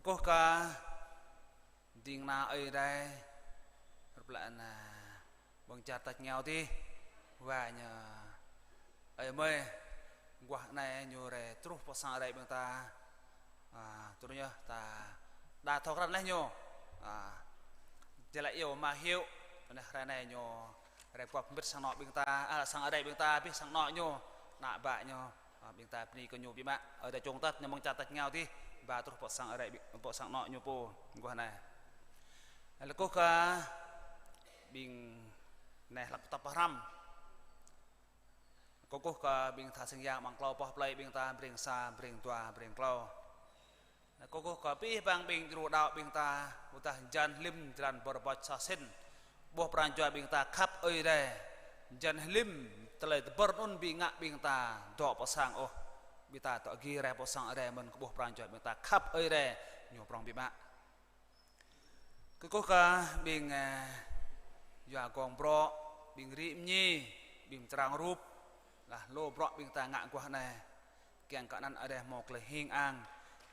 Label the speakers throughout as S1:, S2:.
S1: có cả tiếng na ở đây rất là bằng chặt tạch nghèo đi và nhờ ấy mê quả này nhiều rồi trút vào sang đây bên ta tôi nhớ ta đã thọ ra lấy nhiều thì lại yêu mà hiểu này này nhiều rồi quả biết sang nọ bên ta sang ở đây bên ta biết sang nọ nhiều nạ bạ nhiều bên ta đi có nhiều bị bạn ở đây trông tất nhưng bằng chặt tạch nghèo đi và trút vào sang ở đây bộ sang nọ nhiều po quả này là có cả bình này là tập ram có cả bình thà sinh dạng bằng clau bọc lấy bình ta bình xa bình tòa bình clau có cả pi bằng bình rùa đạo bình ta uta jan lim jan berbat sasin buah peranjua bình ta khắp ơi đây jan lim telai bernun binga bình ta đọ pasang oh bình ta tọ ghi ra pasang ở đây mình buah peranjua bình ta khắp ơi đây nhiều prong bị bạ có cả bình dọa con bro bình rịm nhi bình trang rúp là lô bro bình ta ngạn qua này kèn cả nan ở đây một là hiên an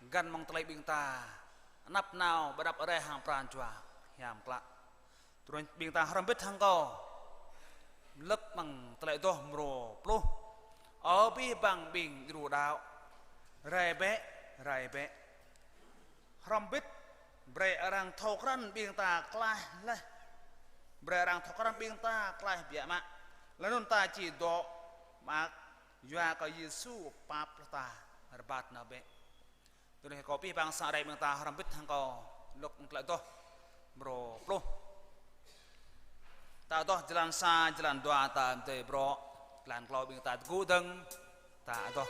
S1: gần mong tây bình ta nắp nào bắt đập ở đây hàng pran chua hiểm lạ rồi bình ta haram biết thang co lấp bằng tây to mro plu ở bi bằng bình rùa đạo rai bé haram biết bre arang thokran bình ta klai le bre arang thokran bình ta klai bia ma lanun ta chỉ do mà doa có Giêsu pa ta harbat na be tôi này có pi bang sa đây bình ta haram biết thang co lục lại to bro plo ta to jalan sa jalan doa ta te bro lan klau bình ta gu deng ta to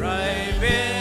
S2: Right,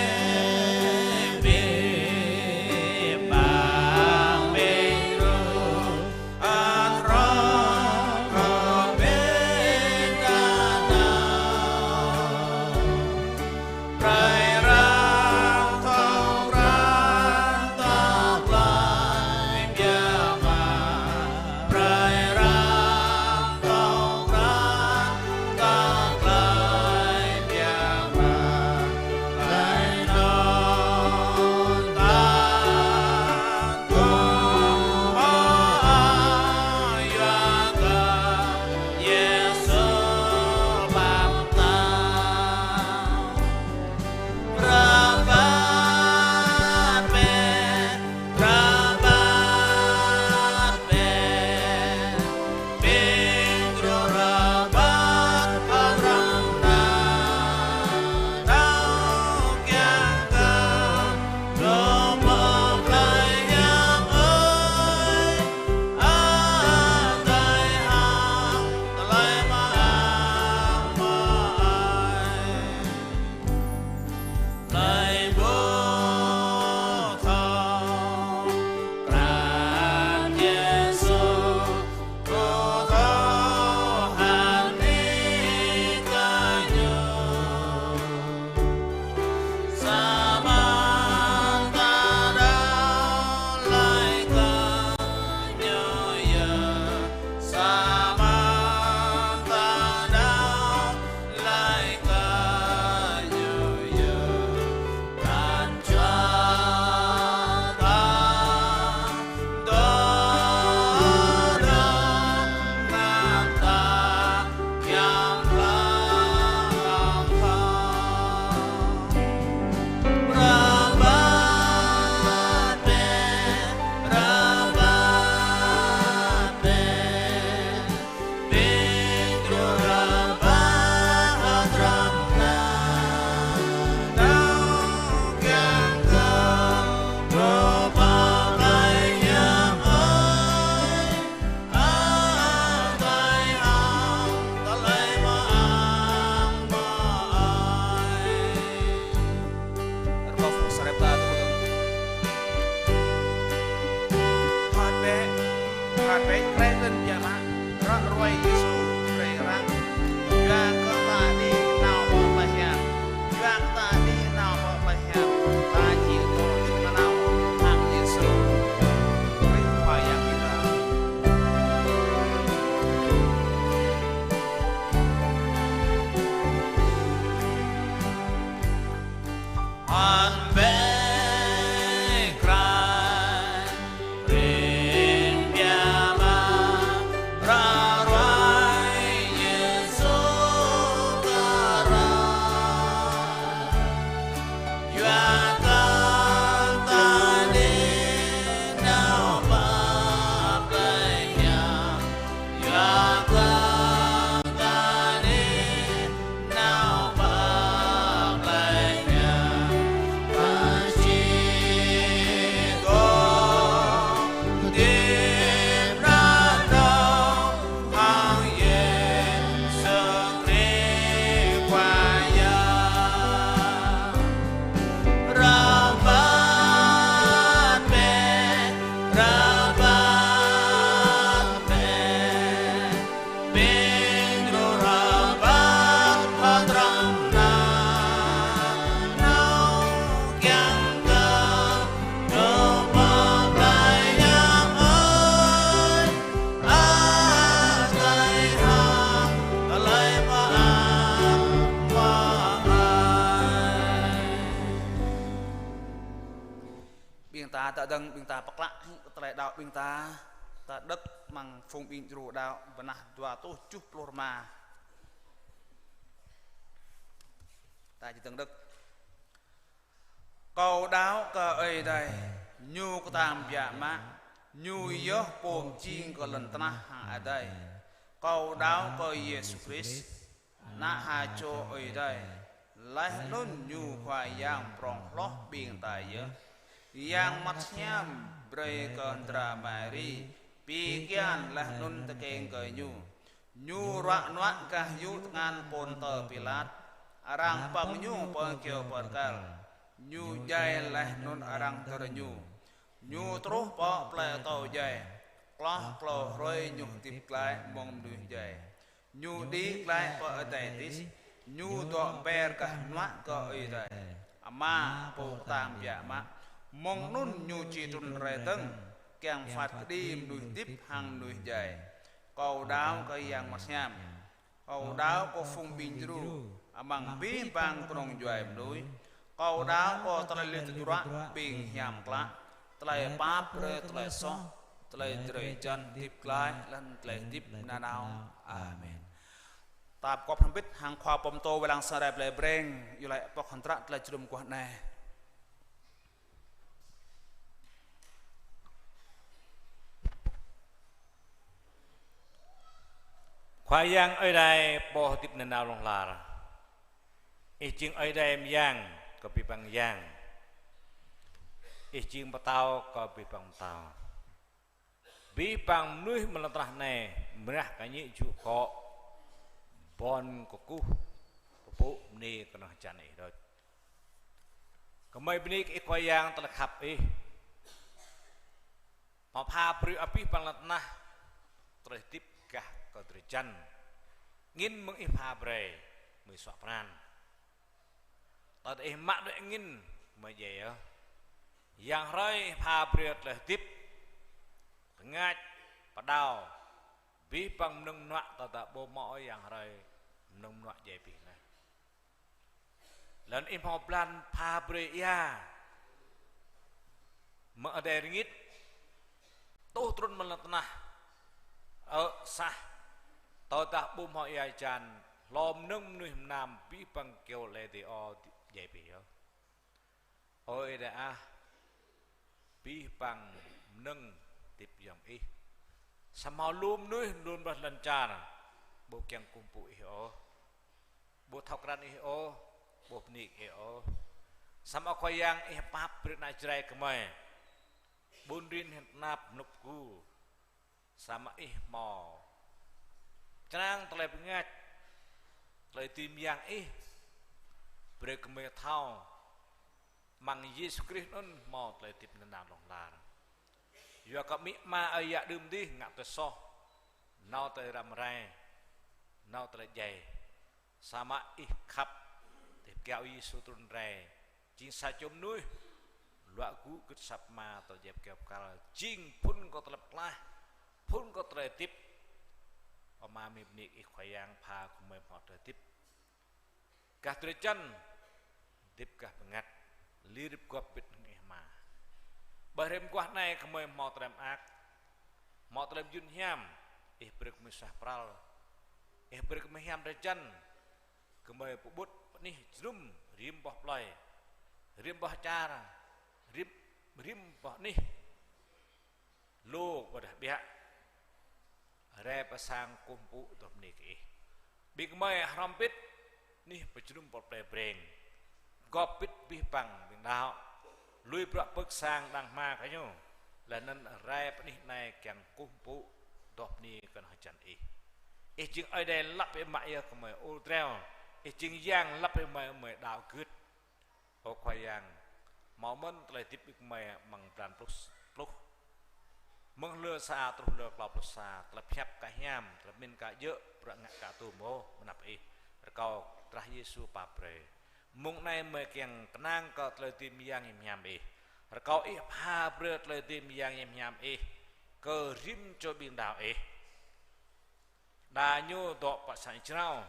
S1: và bé kren lên nhà má ra rồi Giêsu rồi ra và có ta đi nào bỏ lại nhà và ta đi nào bỏ lại nhà ta chỉ có được nào hàng Giêsu với khoa yang kita an bé đừng bình ta bạc lạ tại đạo bình ta đất mang phong bình rùa đạo và nà và tô chút lô mà tại chỉ từng đức cầu đáo cờ ấy đây nhu có tam dạ má nhu yếu bồn chiên có lần ta ở đây cầu đáo cờ Giêsu Christ na hai chỗ ấy đây lại nôn nhu khoai yang prong lót biển tại giữa yang matnya bray kontra mari pikian lah nun tekeng ke nyu rak nuat kah yu ngan pon ter pilat arang pam nyu pon kio perkal nyu jai lah nun arang ter nyu terus po ple to jai klo klo roi nyu tip klai mong du jai nyu di klai po atetis nyu to ber kah nuat ko i dai ama po tam ya ma mong nun nhu chi trun rè tưng kèng phạt đi nuôi tiếp hàng nuôi dài cầu đáo cây yang mặt nham cầu đáo có phung bình ru bằng bí bang trong dài núi cầu đáo có trai lên từ rạ bình nham klá trai pap rè trai so trai trai chân tiếp lại lần trai tiếp na nào amen tạp có phân bích hàng khoa bom tô về làng sa đẹp lệ breng yêu lại bọc hành trạng lại chùm quạt này
S2: khoai yang ở đây bỏ tiếp nên nào lòng là ý chừng ở đây em yang có bị bằng yang ý chừng bắt tao có bị bằng tao bị bằng nuôi mà làm trà này mới cái nhị chủ có bon của cú bố nè cái nó chán này rồi có mấy bên cái khoai yang ta là khập ý mà pha bự api bằng lật na rồi tiếp cả có từ chân nghìn mừng ipha bre mới xóa pran tao để mạ đợi nghìn mới vậy á yang rơi pha bre là tiếp ngạch và đào bí bằng nông nọa tao đã bố mõ yang rơi nông nọa vậy bị này lần ipha plan pha bre ya mở đề ngít tô trôn mà lật na ở xa tao đã bùm hỏi ai chan lom nâng nuôi nam bí bằng kêu lệ thì o vậy bị không ôi đã bí bằng nâng tiếp dòng ý sao mà lùm nuôi luôn bật lần cha nè bộ keng cung bụi hiểu bộ thọc ran hiểu bộ nị hiểu sao mà khoai yang ý bắp bự này chơi cái mày bún rin hiện nạp nộp gu sama mò trang tele pengat tele tim yang berkemeh thau mang Yesus Kristus non mò tele tim nang long lar Yo ka mi ma aya dum di ngak te so nau te ram rai nau te jai sama ih khap te keo Yesu trun rai jing sa chom nuôi loại cú cứ sập ma tao dẹp kẹp cả chinh phun có tập la phun có trời tiếp ở mà mịp nị khoai yang pha của mình họ trời tiếp cả trời chân tiếp cả ngặt lirip có bít nghe mà bởi đêm qua này của mình họ trời ác họ trời dun hiam brik misah pral brik mihiam trời chân của mình phụ bút ní zoom rim bọc lời rim bọc cha rim bọc ní lô pada biak re pasang kumpu top ni ki big mai rampit ni pecrum pot breng gopit bipang bing dao lui brak pek sang dang ma ka nyo lanan re ni nai kyang kumpu top ni kan hajan jing ai dai lap e mai ka mai ultrail jing yang lap e mai dao good o khoyang moment tlai tip big mai mang plan plus mong lừa xa terus lừa kelop xa terlep siap kahyam terlep min ka je prak ngak ka tumo menap rekau trah Yesu papre mong nai me kyang kenang ka tlai tim yang nyam rekau ha bre tlai tim yang nyam ke rim cho bin dao da nyu do pa sai chrau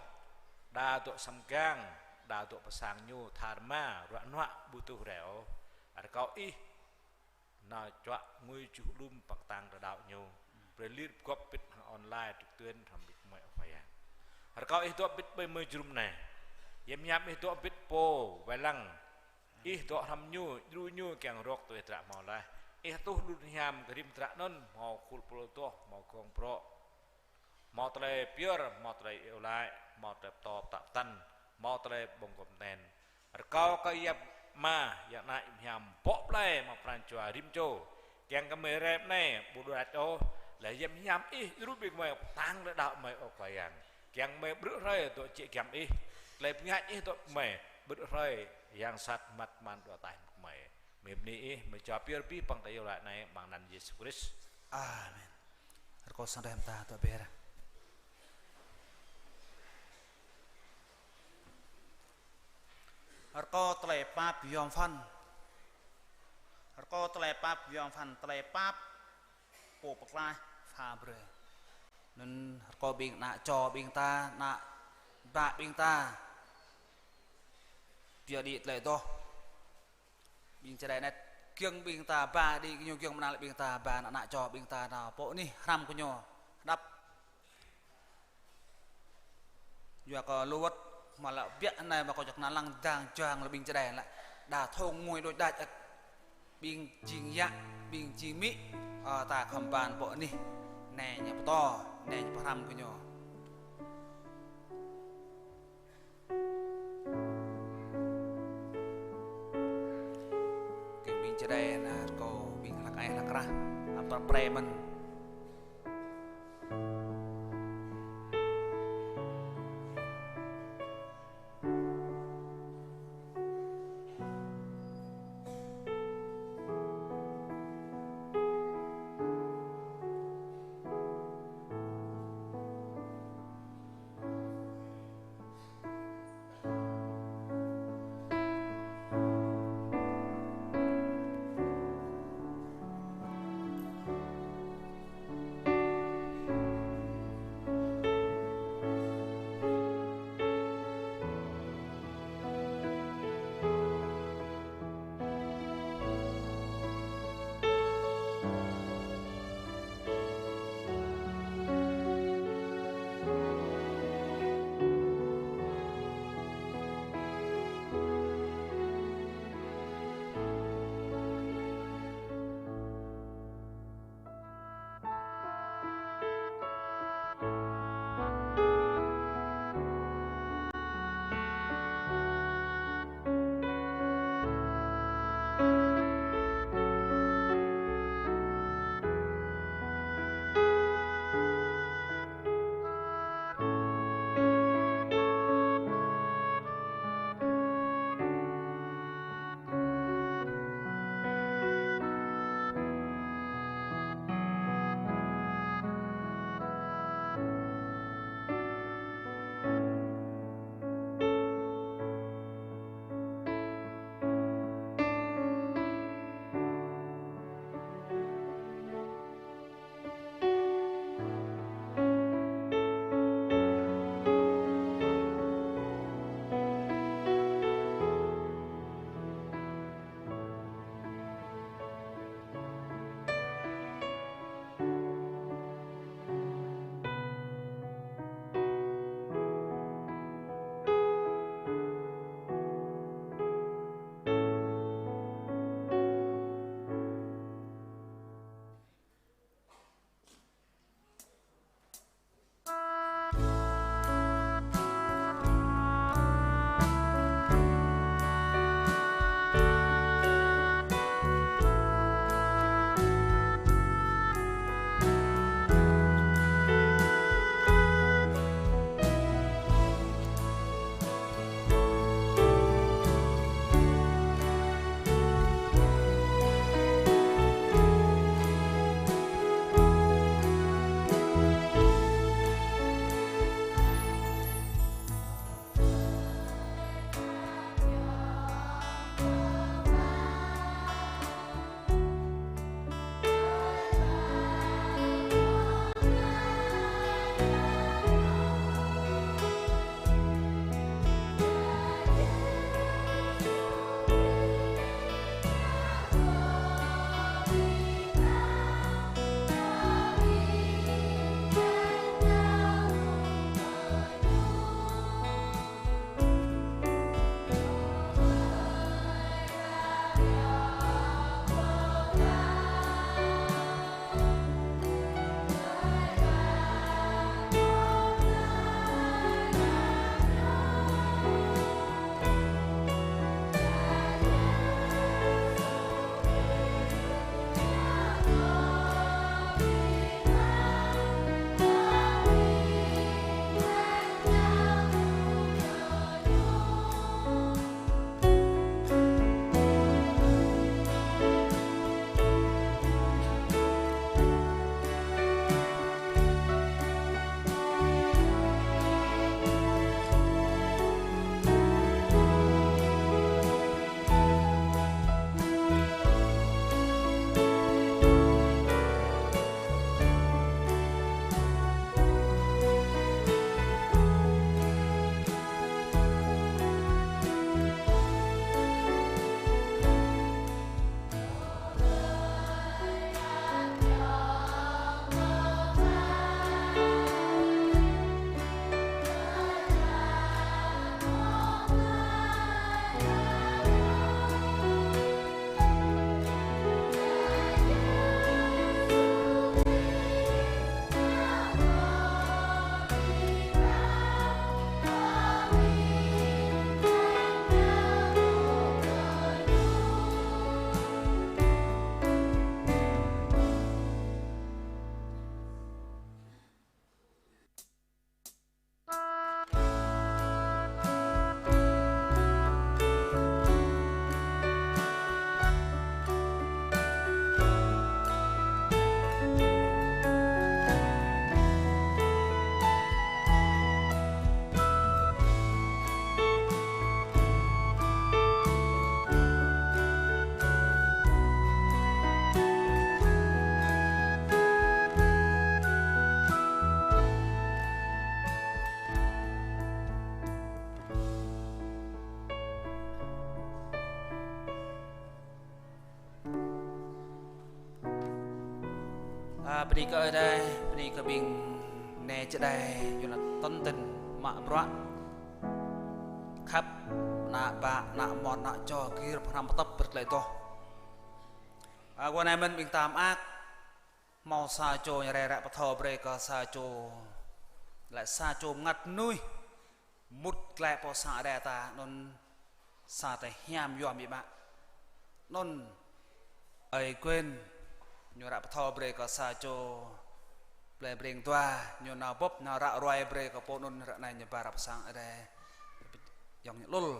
S2: da do samgang da do pasang nyu tharma ra nwa butuh reo rekau na chọa ngôi chủ lum bạc tàng ra đạo nhiều, về liên góp bit online trực tuyến làm bit mọi phải à, kalau itu bit bay môi chùm này, yếm nhám itu bit po, vài lăng, itu làm nhu, ru nhu càng rок tuổi trả màu lại, itu luôn nhám cái rim trả non, màu cool pro to, màu con pro, màu trai pure, màu trai yêu lại, màu trai top tạ tan, màu trai bông cọp đèn, kalau cái ma yang naik nham pop lai ma pranchua rimcho yang kamera này buat oh là yam nham rút việc mày tăng đã đạo mày ở phải yang mày bữa rơi tụi chị kèm lại ngại tụi mày bữa rơi yang sát mặt man tụi tài mày mềm ní mày cho pi bằng tay lại này bằng nan Jesus Christ
S1: amen kau sandem ta tụi bé Harko telepap biong fan, harko telepap biong fan telepap, popoklah fabre, nên harko bing nak cho bing ta nak bak bing ta, biar di lại to, bing cerai net kieng bing ta ba di kinyo kieng menalik bing ta ba nak cho bing ta na po ni ram kinyo dap, juga ko luwat mà là biết này mà có chắc là lăng đàng choàng là bình chè đèn lại đà thong mùi đôi đại bình chinh ya bình chinh mỹ ta khẩm bàn bộ ni nè nhà to nè nhà tham cái nhỏ cái bình chè đèn là có bình là cái là ra apa preman beri ke ada beri ke bing ne cedai yuna tonten mak bra khắp nạ bạ nạ mọt nạ cho kia làm tập bật lại to quan này mình bình tam ác mau sa cho nhà rẻ bắt thò bề có sa cho lại sa cho ngắt nuôi một lại bỏ sa đẻ ta non sa tay hiam yom bị bạn non ấy quên nhiều rạ bắt thò bề có sa cho bề bề toa nhiều nào bóp nào rạ roai bề có po non rạ này nhà bà rạp sang ở đây dòng những lul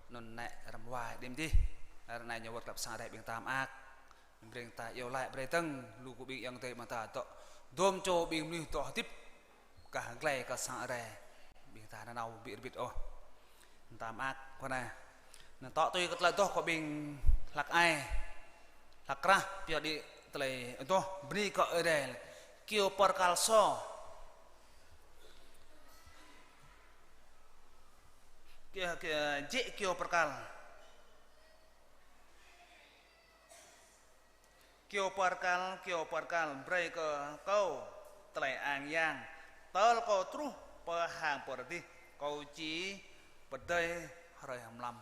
S1: non nè làm hoài đêm đi rạ này nhiều vật rạp sang đây bình tam ác bring ta yêu lại bring tăng lu của bị yang tây mà ta to đom cho bị lưu to tiếp cả hàng lẻ cả sang rè bị ta nó nào bị bịt ô tam ác con này nó to tôi lại to có bình lạc ai lạc ra bây đi lại to bri có ở đây kêu perkalso kia dễ kêu perkal kêu perkal bray ke kau telai ang yang tol kau terus pahang perdi kau ci bedai hari hamlam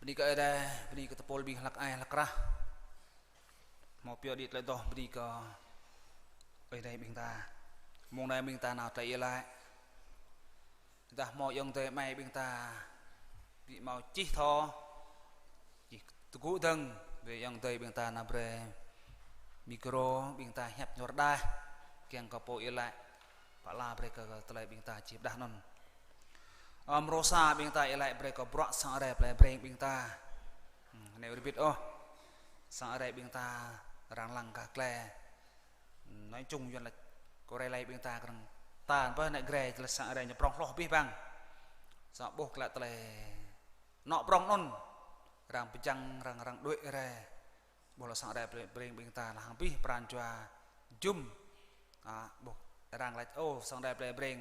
S1: bini ke ada bini ke tepol bing lak ai lakrah mau pio dit le doh bini ke oi dai bing ta mong nai bing ta nào tai lại ta mau yong te mai bing ta bị mau chi tho chỉ tu đừng về yong te bing ta na bre micro bing ta hẹp nhor da kiang ka po lại pala bre ka tlai bing ta chip dah non rosa bing ta lại bre ka bro sang re ple bre bing ta ne urbit sang re bing ta rang lang ka kle nói chung là có rai lai bing ta cần tàn với này gre là sang re nhập prong lo bi bang sa bok la tle nọ prong non rang pejang rang duit re bola sang re bre bing ta là hàng bi pran chua jum bok rang lại sang re bre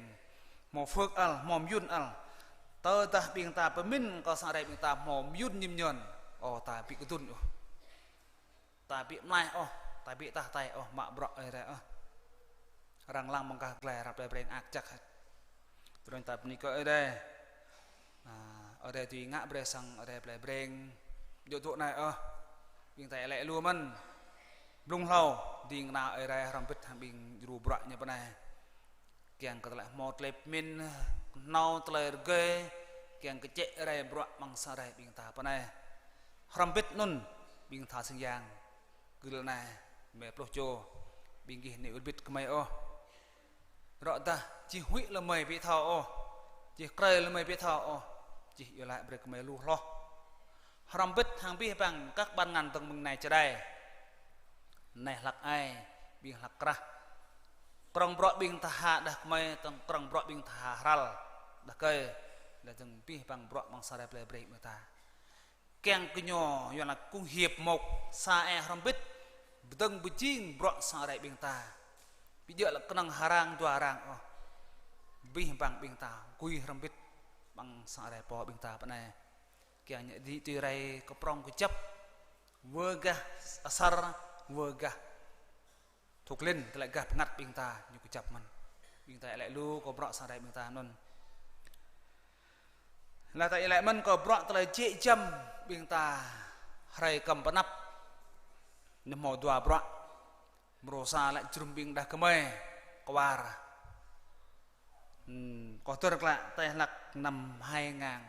S1: mò phước al mòm yun al tơ ta bing ta pemin có sang re bing ta mòm yun nhim nhon ta bị cái tun ta bị mai ta bị ta tay mạ bọ re rang lang mongkah kle rap breng akcak terus ta ni ko ade ade tu ngak bre sang ade breng yo tu nai bing tai lại luôn man lung hlau ding na ade rampit bing ru bra nya panai kiang ka lại một lep min nau tle ge kiang kecek ade bra mangsa ade bing ta panai rampit nun bing tha sing yang gul nai me ploh cho bing gi ni ulbit kmai rõ ta chỉ huy là mày bị thọ chỉ cười là mày bị thọ chỉ yêu lại bực mày lu lo haram bít hàng bi bằng các ban ngành tầng mừng này cho đây này lạc ai biên lạc ra krong bro biên tha dak mày tầng krong bro biên tha ral dak cây là tầng bi bằng bro bằng sa đẹp break người ta keng kunyo yêu là cung hiệp một sa haram bít tầng bự chinh bro sa đẹp biên ta bây giờ là kenang harang dua harang bih bang bing ta kui rambit bang sa re po bing ta panai kia nya di tu rai ko prong ko chap wega asar wega thuklin lại gap ngat bing ta nyu ko chap man bing ta lại lu ko bro sa re bing ta non là tại lại man ko bro ta lại chi cham bing ta rai kam panap ni mo dua bro merosa lại chrum bing dah kemai kewar kotor kelak teh lak 2000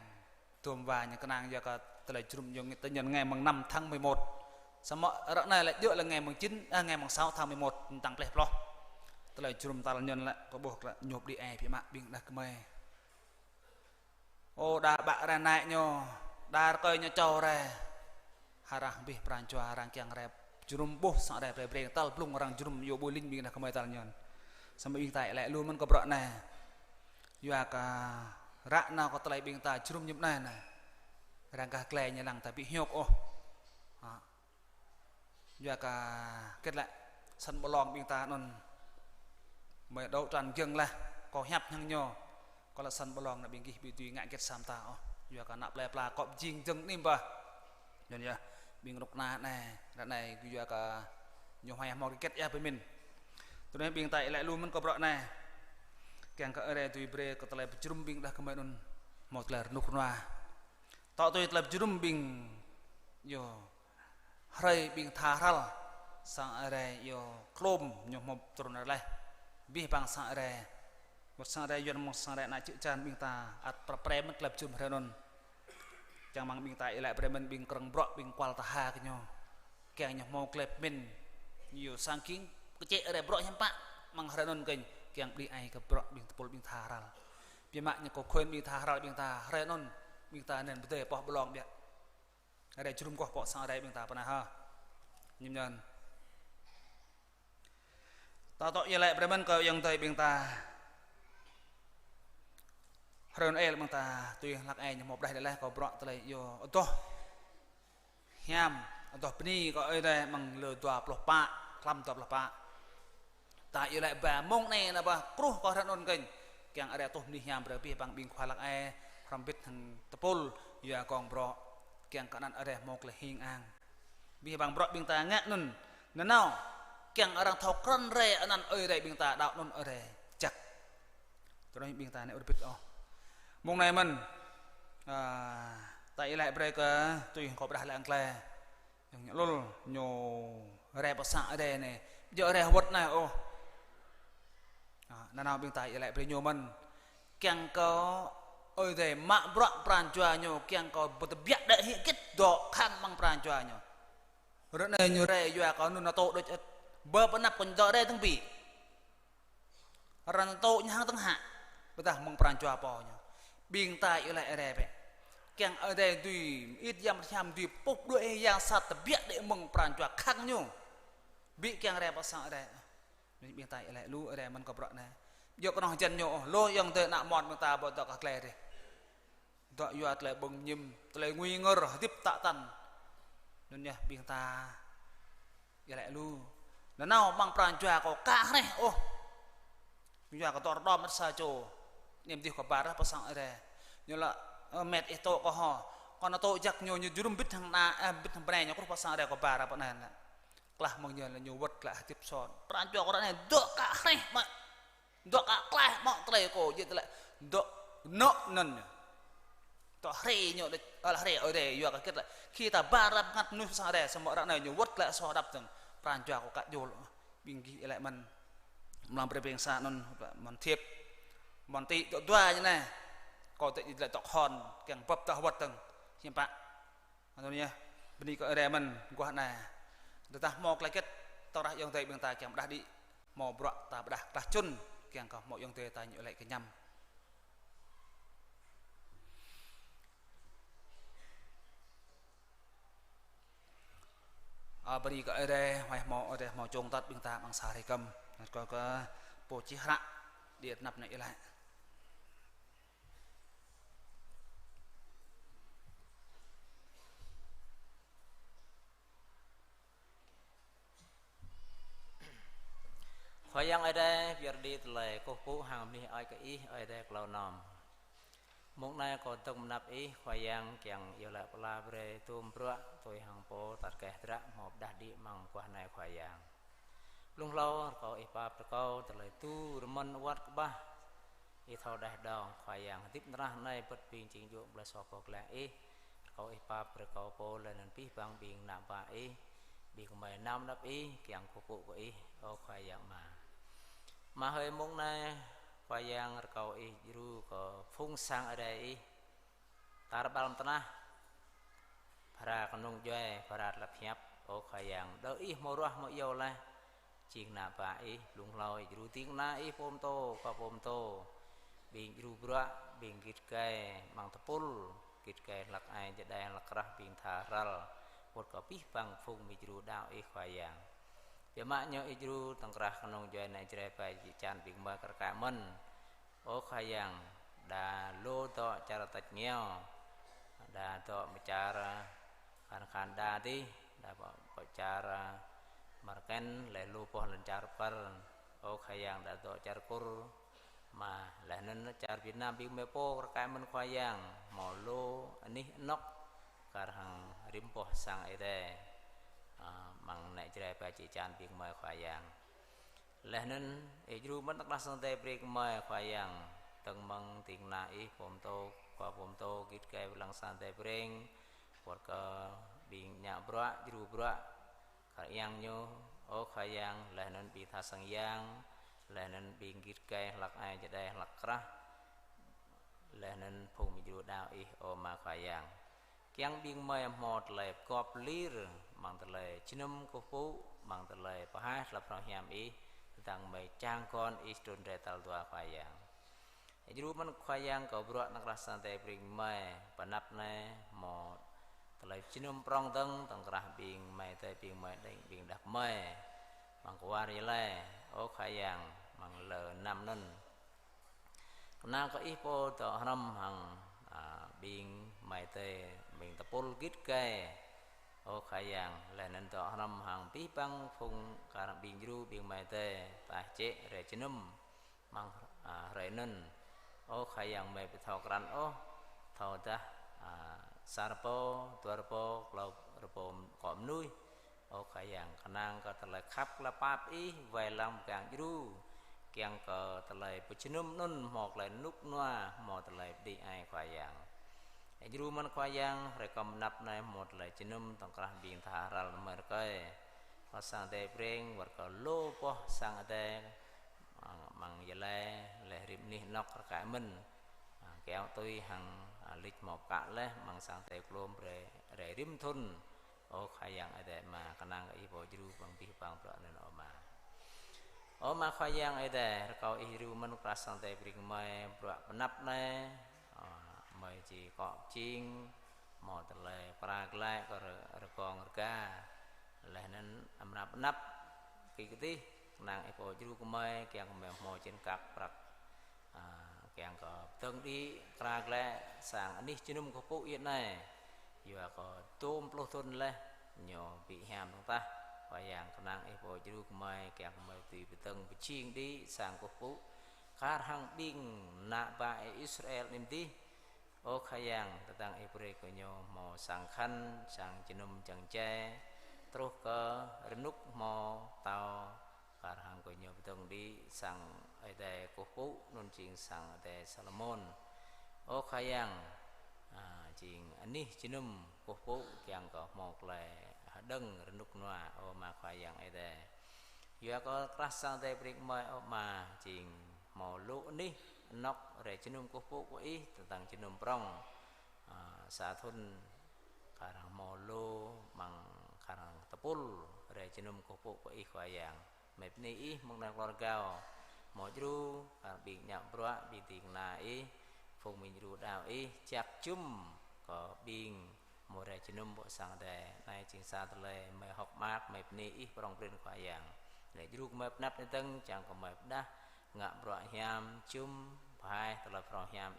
S1: tuom và nhà kenang giờ cả lại chrum dùng tới nhận ngày mùng 5 tháng 11 sao mọi rõ này lại dựa là ngày mùng 9 ngày mùng 6 tháng 11 tăng plek lo lại chrum ta nhân lại có buộc lại nhộp đi phía mạng bing dah kemai đa bạ ra nại nyo đa coi nyo trâu ra harang bih pran chua harang kiang rep jurum boh sang đẹp breng tal plung orang jurum yo boling bing dah kemai tal nyon sampai bing tai lại luôn man ko bro này ya ka rak na ko tlai bing ta jurum nyup na rang ka klei nya lang tapi hiok ya ka kết lại sân bolong bing ta non mày đấu tràn dừng là có hẹp nhang nyo có là sân bolong là bing ki bi tui ngại kết sam ta ya ka nak pla ko jing jeng nim ba nyon ya bing rok na này đoạn này juga cả nhiều hay mau kết ya với mình tôi nói bing tại lại luôn mình có bọ này càng cả ở đây tôi bre có lại chrum bing dah kemai nun một là nuk noa tao tôi lại chrum bing yo ray bing tha ral sang ở đây yo klom nhiều một tuần ở đây bi bang sang ở đây một sang đây yon một sang đây na chữ chan bing ta at pre mất lập chum ra nun chẳng mang bing tại lại bremen bing krong bro bing kwal taha kenyo keng nyo mo klep min nhiều sang king kece re bro nyampa mang haranon keng keng bli ai ke bro bing tepol bing tharal pi mak nya ko khoen bing tharal bing ta haranon bing ta nen bete poh blong dia ada chrum ko po sang dai bing ta pana ha nhim nyon ta to ye lại bremen ko yang tai bing ta haranon el bing ta tuy lak ai nya mo dai lai ko bro ta lai yo to hiam atau peni ko ai đây mang lơ tua ploh pa klam tua ploh pa ta yêu lại bà mong này là bà kruh ko ran on keng yang ada toh ni hiam berpi bang bing khwalak ai rambit hang tepul ya kong bro keng kanan ada mok le hing ang bi bang bro bing ta ngak nun nanau keng arang thau kran re anan oi dai bing ta đạo nun oi re chak to bing ta ne urpit mong này man tại lại bây giờ tôi có đặt lại anh luôn nhô rè bớt sạ đây này giờ rè vật này ô nào bên tại lại bây nhô mình keng có ơi để mạ bọt pran chua nhô keng có bớt biết đấy hiện kết độ khang mang pran chua nhô rồi này nhô rè chua có nó to đôi bơ bữa nắp còn đỡ đây thằng bị ran to nhang thằng hạ bây giờ mang pran chua bò nhô bên tại lại rè vậy keng ở đây tùy ít dăm trăm tùy bốc đuôi yang sát tập biết để mừng pran chua khang nhô bị keng rè bớt sạ đây bên tại lại lú ở đây mình có bọt này giờ con hàng chân nhộ lô yang tới nạm mòn người ta bọn tao các lệ đi tao yêu lại bừng nhìm lại nguy ngơ rồi tiếp tạ tần nên nhá bên ta giờ lại lu là nào bằng pran chua có cá này ô bây giờ có tao đo mất sa chô niềm tin của bà đó pasang ở đây như là mệt ít tổ có họ còn nó tổ giặc nhiều như dùm bít thằng na bít thằng này nó có pasang ở đây có bà đó bọn này là mong nhờ là nhiều vật là tiếp son pran chua có đó này đỡ cá này mà dok aklah mak trai ko je tele dok nok nan to hre nyo de ala hre ode yo ka ket la khi ta barap ngat nu sa de semua rak na nyo wot la so dap teng pran chua ko ka jol binggi lại man làm bring sa non man thiep man ti to tua như này ko te lại to hon keng pap ta wat teng sim pak atonya beni ko ade man gua na ta mok la ket to rak yong te beng ta kem dah di mau bro ta dah dah chun keng có mọi dòng tê ta nhựa lại cái nhầm beri cái ở đây màu trông tắt bình ta bằng xà thầy cầm có bộ chi hạng điện nạp này lại
S3: khoai yang ở đây việc đi lại cô phụ hàng mi ai cái ý ở đây lâu nằm mục này có tông nạp ý khoai yang chẳng yêu lại la bre tôm bữa tôi hàng po tạt kẹt ra một đạt đi mang qua này khoai yang lung lâu có ít ba câu từ lại tu mân quát ba ít thâu đại đòn khoai yang tiếp ra này bất bình chính dụng là so cột lại ý có ít ba câu po lên pi bằng bình nạp ba ý bị của mày năm nạp ý chẳng cô phụ của ý ô khoai yang mà hơi muốn này khoai yang cầu ý ru có phun sang ở đây ta đã bao lần para kanung joy para lập hiệp ô khoai yang đỡ ý mô roh mô yêu lại chiên nạp bà ý lung lòi ru tiếng na ý phôm tô qua phôm tô bình ru bra bình kít cây mang tháp pul kít cây lạc aiจะได้lạc rah bình thà ral một có pí bằng phun mi ru đào ý khoai yang giờ mà nhớ ijru tầng rah kanong joy này chơi phải chan bình mơ cả mình ô khoai yang đã lô to cara tạch nghèo đã to mà cara kan đa đi đã bỏ cara marken lại lô po lần cara par ô khoai yang đã to cara kur mà lại nên cara Việt Nam bình mê po cả mình khoai yang mỏ lô anh ấy nóc cả hàng rim po sang ở đây bằng này chơi phải chỉ chan việc mời khoai yang là nên ijru mất tất sang tây việc mời khoai yang từng măng tiền na ý phom tô qua phom tô kít cây lang sang tây bring hoặc bình nhà bra ijru bra khoai yang nyo ô khoai yang là nên bị tha sang yang là nên bình kít cây lạc aiจะได้lạc ra là nên phom ijru đào ý ô mà khoai yang kiang bing mời một lời cọp lir mang tờ lời chinum cô phú mang tờ lời pa hát là pro hiam ý tặng mày trang con ý tuần rẻ tàu tua khoai yang ijru man khoai yang có bữa nak rasa teh bring mày pa nap này một tờ lời chinum prong teng tầng rah bing mày teh bing mày đánh bing đặc mày mang qua đi lẽ ô khoai yang mang lờ năm nân na có ít po tờ năm hàng bing mày teh bing tập pol kít cây ô khai yang là nên tỏ năm hàng bí băng phun cả biển ru biển mai tê tài chế rẻ chinum mang rẻ nên ô khai yang mày bị thọ c란 ô thọ ta sarpo tuarpo cloud repom cọm nuôi ô khai yang khả năng có thể là khắp là pap ý về làm càng ru càng có thể là chinum nun một là nút noa một là đi ai khai yang Juru man khoa yang rekom nap này một lời chinum tong krah bing tha ral mer kai có sang te preng vật có lô po sang te mang le rim ni nok ka mình kéo tôi hàng lịch một cả le mang sang te klom re rim thun ô khai yang ade mà kanang ai bo juru bang bi bang pro nen o ma khai yang ade kau iru man krah sang te preng mai pro nap này mày chỉ có chiên mò từ lề lại có con cá là nên âm nắp cái tí nàng epo chú của mày kẹng mèo mò trên cặp bạc kẹng có tương đi lại sang anh đi trên nôm có phụ hiện này vừa có tôm lô thôn lên nhỏ bị hàm chúng ta và dạng nàng epo chú của mày kẹng mày tùy tương bị chiên đi sang có phụ khá hàng binh nạ bại Israel niệm tí ô khai yang tentang Ibrahim konyo mau sangkan sang jenum jang che terus ke renuk mau tau karang konyo betong di sang ade kupu nun jing sang ade Salomon ô khai yang jing ani jenum kupu yang ko mau le deng renuk noa ô ma khai yang ade ya ko kelas sang ade Ibrahim ô ma jing mau lu ni nok re jenum kupu ko tentang jenum prong sathun karang molo mang karang tepul re jenum kupu ko khoyang mep ni mong na keluarga mo jru bi nyam bro bi ting na phung min ru dao chak chum ko bing mo re jenum bo sang de nai ching sa tele me hok mak mep ni prong prin khoyang le jru mep nap teng chang ko mep dah ngạ bro hiam chum hai tờ prong hiam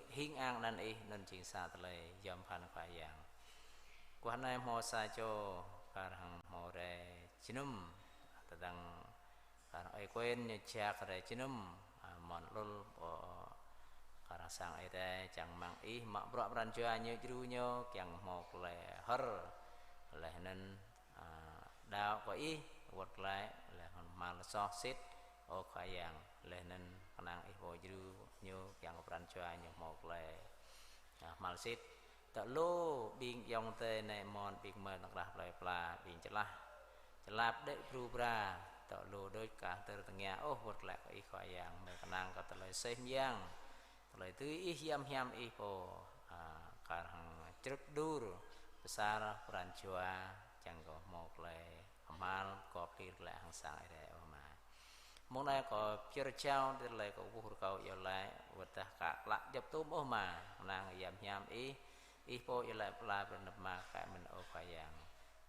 S3: hiến an nan nên chuyện xa tờ dòm phan khoa yang qua nay mò sa cho karang mò re chinum tadang karang ai quên như cha re chinum mòn lol karang sang ai đây chẳng mang mà bro bran cho như chru nyo chẳng một lệ hở lệ nên đào có vật lại là mà là so xét ô khoa yang lệ nên năng ipo jru nyo yang peran chua nyo một le malsit ta lo bing yong te ne mon bing mer nak dah plai pla bing celah de prubra ta lo doi ka ter tengya oh vot la i kho yang me kanang ka tele sem yang tele tu hiam ipo karang truk dur besar peran chua chẳng có một le amal ko pir la hang sang ide ma mong nay có chơi trao để lại có vui cầu giờ lại vật ta cả lại dập tôm ô mà nàng giảm nhám po giờ lại là bên mà cả mình ô phải yang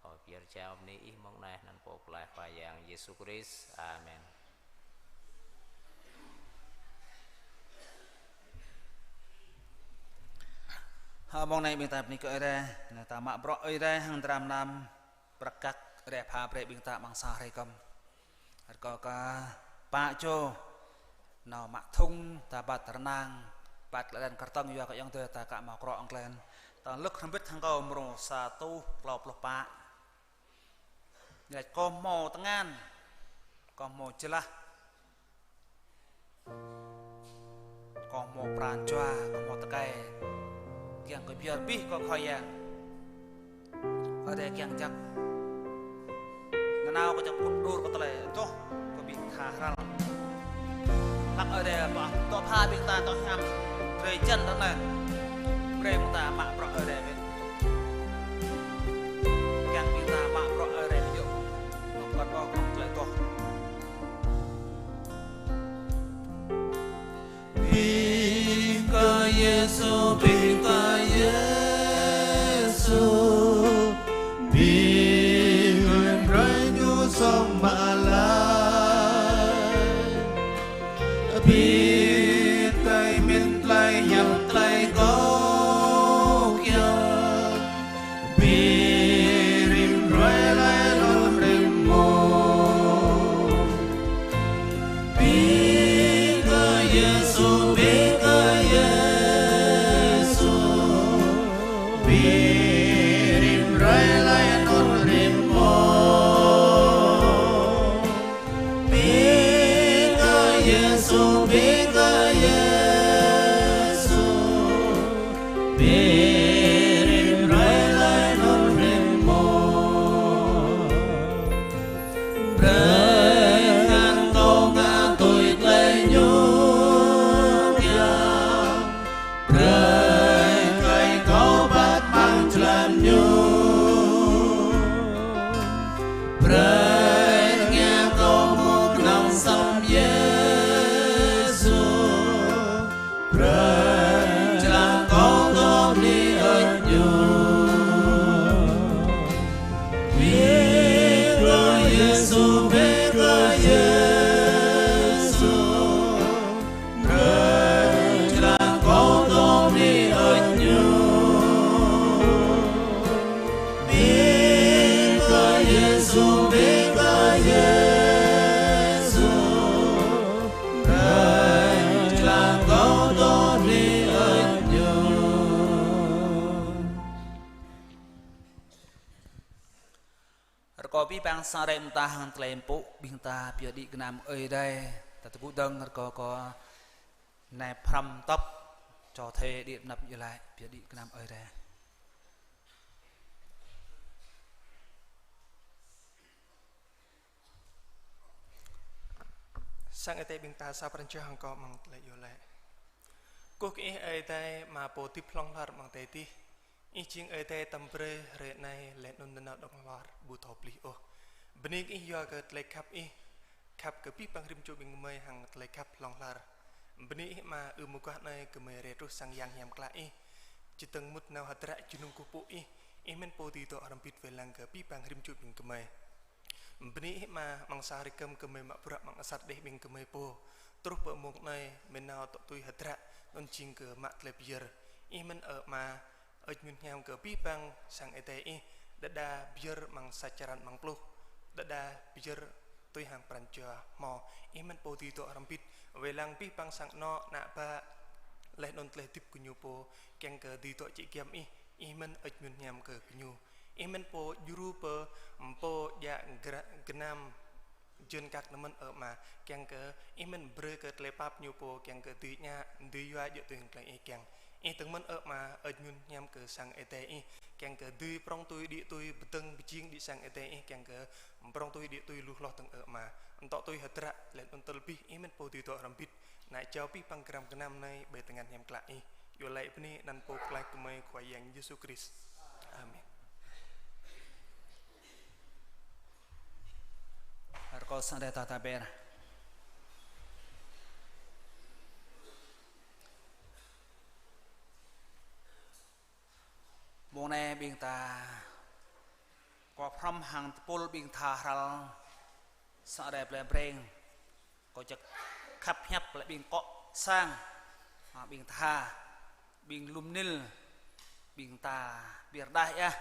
S3: có chơi trao ní mong nay nàng po lại phải yang Jesus Christ Amen.
S1: Mong nay bình ta ní cỡ ra là ta mạ bọ ơi ra hàng trăm năm bạc cắt đẹp hà đẹp bình ta bằng sa hay cầm có cả Pak Jo, nào mặc thung ta bát nang, bát lại cắt tông vừa cái yang tôi ta cả mặc rọ ông lên, ta lúc không biết thằng cầu mồ sa tu lọp pa, lại có mồ tăng an, có mồ chưa la, có mồ pran choa, có mồ ta cái, kiang cái biar bih có khoai yang, ở đây kiang chắc, nào có chắc cút đuôi có tele, cho bị thả ra lắc ở đây bỏ to pha bên ta to ham rơi chân đó này rơi ta mạ bọ ở đây bên càng bên ta mạ bọ ở đây ví dụ không còn bao không lại to
S4: vì ca Giêsu vì ca Giêsu vì người rơi nhu sông mà la bi tay min tay nhập tay có kia bi rim rơi lại lom rim mồ bi ca Giêsu
S1: có bí bang sa rem ta hàng tlem phụ bình ta bia đi cái nam ơi đây ta tự đăng có nẹp phầm tóc cho thề điện nập như lại bia đi cái nam ơi đây
S5: sang ở đây bình ta sa pran hàng có mang lại vô lại cô kỹ ở đây mà bộ tiếp long lạt mang tới đi ý chính ở đây tầm bề rễ này lệ nôn nôn đông lạt bù thọp li ô bên ý do cái lệ khắp ý khắp cái bí bang rim cho bình mây hàng lệ khắp long lạt bên ý mà một cái này cái mây rễ sang yang hiểm lại chỉ từng một nào hạt rải chỉ nung cô bộ ý men bộ đi to aram pit về làng cái bí bang rim cho bình cái mây bên ý mà mang sa rikam cái mây mà pura mang asat deh bình cái mây po terus bermuk này men nào tụi tôi hạt rải non chinh cái mát lệ biar ý men ở mà ở nguyên nhau cái bí bang sang ETI đã biar mang sacaran mang plu đã biar tôi hàng prancha mò iman poti to arampit về làng bí bang sang no nạ ba lại non lệ tiếp của nhau po keng cái đi to chị kiam iman ở nguyên nhau cái nhau iman po juru po ya genam dân các nông ở mà keng cái iman bre cái lệ pap nhau po keng cái tùy nha tùy doa dựa tùy cái keng từng món ở mà ở nguyên nhằm cờ sang ETI càng cờ tùy prong tùy địa tùy từng chiên đi sang ETI càng cờ prong tùy địa tùy lục lọt từng ở mà tọ tùy hạt ra lại tuần tơ pi imen po tùy tọ làm bít nãy cháu pi bằng gram cái năm nay bề từng ngàn nhằm lại vô lại bên này năn po lại của mày khoai yang Jesus Christ Amen.
S1: Có sang đây ta bè mong này bình ta có from hàng pol bình thà hal sa đẹp lên breng có chắc khắp nhấp lại bình cọ sang bình thà bình lum nil bình ta biar dah ya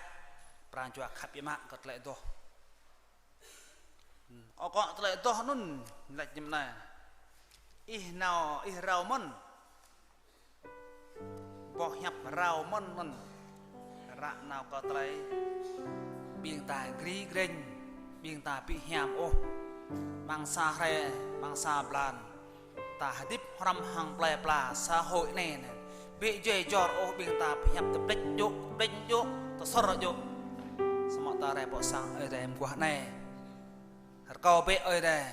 S1: pran chua khắp yma cất lại to cọ lại to nun lại nhầm này nào rau mon bỏ nhấp rau mon rạ nào có tới biên ta gri green biên ta bị hiểm ô bằng xa re bằng xa plan ta tiếp ram hàng ple pla xã hội này bị dây giọt ô biên ta bị hiểm tập đánh dốc ta sờ rồi dốc sao ta re bỏ sang ở đây em qua này câu bé ở đây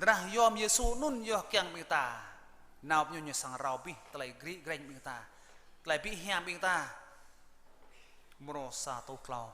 S1: ra yom Yesu nun yo kyang biên ta nào như sang rau bi tới gri green biên ta lại bị hiểm biên ta merasa tu klau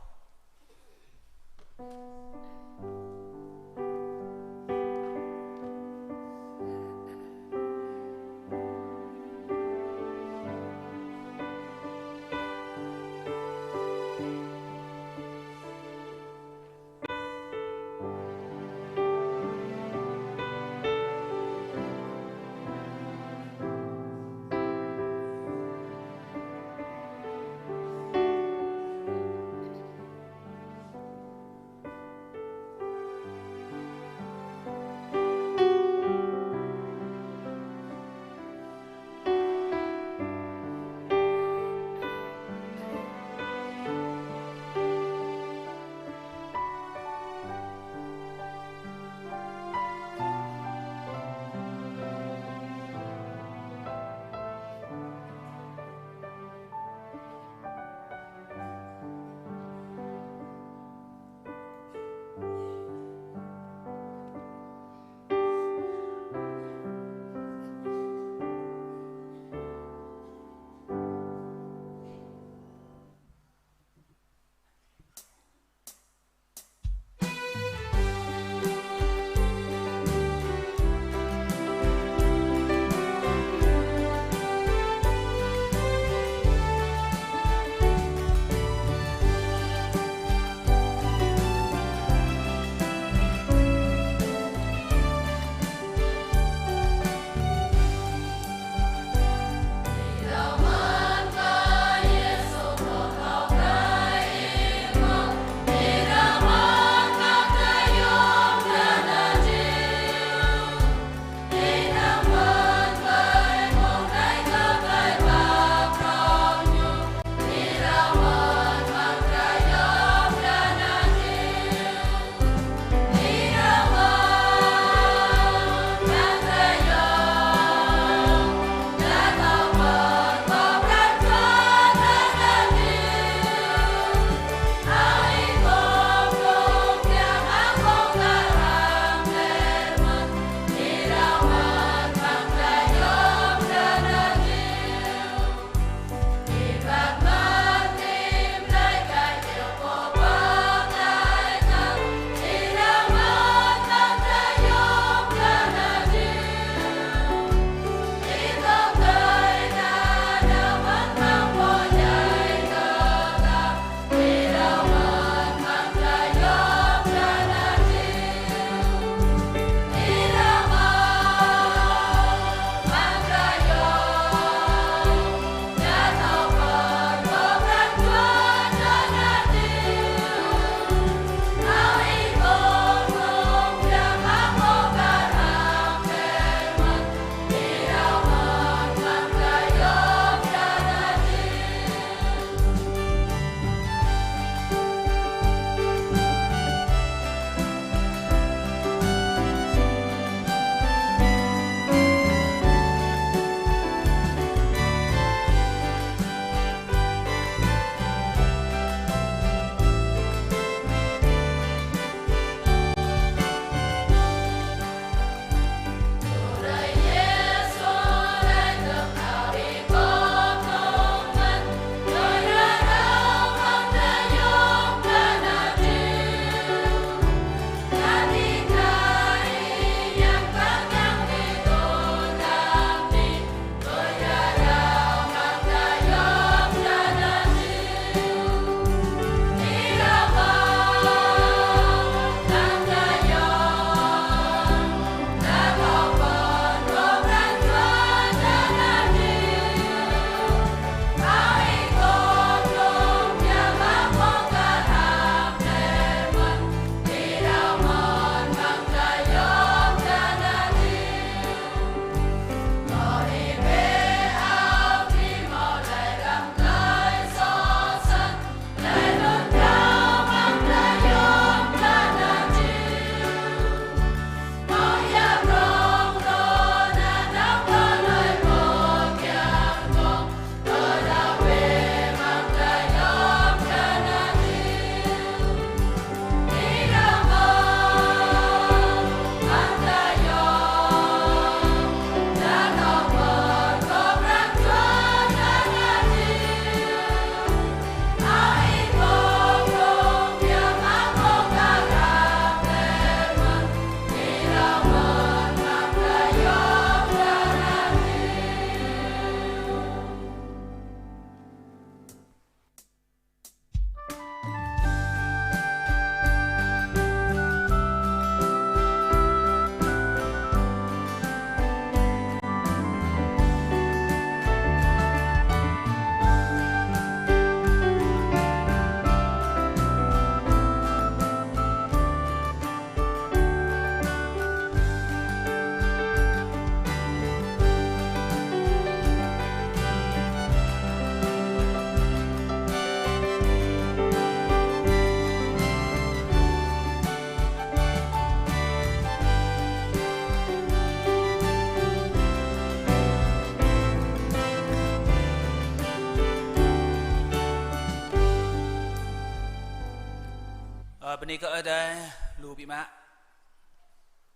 S1: bên này có ở đây lù bị mạ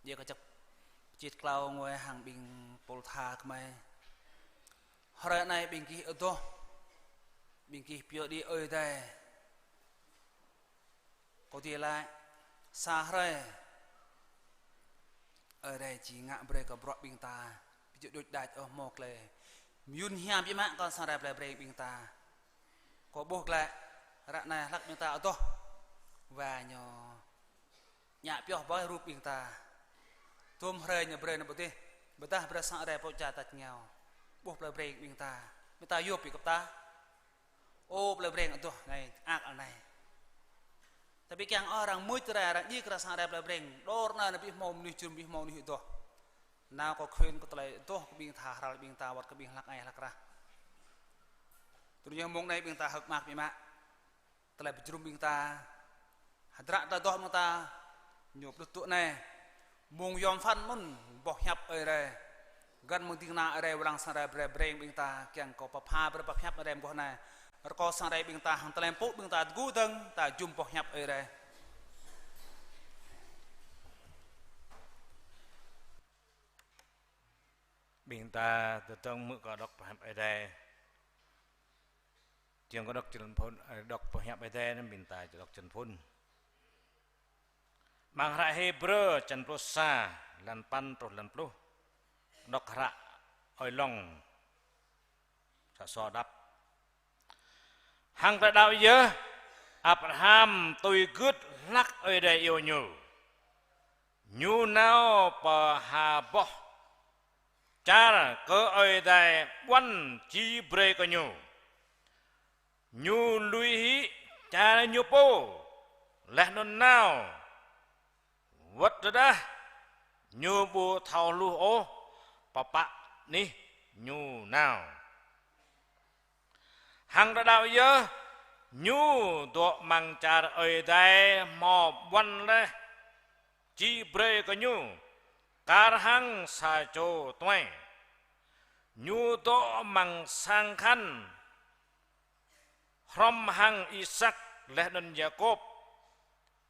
S1: giờ có chập chít clau ngồi hàng bình pol tha kmai hora này bình kí ở to bình kí biểu đi ở đây có gì lại xa rồi ở đây chỉ ngã bề có bọt bình ta ví dụ đôi đại ở một lề miun hiam bị mạ còn xa đẹp là bề bình ta có buộc lại rạ này lắc bình ta ở to và nhỏ nhạ biểu bói rụp bình ta tôm rơi nhà bề nó bớt đi bớt ta bề sang đây bớt cha tạt nhau buộc là bề bình ta người ta vô bị gặp ta ô là bề ở to này ác ở này tapi yang orang muitra ra ni kerasa ada bleng dor na nabi mau ni cum bi mau ni itu na ko khen ko tlai to ko bing tha ral bing ta wat ko bing lak ai lak ra tu yang mong nai bing ta hak mak bi ma tlai bejrum bing ta hadra ta doh mong ta nyop tu nai mong yom fan mun boh nyap ai re gan mong ting na ai walang sa ra breng bing ta kyang ko pa pha ber pa nyap ai ko na có sang đây bình ta hàng tây bút bình ta gu thân ta zoom bọc nhập ở đây
S2: bình ta từ trong mực có đọc bọc ở đây trường có đọc chân phun đọc bọc nhập ở đây nên bình ta chỉ đọc chân phun mang ra Hebrew chân prosa lan pan rồi lan plu đọc ra oi long sa so đắp hàng ta đạo nhớ Abraham tôi gứt lắc ở đây yêu nhu nào bà hà bó cha cơ ở đây quan chi bre có nhu lui hí cha nhu po lẽ non nào vật đó nhu bu thầu lu ô papa ni nhu nào hàng đã đạo nhớ nhu độ mang cha ở đây mò văn đấy chi bre có nhu car hang sa cho toai nhu độ mang sang khăn hrom hang Isaac lẽ đơn Jacob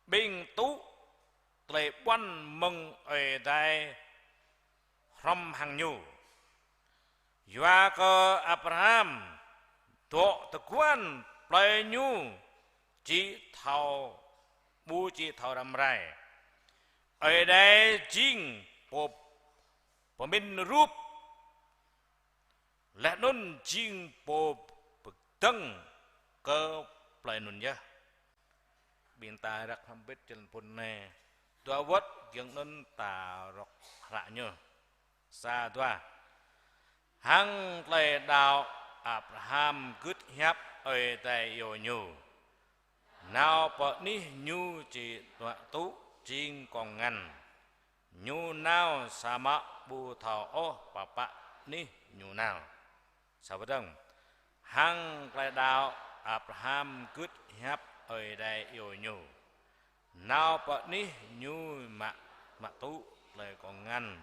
S2: bình tú lệ văn mừng ở đây hrom hang nhu và cơ Abraham độ thực quan plei nhu chỉ thầu bu chỉ thầu đầm rai ở đây chính bộ minh rúp lẽ nôn chính bộ tăng cơ plei nôn nhá biên ta đặc ham biết chân phun nè tua vớt những nôn ta rọc rạ nhờ xa tua hăng plei đào Abraham gứt hiệp ở tại yêu nhu nào bậc ní nhu chỉ tọa tú chính còn ngăn nhu nào sa mạ bu thảo ô papa ní nhu nào sao vậy đông hăng lại đạo Abraham gứt hiệp ở tại yêu nhu nào bậc ní nhu mạ tú lại còn ngăn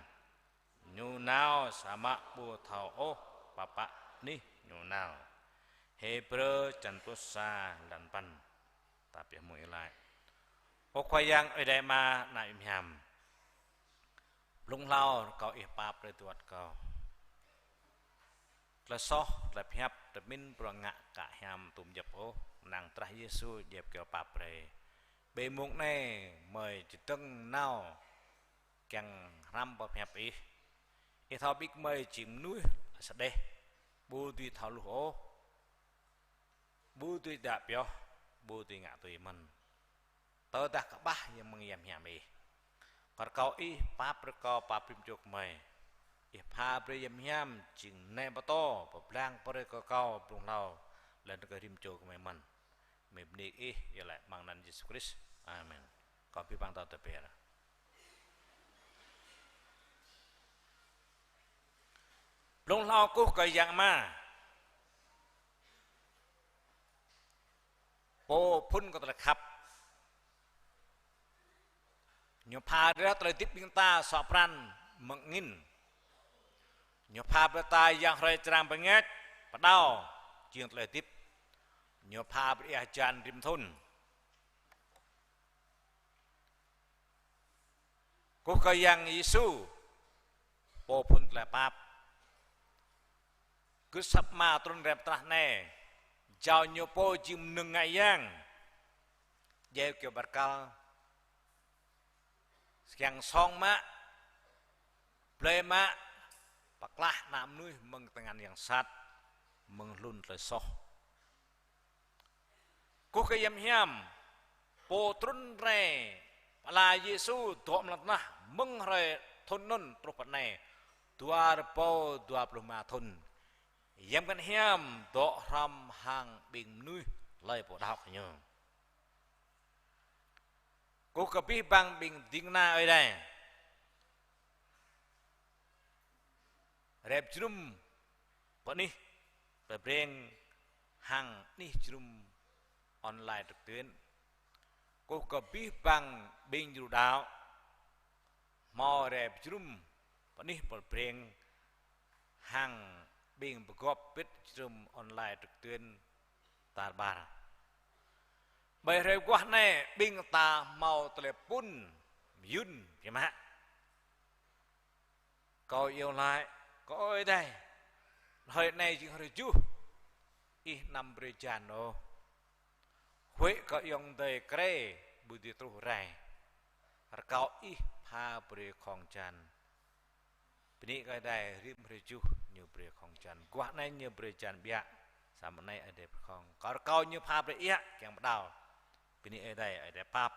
S2: nhu nào sa mạ bu thảo ô papa ní nhu nào Hebrew chân prosa lan pan tapi mui lại ô khoai yang ở đây mà nãy im hàm lung lao cậu ít bạp để tuột cậu là so là phép là min prang ngạ cả hàm tụm dập ô nàng tra Giêsu dẹp kiểu bạp để bề mục này mời chỉ tưng nào càng ram bạp phép ý ít thao biết mời chìm núi sẽ đây bu tùy thảo lúa bu tùy đạp yo bu tùy ngạ tùy mình tớ đã cả ba nhưng mừng yam yam ý còn cậu ý pap rồi cậu pap prim chục mày ý pap rồi yam yam chừng này bao to bọc lang rồi cậu bùng lao lên cái rim chục mày mình đi ý giờ lại mang năn Jesus Christ amen có pi bang tao tập về rồi lung lao cố cái dạng mà bộ phun có thể khắp nhiều pha ra tới tiếp biến ta sọp ran mộng nghìn nhiều pha bên ta yang rồi trang bên nghe bắt đầu chuyện tới tiếp nhiều pha bên chan rim thôn cô cái yang Giêsu bộ phun lại bắp cứ sắp mà tuân rèm trah này chào nhiều po chim nương ngày yang dễ kiểu bát cao yang song mạ plei mạ bạc lá nam nuôi mừng tangan yang sát mừng lun lời so cô cái yam hiam po tuân rè là Giêsu tuom lật na mừng rè thôn nôn trục này dua po 25 thôn yam kan hiam do ram hang bing nuôi lời bộ đạo nhớ cô cái bi bang bing ding na ở đây rep chrum bọn ní bring hang ní chrum online trực tuyến cô cái bi bang bing du đạo mò rep chrum bọn ní bring hang bing begop bit chrum online trực tuyến ta ba bởi rep quá này bing ta màu telepon yun cái má câu yêu lại có ơi đây hồi này chỉ hồi chú ít năm bề tràn đó huế có用đời kre bùi tiệt trù rai cậu ít pha bề khong tràn bên cái đây rim bề chú nhiều bề khong tràn quá này nhiều bề tràn bịa sao này ở đây khong có câu như pha bề ít kèm bắt đầu bên ở đây pap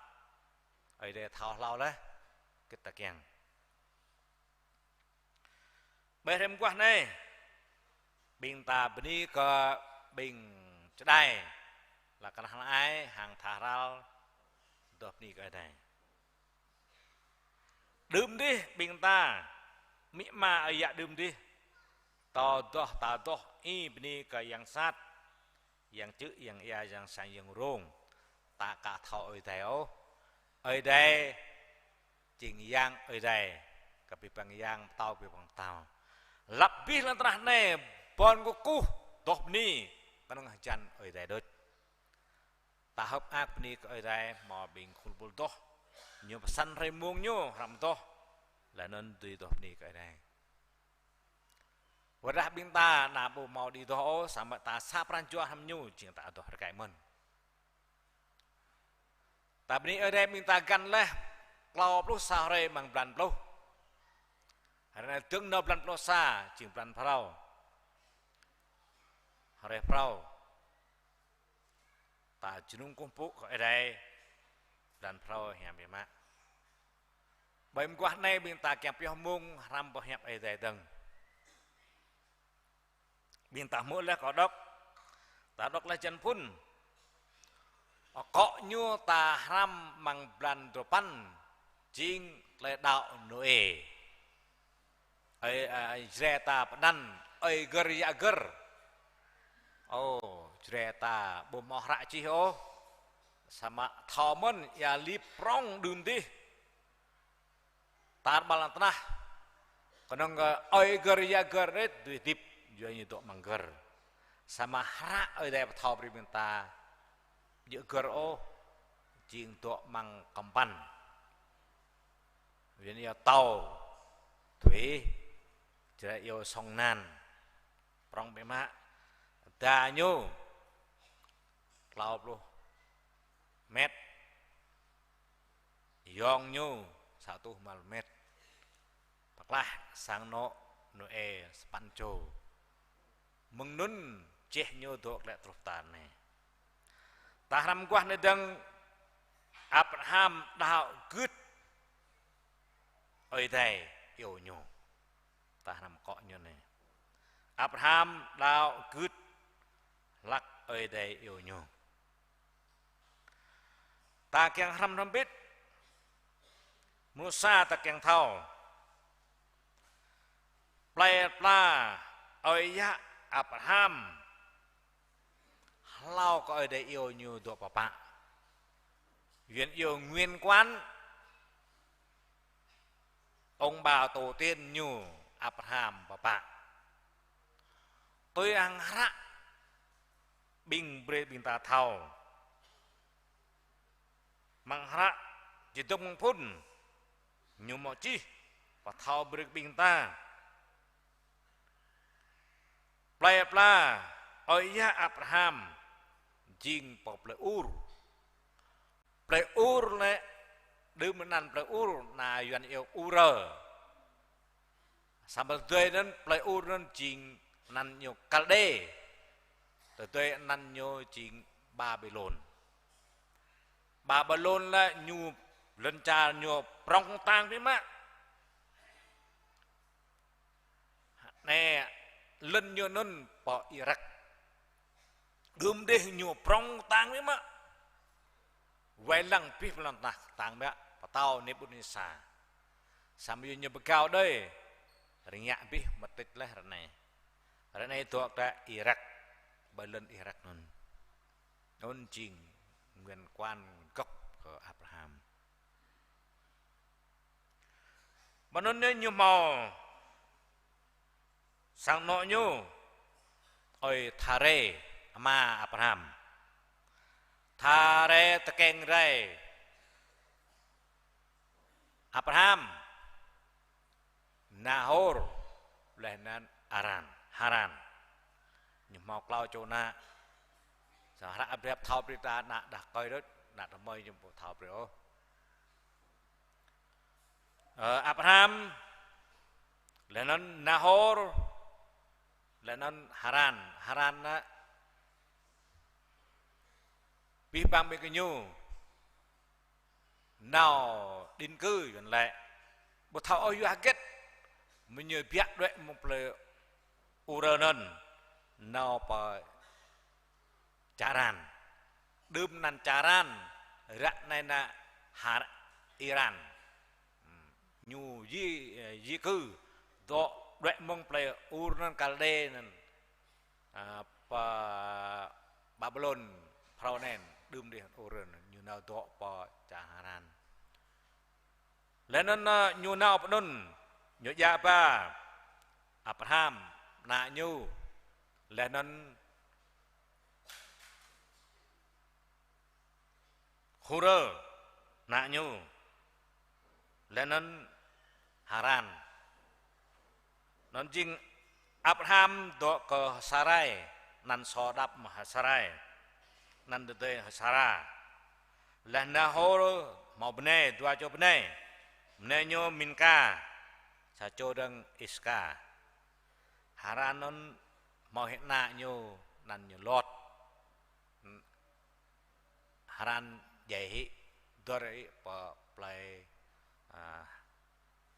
S2: ở đây tháo lao đấy cái ta kèm bây thêm qua này bình ta bênนี้ก็bìnhจะได้là cái hàng ai hàng thả rau đợtนี้ก็ได้ดื่มดิbình ta mỹ ma ở dạดื่มดิต่อตาต่ออีbênนี้ก็ยังสัตว์ยังจื้อยังยายังสังยังโรงตากะเท่าở đây chỉnh yang ở đâyกับปีปังyangเตาปีปังเตาlebih lantas ne pon kuku doh ni kanang jan oi dai dot tahap ap ni ko oi dai mo bing khul bul doh nyu pesan re mung nyu ram doh la non tui doh ni ko oi dai wadah bing ta na bu mau di doh sama ta sa pran jua ham nyu jing ta doh kai mon ta bni oi dai bing ta gan leh klau plu sa re mang blan plu karena tương nộp lần pro xa chừng lần phao hare phao ta chunung kumpu ở đây lần phao hẻm bị mạ bởi quá này bên ta kẹp theo mông ram bảo hẹp ở đây từng bên ta mỗi là có đốc ta đốc là chân phun có nhu ta ram mang lần đồ pan chinh là đạo nội Jreta pedan, ger ya ger, oh Jreta bomoh rakci oh, sama Thomen ya liprong dundi, tar balan tanah, kadang ger ya ger itu tip jualnya untuk mangger, sama hara daya Thom perminta, ger oh, jing untuk mang kampan, jadi ya tau, tuh jadi yo song nan prong bema da nyu lau lu met yong nyu 1 mal met paklah sang no spancho mừng nun cheh nyu dok lek truf tan ne tahram kwah nedang Abraham dao good oi dai yo nyu ta nằm cọ như này Abraham đào cướp lắc ở đây yêu nhau ta keng ham tham biết Musa ta keng thao play pla ở ya Abraham lao có ở đây yêu nhau độ papa chuyện yêu nguyên quán ông bà tổ tiên nhu Abraham bapak tôi ang hara bing bre bing ta thao mang hara chỉ đông phun nhung mò chi và thao bực bình ta play pla oi ya Abraham jing po play ur le đưa menan play ur na yuan yêu ura sambil tuai dan play ur dan jing nan nyo kalde tuai nan nyo jing Babylon là nhu lên cha nhu prong tang đi mà nè lên nhu nôn bỏ Iraq đùm đê nhu prong tang đi mà vay lăng pip lăng tang bẹ và tao Nebuchadnezzar sambil nhu bekau đây rinyak pip metit lah rene thuộc ra Iraq Babylon Iraq nôn ching nguyên quan gốc của Abraham. Mà nó nên như màu sang nội như ôi thare ama Abraham thare tekeng rai Abraham Nahor lenan Haran như màu clau chỗ na Sarah Abraham thao Brita nạ đặt coi đó nạ thầm mây trong bộ thao Brita Abraham lenan Nahor lenan Haran na bi bang bị cái nhu nào định cư gần lại bộ thao oi get mình nhớ biết đấy một lời Uranon nào pa Charan đơm nan Charan rạ này na Iran nhu di cư do đệ mong play Uranon Kalde nan pa Babylon Pharaonen đơm đi Uranon nhu nào do pa Charan lên nhu nào pa nun nhu ya pa Abraham na nhu lên Hura na nyu lenan Haran non jing Abraham do ke Sarai nan sodap Mahasarai nan de Hasara la Nahor mau bene dua jo bene nyo Minka sa cho dang Iska Haran non mau het na nyu nan nyu Lot Haran jadi dari play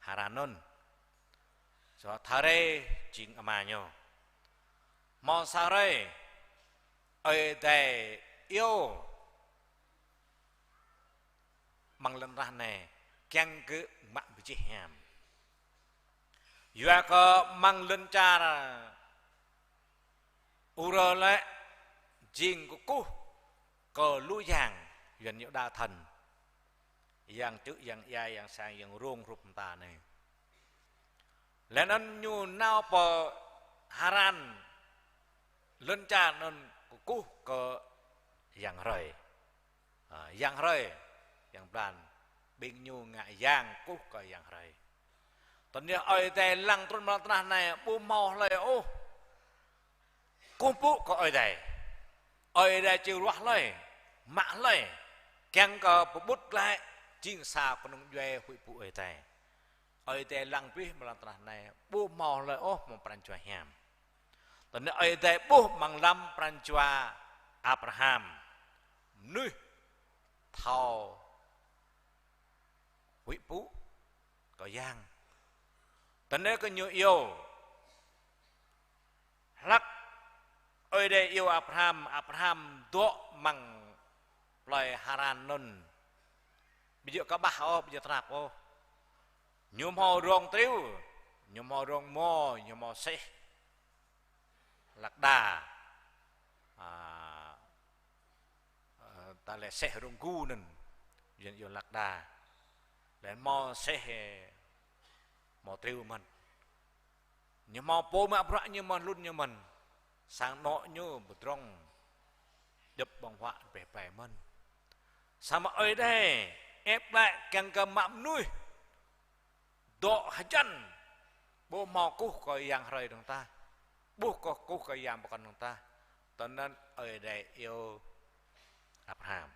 S2: Haranon so thare jing amanyo mo sare ơi đây yêu mang lên ra này keng cứ mặn bị chết hàm vừa có mang lên cha là ura lại jing của cô cờ lũ giang gần như đa thần yang chữ yang yai yang sang yang rong rup ta này lên anh nhu nao po Haran lên cha nên cú cờ yang rơi yang plan bình nhu ngại yang cú cờ yang rơi tuầnนี้ơi đây lăng tuần mà tuần này bu màuเลยô cung pu có ơi đây chịu rótเลยmạเลยkeng có bút lại chính sao con ông doe hội phụ ơi đây lăng pi mà làm tuần này bu màuเลยô một pran chua ham tuầnนี้ơi đây bu mang lam pran chua Abraham nuôi thao hội phụ có giang tuầnนี้có nhiều yêu lắc ơi đây yêu Abraham độ mang loài Haran nun bây giờ các bà ô bây giờ trap ô nhôm hồ rong triu nhôm hồ rong mo nhôm hồ xe lạc đà ta lại xe rong gu nun dân yêu lạc đà lại mo xe mo triu mình nhôm mo po mà bạ như mình luôn như mình sang nọ như một rong đập bằng họa bẻ mình sao mà ơi đây ép lại càng cầm mắm nuôi độ hajan bố mò cú coi yang rơi đồng ta bố có cú coi yang con đồng ta cho nên ở đây yêu Abraham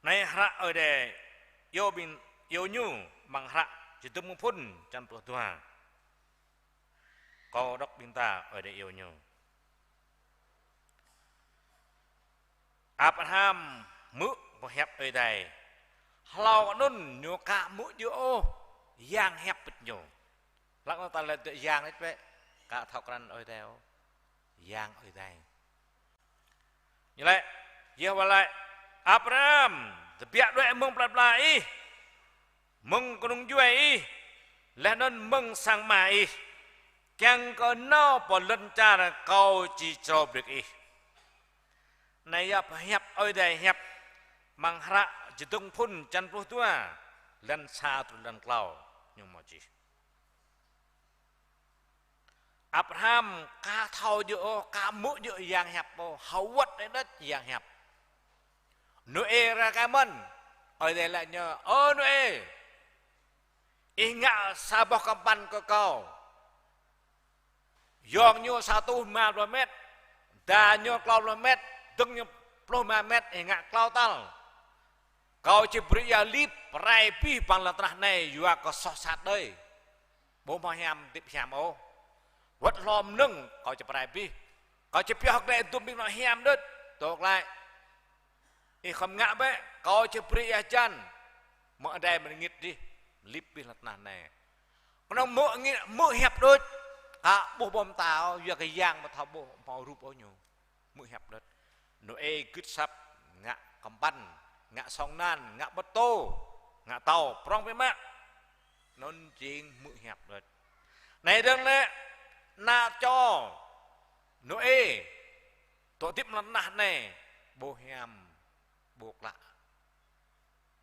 S2: này hara ở đây yêu bin yêu nhu bằng hara chỉ tung phun trong tổ tua có đốc bin ta ở đây yêu nhu Abraham mượn và hẹp ở đây lao nôn nhô cả mũi điệu giang hẹp bịch nhô lắc nó ta lên tự giang hết vậy cả thọc răn ở đây giang ở đây như vậy giờ vào lại Abraham thì biết đôi mông bật lại mông con duy là nên mông sang mai càng có nó bỏ lần cha là câu chỉ cho việc này hẹp ở đây hẹp mang hara chỉ tung phun chân pro tua lần xa từ lần clau nhưng mà chỉ Abraham cá thau giữa cá mũi giữa giang hẹp bao hậu quất đấy đất giang hẹp Noe ra cái mân ở đây là nhờ Noe ingat sabah kampan ke kau yang nyo 150 mét da nyo 30 mét tung nyo 10 mét ingat kau tal kau chỉ beri lip rai pi bằng là trah này vừa có sót sát đây bố mà ham tiếp ham ô vất lom nâng kau chỉ rai pi kau chỉ piak đây tụm bị nó ham đất tốt lại không ngã bé kau chỉ beri chan mọi đây mình nghịch đi lip pi là trah này nó mỡ hẹp đôi bố bom tao vừa cái giang mà thao bố màu rúp ô nhiều mỡ hẹp đất nó cứt sắp ngã cầm ban ngã song nan ngã bất tô ngã tàu prong với mẹ non chiên mũi hẹp rồi này đừng lẽ na cho Noe tổ tiếp lần nạt này bố hàm buộc lại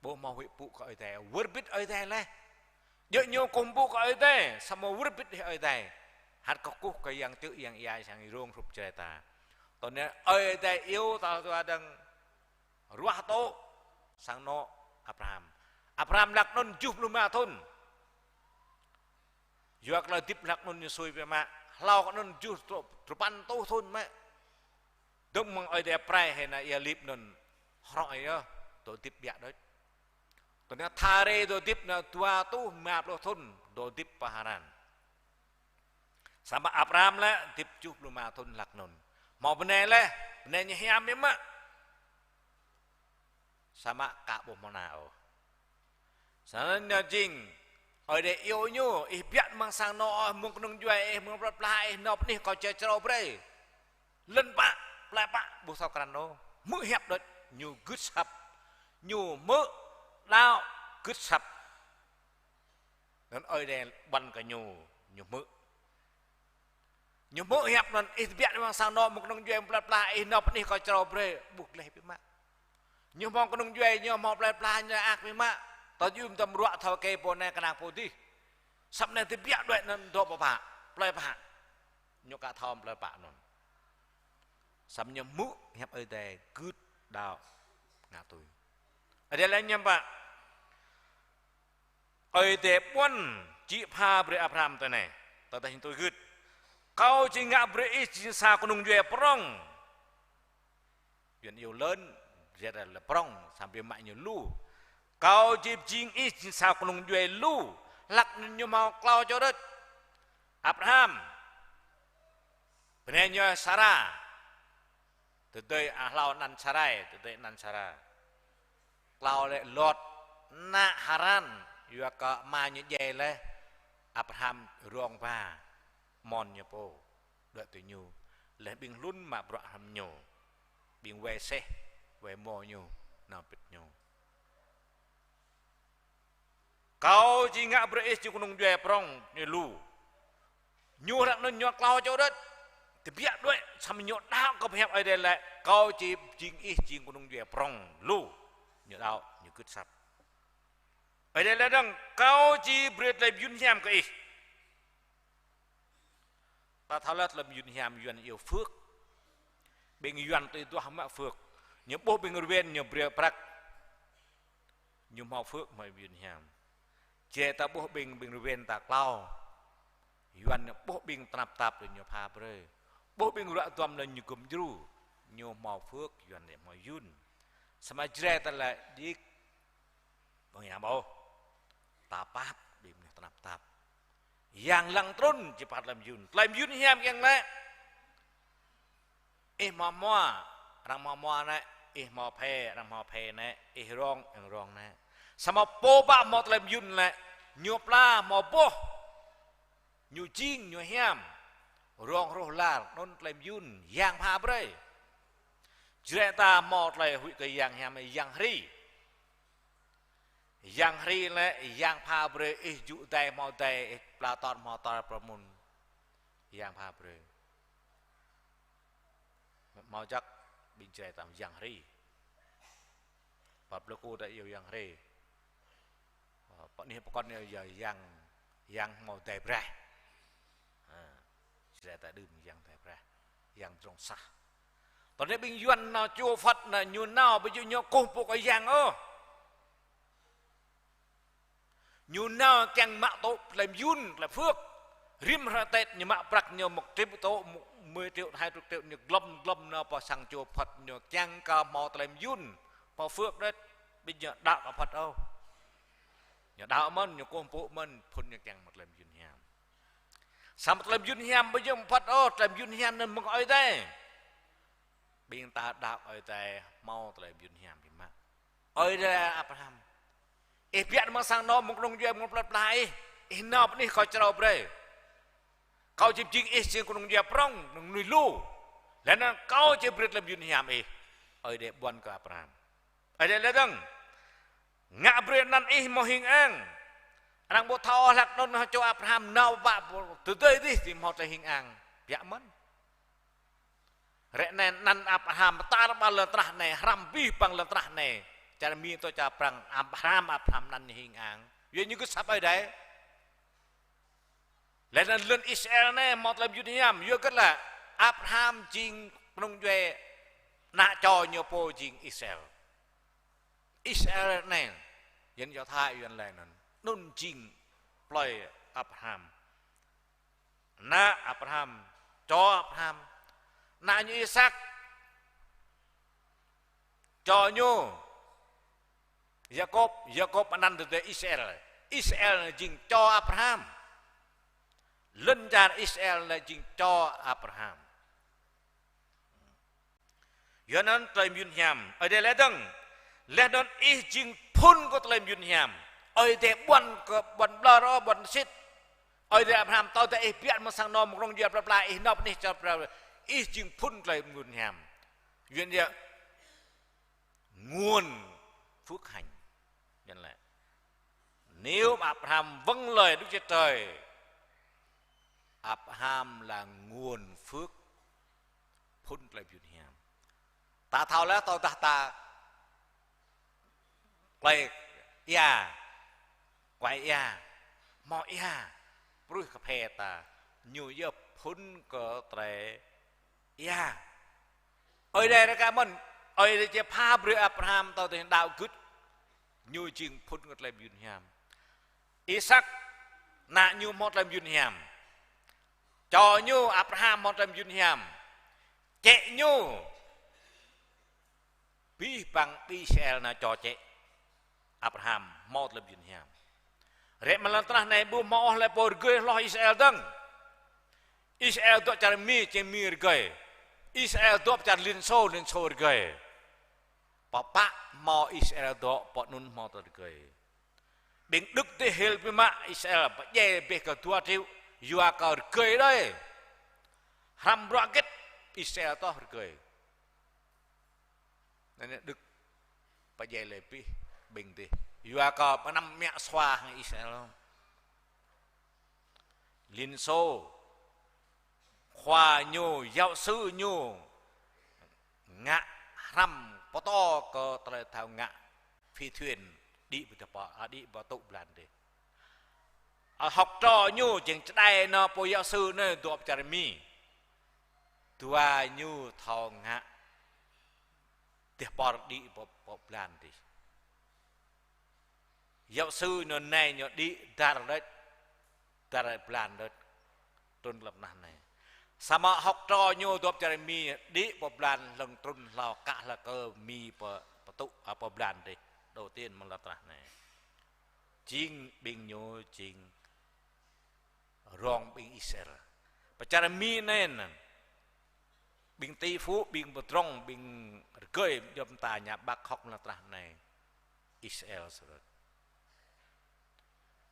S2: bố mau bị phụ gọi thế vượt biết ở đây này giờ nhiều cùng phụ gọi thế sao mà vượt biết ở đây hát có cúc cái yang tự yang ai sang rong sụp trời ta còn này ở đây yêu tao tôi đang ruah to sang no Abraham lak non 75 tahun juak la tip lak non nyusui pe ma lau non 78 tahun ma dong mang oi de prai he na ia lip non roi yo to tip biak đấy to na thare to tip na tua tu ma lo thun do tip paharan sama Abraham la tip 75 tahun lak non mau bener le bener nyiam me ma sama cả bộ môn nào, sáng nay jing ở đây yêu nhau, biết mang sang nó mang con juai, mang bật lại, nó này có chơi trâu bơi, lên bạ, lại bạ, buộc sao cần nó, mỡ hẹp đấy, nhiều good sập, nhiều mỡ, đau, good sập, nó ở đây bắn cả nhiều mỡ hẹp nó, biết mang sang nó mang con juai bật lại, nó này có trâu bơi, buộc lại bị mát. Nhưng mà con duy nhưng mà play play như ác với má tao dùng tầm ruộng thao cây bồn này cái nào phô đi sắp này thì biết đuổi nên đồ bà bạ play bạ nhưng cả thom play bạ luôn sắp như mũ hẹp ở đây good đào ngã tôi ở đây là nhầm bạ ở đây buôn chỉ pha beri Abraham tôi này tao thấy tôi good kau chỉ ngã beri chỉ xa con duy prong chuyện yêu lớn rất là prong sampai maknya lu kau jib jing is sao con duy lu lak như mau clau cho đất Abraham benarnya Sarah từ đây lao nan Sarai từ đây nan Sarah clau lại Lot na Haran juga ka ma như vậy le Abraham ruang ba mon như po đợi từ nhu le bing lun mà Abraham nhu bing we se về mò nhiều nào biết nhiều kau chỉ ngã beri chỉ con nông duy prong như lu nhiều là nó nhọt lao cho đất thì biết đuổi sao nhọt đau có phải ở đây lại kau chỉ chỉ con nông duy prong lu nhọt đau như cứt sập ở đây là rằng kau chỉ beri lại yun hiam cái ta tháo lát làm yun hiam yun yêu phước bên yun từ tôi không phước nhớ bố bên người bên nhớ bia bạc nhớ màu phước mà biển hàm chế ta bố bình bình viên ta clau yuan bố bình tạp tạp để nhờ pha bơi bố bình rạ tuam là như cùm dru nhờ mò phước yuan để mò yun sama chế ta lại đi bằng nhà bố ta pap bình tạp tạp yang lang trôn chỉ phát làm yun hiam yang lẽ mò mò rang mò này mò phe rang mò phe này rong này sama po ba mò làm yun lẽ nhiều pla mò po nhiều chinh nhiều hiam rong roh la non làm yun yang pha bơi chế ta mò lại hủy cái yang hiam yang ri lẽ yang pha bơi dụ tay mò tay pla ton mò tor pramun yang pha bơi mau chắc bình chế tam yang ri bab loko đã yêu yang ri bọn này con này giờ yang màu tè ra chế ta đừng yang tè ra yang trong sa còn nếu bình yuan nào chùa Phật là nhiều nào bây giờ nhau cùng bộ cái yang nhiều nào càng mạ tổ làm yun là phước rim ra tết như mạ bạc nhiều 1 triệu tổ 10 triệu 20 triệu như glom nào bỏ sang chùa Phật nhiều càng cả mò làm yun bỏ phước đấy bây giờ đạo ở Phật đâu nhà đạo mình nhiều con phụ mình phun như càng một làm yun hiam sao một làm yun hiam bây giờ Phật làm yun hiam nên một ai đây bên ta đạo ở đây mau làm yun hiam thì mà ở đây Abraham biar masang no mung nong jam ngoplat lai inap ni kau cerau bre kau jing sing kunong jam prong nong nui lu lan kau je brit lam yun hiam oi de buan ke Abraham ai de dang ngak brit nan mo hing ang rang bo thao lak non cho Abraham nau ba từ tới đi thì một hing ang ya man re nan Abraham tar ba le trah ne ram bi bang le trah ne cara mi to cha prang Abraham nan hing ang ye như cái sắp ở đấy lên Israel này một làm Judaism yo cái là Abraham jing nông duệ nạ cho nhiều po jing Israel này dân do thái dân lại nôn jing play Abraham na Abraham cho Abraham na như Isaac cho như Jacob anan từ Israel là jing cho Abraham lên ra Israel là jing cho Abraham cho nên tây miền hiam ở đây là đằng là đòn jing phun của tây miền hiam ở đây bận bờ bận xít ở đây Abraham tao tại biết mà sang nom một trong địa lập lại nộp này cho jing phun tây miền hiam duyên địa nguồn phước hạnh nhân lại nếu Abraham vâng lời Đức Chúa Trời Abraham là nguồn phước phun lại Việt Nam ta thao lá tao ta quay quay mò bùi cà phê ta nhiều giờ phun cờ tre ở đây là cả mình ở đây chỉ pha bùi Abraham tao thì đạo cứt nhiều chừng phun ngất lại Việt Nam Isaac nạ như một làm Việt Nam cho như Abraham một làm Việt Nam chạy như bí bằng Israel là cho chạy Abraham một làm Việt Nam rẽ mà lần này bu mau lại bồi gơi lo Israel tụi chả mi trên mi gơi Israel tụi chả liên xô gơi Papa mau Israel tụi bọn nun mau tụi gơi đến đức thế hel với mạ Israel bắt dây bê cả tua thiêu dùa cả gơi đấy ham rocket Israel tụi gơi nên đức bắt dây lại pi bình thì dùa cả bắt năm mẹ xoa hàng Israel không liên xô khoa nhô giáo sư nhô ngạ răm bó to cơ trời thao ngạ phi thuyền đi vào tụ lần đi học trò nhô chừng đây nó bố giáo sư nó đọc chả mi tua nhô thao ngạ tiếp bỏ đi vào lần đi giáo sư nó này nó đi ra đấy plan đấy tuần lập này sama học trò nhau tập chơi mi đi bộ plan lần tuần lao cả là cơ mi bộ tụ bộ plan đấy đầu tiên mà là này chính bình nhau chính rong bình Israel chơi mi nên bình tây phú bình bờ trong bình cười dòng tài nhà bạc học là này Israel rồi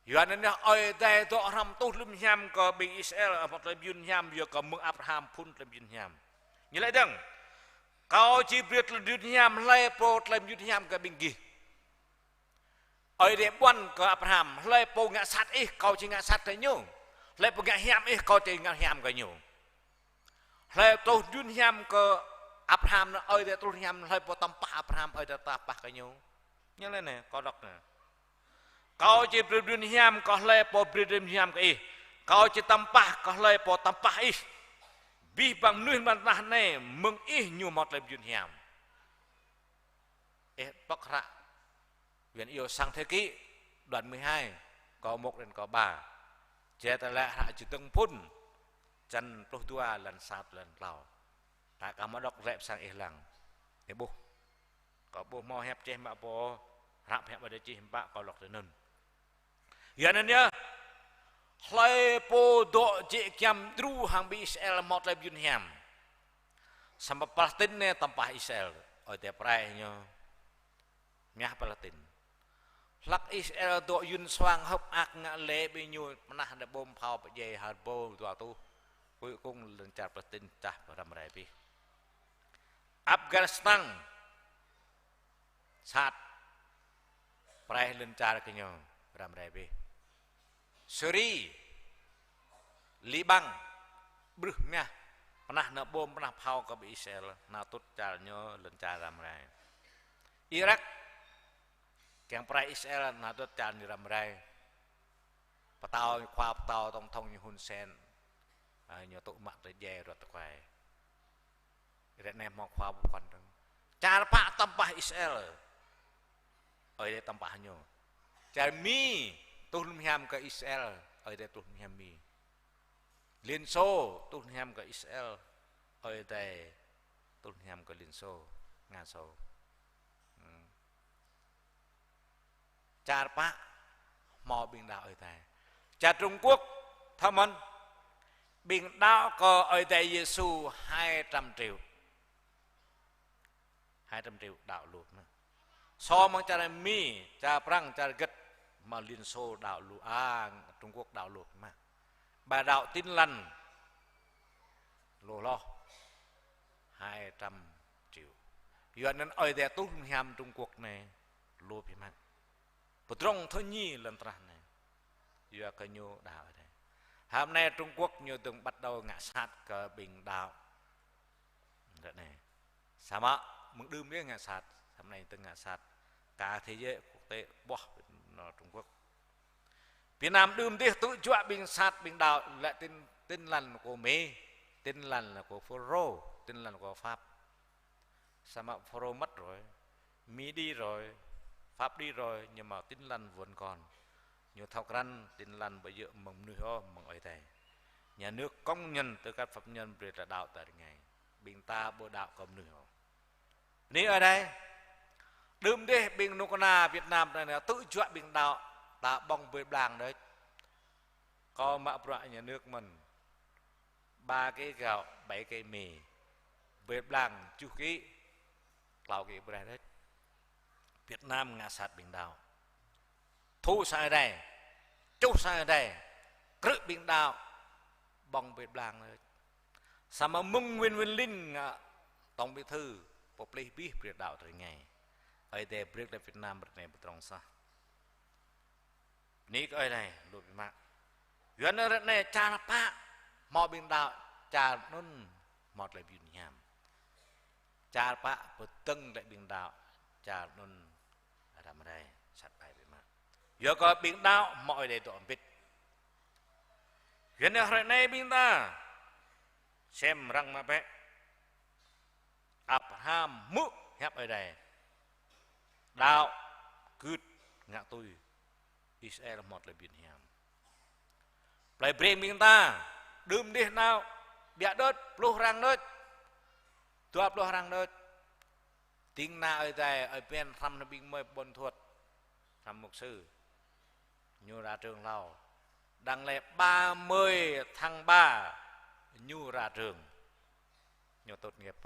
S2: Yohan ini oi dah tu orang tu lem nyam ke bing Israel apa lebih nyam dia ke meng Abraham pun lebih nyam. Nyelai deng. Kau Jibril lebih nyam lay po lebih nyam ke bing gih. Oi dia buan ke Abraham lay po ngak sat kau ci ngak sat ke nyu. Lay po ngak hiam kau ci ngak hiam ke nyu. Lay tu nyam ke Abraham oi dia tu nyam lay po tampah Abraham oi dia tampah ke nyu. Nyelai ne kau dok ne. Kau chỉ berdun hiam kau leh po berdun hiam ke kau chỉ tampah kau leh po tampah bi bang nuih mantah ne meng nyu mot leh berdun hiam bak ra viện yêu sang thế kỷ đoạn 12 có 1 đến có 3 chế ta lại hạ chữ từng phun chân pro tua lần sạt lần lào ta cả mà đọc rẹp sang lằng để bu có bu mo hẹp trên mà po rạp hẹp ở đây chỉ bạ có lọc đến nền hiện nay nhá lấy po độ chỉ kiam dru hàng bị Israel một lại bùn hiểm sama Palestin này tanpa Israel ở đây prai nhá nhá Palestin lắc Israel độ yun xoang hấp ác ngã lệ bị nhu mana ada bom pháo bị dày hạt bom tua tu cuối cùng lần chặt Palestin chặt vào đầm rải bi Afghanistan sát prai lần chặt cái nhau đầm rải bi Syria Liban berhnya pernah nak bom pernah pháo ke Israel na tut caranya lần chặt đầm rải Iraq yang prai Israel na tut chặt đầm rải patao khoa patao tong thong như Hun Sen nhờ tụ mặt để dè rồi tao quay để nem mong khoa bukan cara pak tanpa Israel ở đây tanpa nyo cara mi tuh hiam ke Israel ở đây tuh hiam mi Liên Xô tuh hiam ke Israel ở đây tuh hiam ke Liên Xô Nga Xô cara pak mau bình đạo ở đây cha Trung Quốc tham ơn bình đạo có ở đây Giêsu 200 triệu đạo luộc nữa so với cha mi cha prang cha gật mà Liên Xô đạo luộc Trung Quốc đạo luộc mà bà đạo Tin Lành lô lo 200 triệu giờ nên ở đây tu hiam Trung Quốc này lô bị mất bút rong thôi nhi lần tra này giờ cái nhu đạo ở đây hôm nay Trung Quốc như từng bắt đầu ngã sát cờ bình đạo đó này sao mà muốn đưa mấy ngã sát hôm nay từng ngã sát cả thế giới quốc tế bỏ Trung Quốc Việt Nam đưa đi tự chọa bình sát bình đạo lại tin lành của Mỹ tin lành là của Pharaoh tin lành của Pháp sao mà Pharaoh mất rồi Mỹ đi rồi Pháp đi rồi nhưng mà tin lành vẫn còn nhiều thao răn tin lành bây giờ mong nuôi ho mong ở đây nhà nước công nhận từ các pháp nhân về là đạo tại ngày bình ta bộ đạo công nuôi ho ní ở đây đêm đi bình Nukana Việt Nam này là tự chọn bình đạo ta bong với làng đấy có mạ loại nhà nước mình 3 cái gạo 7 cái mì với làng chu ký lao cái bữa đấy Việt Nam ngã sát bình đạo thu sai đây chú sai đây cự bình đạo bong với làng đấy sao mà mông nguyên linh tổng bí thư bộ plei bí biệt đạo rồi ngày ở đây biệt là Việt Nam bất này bất trong sao ní cái này lụt mạng gần ở này cha là pa mò bình đạo cha nôn mọt lại bình nhảm cha pa bật tưng lại bình đạo cha nôn làm ở đây sát bài về mạng giờ có bình đạo mọi để tụi biết gần ở này bình ta xem răng mà bé Abraham mũ hẹp ở đây đạo cướp ngạ tôi Israel một là biển hiểm lại bền mình ta đơm đi nào bịa đất plu răng đất tua plu răng đất tiếng na ở đây ở bên thăm nó bị mời bồn thuật thăm mục sư nhu ra trường lao đăng lệ 30 tháng 3 nhu ra trường nhu tốt nghiệp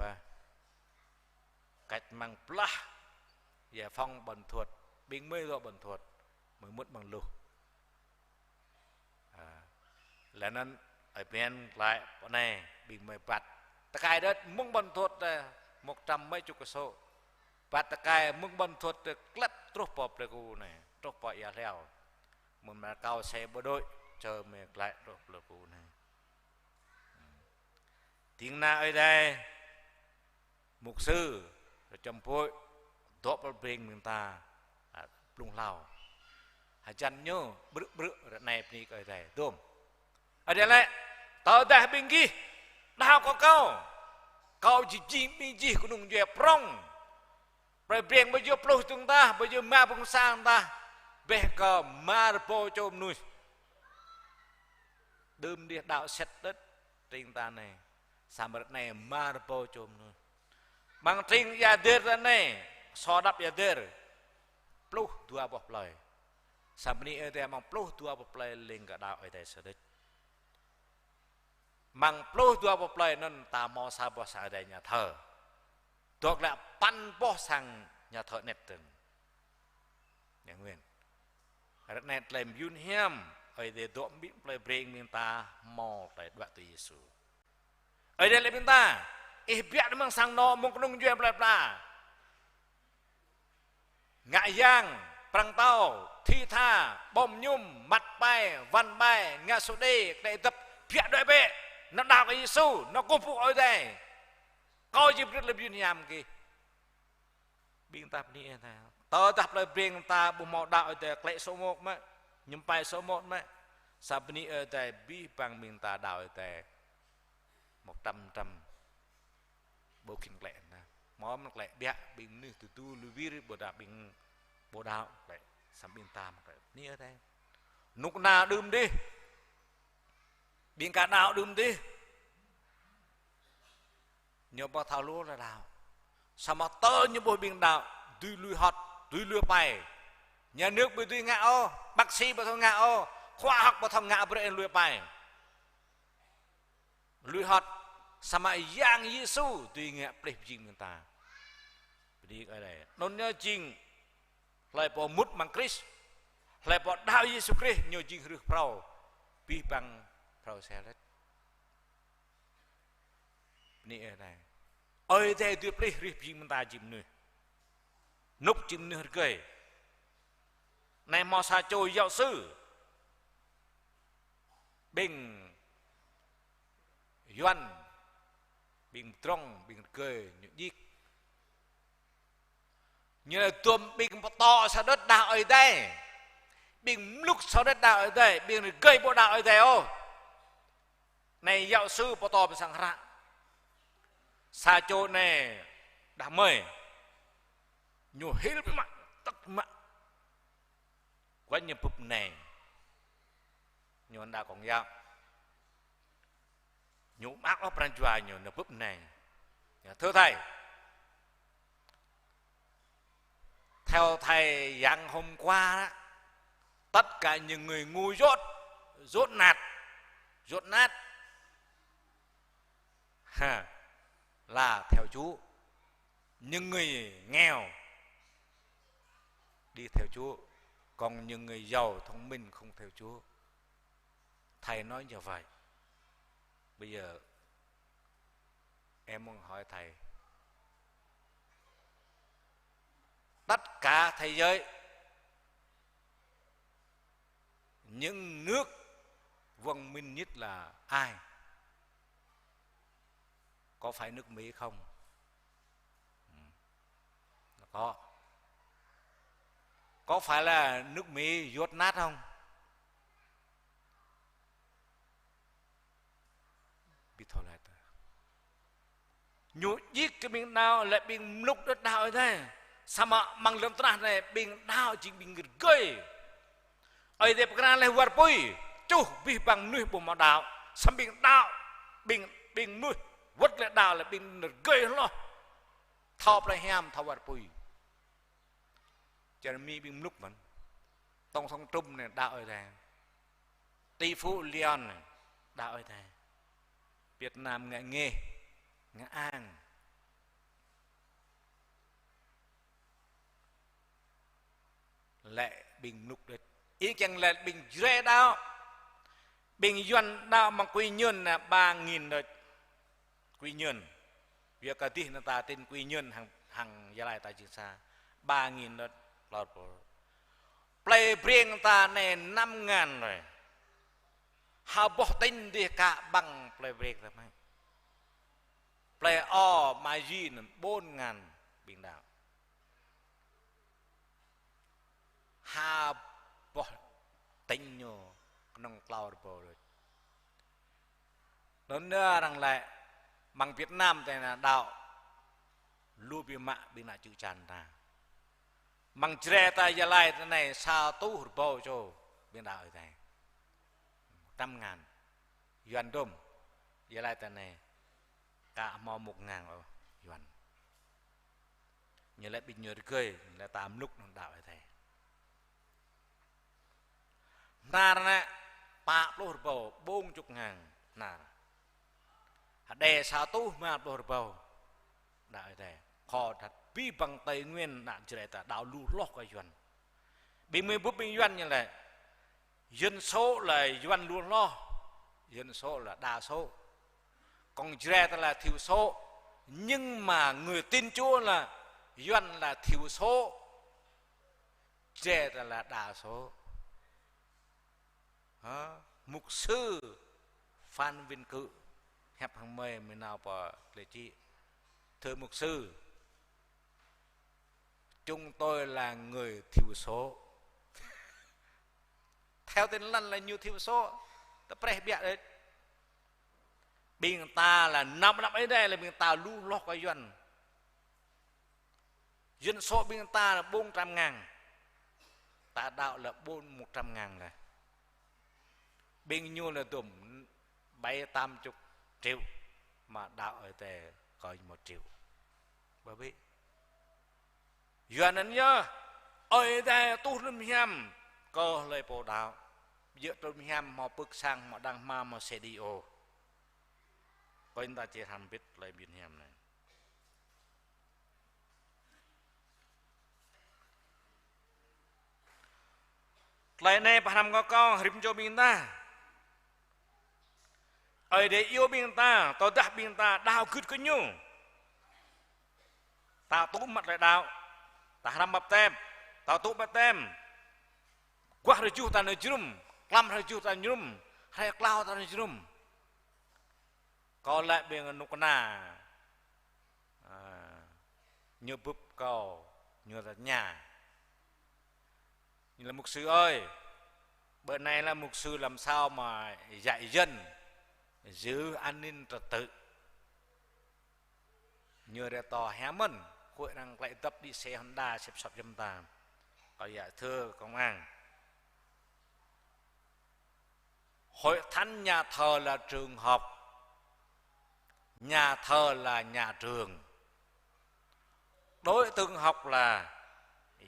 S2: cách mang pla giải phong bồn thuật bình mây do bồn thuật mới mất bằng lục là nên ở bên lại bọn này bình mây bát ta cái đất mông bồn thuật 100 mấy chục cái số bát ta cái mông bồn thuật cắt trúc bọp để cô này trúc bọp ya theo mình mà cao xe bộ đội chờ mình lại trúc là cô này tiếng na ở đây mục sư chấm phôi tốt bờ biển mình ta lùng lao hãy chăn nhớ bự bự này đi ở đây đúng ở đây lại tao đã bên kia đào có câu chỉ mình chỉ có nung dẹp prong bờ biển bây giờ plu chúng ta bây giờ ma bung sang ta về cờ ma po chôm nuôi đơm đi đạo xét đất trên ta này sản vật này ma po chôm nuôi bằng trình ya der này so đắp ya der plu dua bọc lời samni ở đây mang plu dua bọc lời lên cả đạo ở đây sở đất mang plu dua bọc lời nên ta mò sa bò sa đây nhà thờ thuộc là pan bò sang nhà thờ nét từng nhà nguyên rất nét làm yun hiểm ở đây độ bị lời bring mình ta mò tại đoạn từ Giêsu ở đây là mình ta biết mang sang nó mong nông duyên bla bla ngại giang prang tao thi tha bom nhum mặt bay văn bay ngã số đê đại tập biết đợi bệ nó đào cái Giêsu nó cố phụ ở đây coi chụp rất là biên nhàm kì biên tập đi này tao tập lời biên ta bù mò đạo ở đây lệ số 1 mà nhầm bài số 1 mà sắp ni ở đây bi bằng miền ta đạo ở đây 100 bộ kinh lệ nè món lệ bẹ bình như từ tu lưu vi bộ đạo bình bộ đạo lệ sắm bình tam lệ ní ở đây nục na đơm đi bình cả đạo đơm đi nhiều bao thảo lúa là đạo sao mà tơ như bộ bình đạo tuy lùi hot tuy lùi bài nhà nước bị tuy ngạo bác sĩ bị thông ngạo khoa học bị thông ngạo bởi lùi bài lùi hot sama yang Yesu tuy nghe plei jing người ta đi ở đây non nhớ jing lại bỏ mút bằng Christ lại bỏ đạo Yesu Christ nhớ jing rực prau bi bằng prau xe lết đi ở đây ơi đây tuy plei jing người ta jim nữa núp jim nữa cười này mò sa trôi giáo sư bình doan bình trong bình cười những gì như là tuồng bình to sao đất đạo ở đây bình lúc sao đất đạo ở đây bình cây bộ đạo ở đây ô này giáo sư bộ to bị sang rạ xa chỗ này đã mời nhiều hết với mặt tất mặt quá nhiều bụp này nhiều đã còn dạo nhũ bác ở bên ngoài nhiều nó búp này thưa thầy theo thầy giảng hôm qua đó, tất cả những người ngu dốt nát là theo Chúa những người nghèo đi theo Chúa còn những người giàu thông minh không theo Chúa thầy nói như vậy. Bây giờ em muốn hỏi thầy tất cả thế giới những nước văn minh nhất là ai? Có phải nước Mỹ không? Có phải là nước Mỹ dốt nát không? Biết thôi lại ta nhủ giết cái miếng nào lại miếng lúc đất đào ở đây sao mà mang lâm tân này miếng đào chỉ miếng gửi ơi đẹp ra lấy vật bùi chú vì bằng nuôi bùm mà đào xâm bình đào bình nuôi vất lại đào là bình gây lo thọp lại hàm thọ vật bùi cho nên mi bình lúc vẫn tông sông trung này đạo ở đây tỷ phú Leon này đạo ở đây Việt Nam ngại nghề ngã an lệ bình lúc đấy ý chẳng là bình dễ đau bình doanh đau mà quy nhơn là 3.000 rồi quy nhơn việc cả tí người ta tên quy nhơn hàng gia lai tại trường sa 3.000 rồi lọt play riêng ta này 5.000 rồi họ bỏ tên đi cả bằng play break rồi mấy play all margin 4.000 bình đạo hà bỏ tính nhô nông cloud rồi nữa rằng lại bằng Việt Nam thì là đạo lưu bị mạ bị nạ chữ tràn ra bằng trẻ ta gia lai thế này sao tu hụt bầu cho bên đạo ở đây 100.000 yuan đôm gia lai thế này cả mò 1.000 yuan như lại bị nhớ cười là 8 lúc đạo ở đây nà nè bạc lô bầu 40.000 nà đề sao tu mà lô bầu đại đề kho thật vi bằng tây nguyên nạn chỉ ta đào lưu lót cái yuan bị 10 bút bình yuan như này dân số là yuan luôn lo dân số là đa số còn chỉ ta là thiểu số nhưng mà người tin Chúa là yuan là thiểu số chỉ ta là đa số. Mục sư Phan Vinh Cự hẹp hàng mây mới nào bỏ lệ chị thưa mục sư chúng tôi là người thiểu số theo tên lần là nhiều thiểu số ta phải biết đấy bình ta là năm ấy đây là bình ta lưu lót cái dân số bình ta là 400.000 ta đạo là 100.000 này bình nhiêu là tùm 7-80 triệu mà đạo ở đây coi 1 triệu bởi vì duyên nhớ ở đây tu lâm hiểm cơ lời bộ đạo giữa lâm hiểm mà bước sang mà đang mà xe đi ô coi ta chỉ hàm biết lời biên hiểm này lời này bà nằm có con rìm cho mình ta ở để yêu bên ta, tôi đã bên ta đào cứt cái nhung, ta tụ mặt lại đào, ta làm bắp tem, ta tụ bắp tem, quát rồi chú ta nơi chrum, làm rồi chú ta nhrum, hay lao ta nơi chrum, còn lại bên nục na, như búp cầu, như là nhà, như là mục sư ơi, bữa nay là mục sư làm sao mà dạy dân giữ an ninh trật tự như để tỏ hé mần hội đang lại tập đi xe Honda xếp sập dâm ta có dạ thưa công an hội thánh nhà thờ là trường học nhà thờ là nhà trường đối tượng học là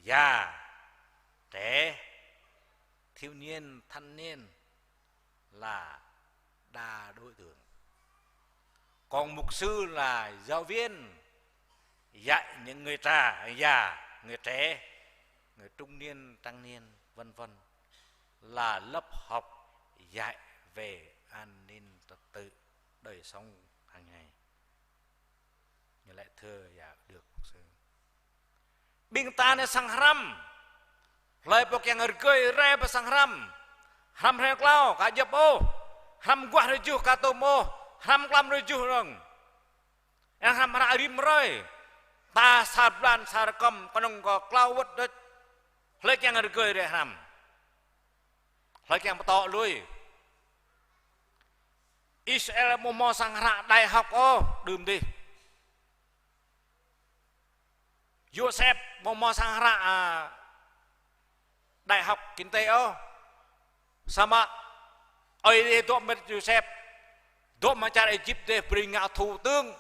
S2: già trẻ thiếu niên thanh niên là đa đối tượng còn mục sư là giáo viên dạy những người già người trẻ người trung niên tăng niên vân vân là lớp học dạy về an ninh trật tự đời sống hàng ngày như lại thưa dạ được mục sư bintang sang haram lai pok yang ergoi re pasang haram re klau kajap haram gua rejuh katomo haram klam rejuh rong yang haram ra rim roi ta sablan sarkom konong ko klau wet det lek yang ergoi re haram lek yang betok lui Israel mo sang ra đại học đừng đi Joseph mo sang ra đại học kinh tế sama oi de to met Joseph do macar Egypt de beringa thủ tướng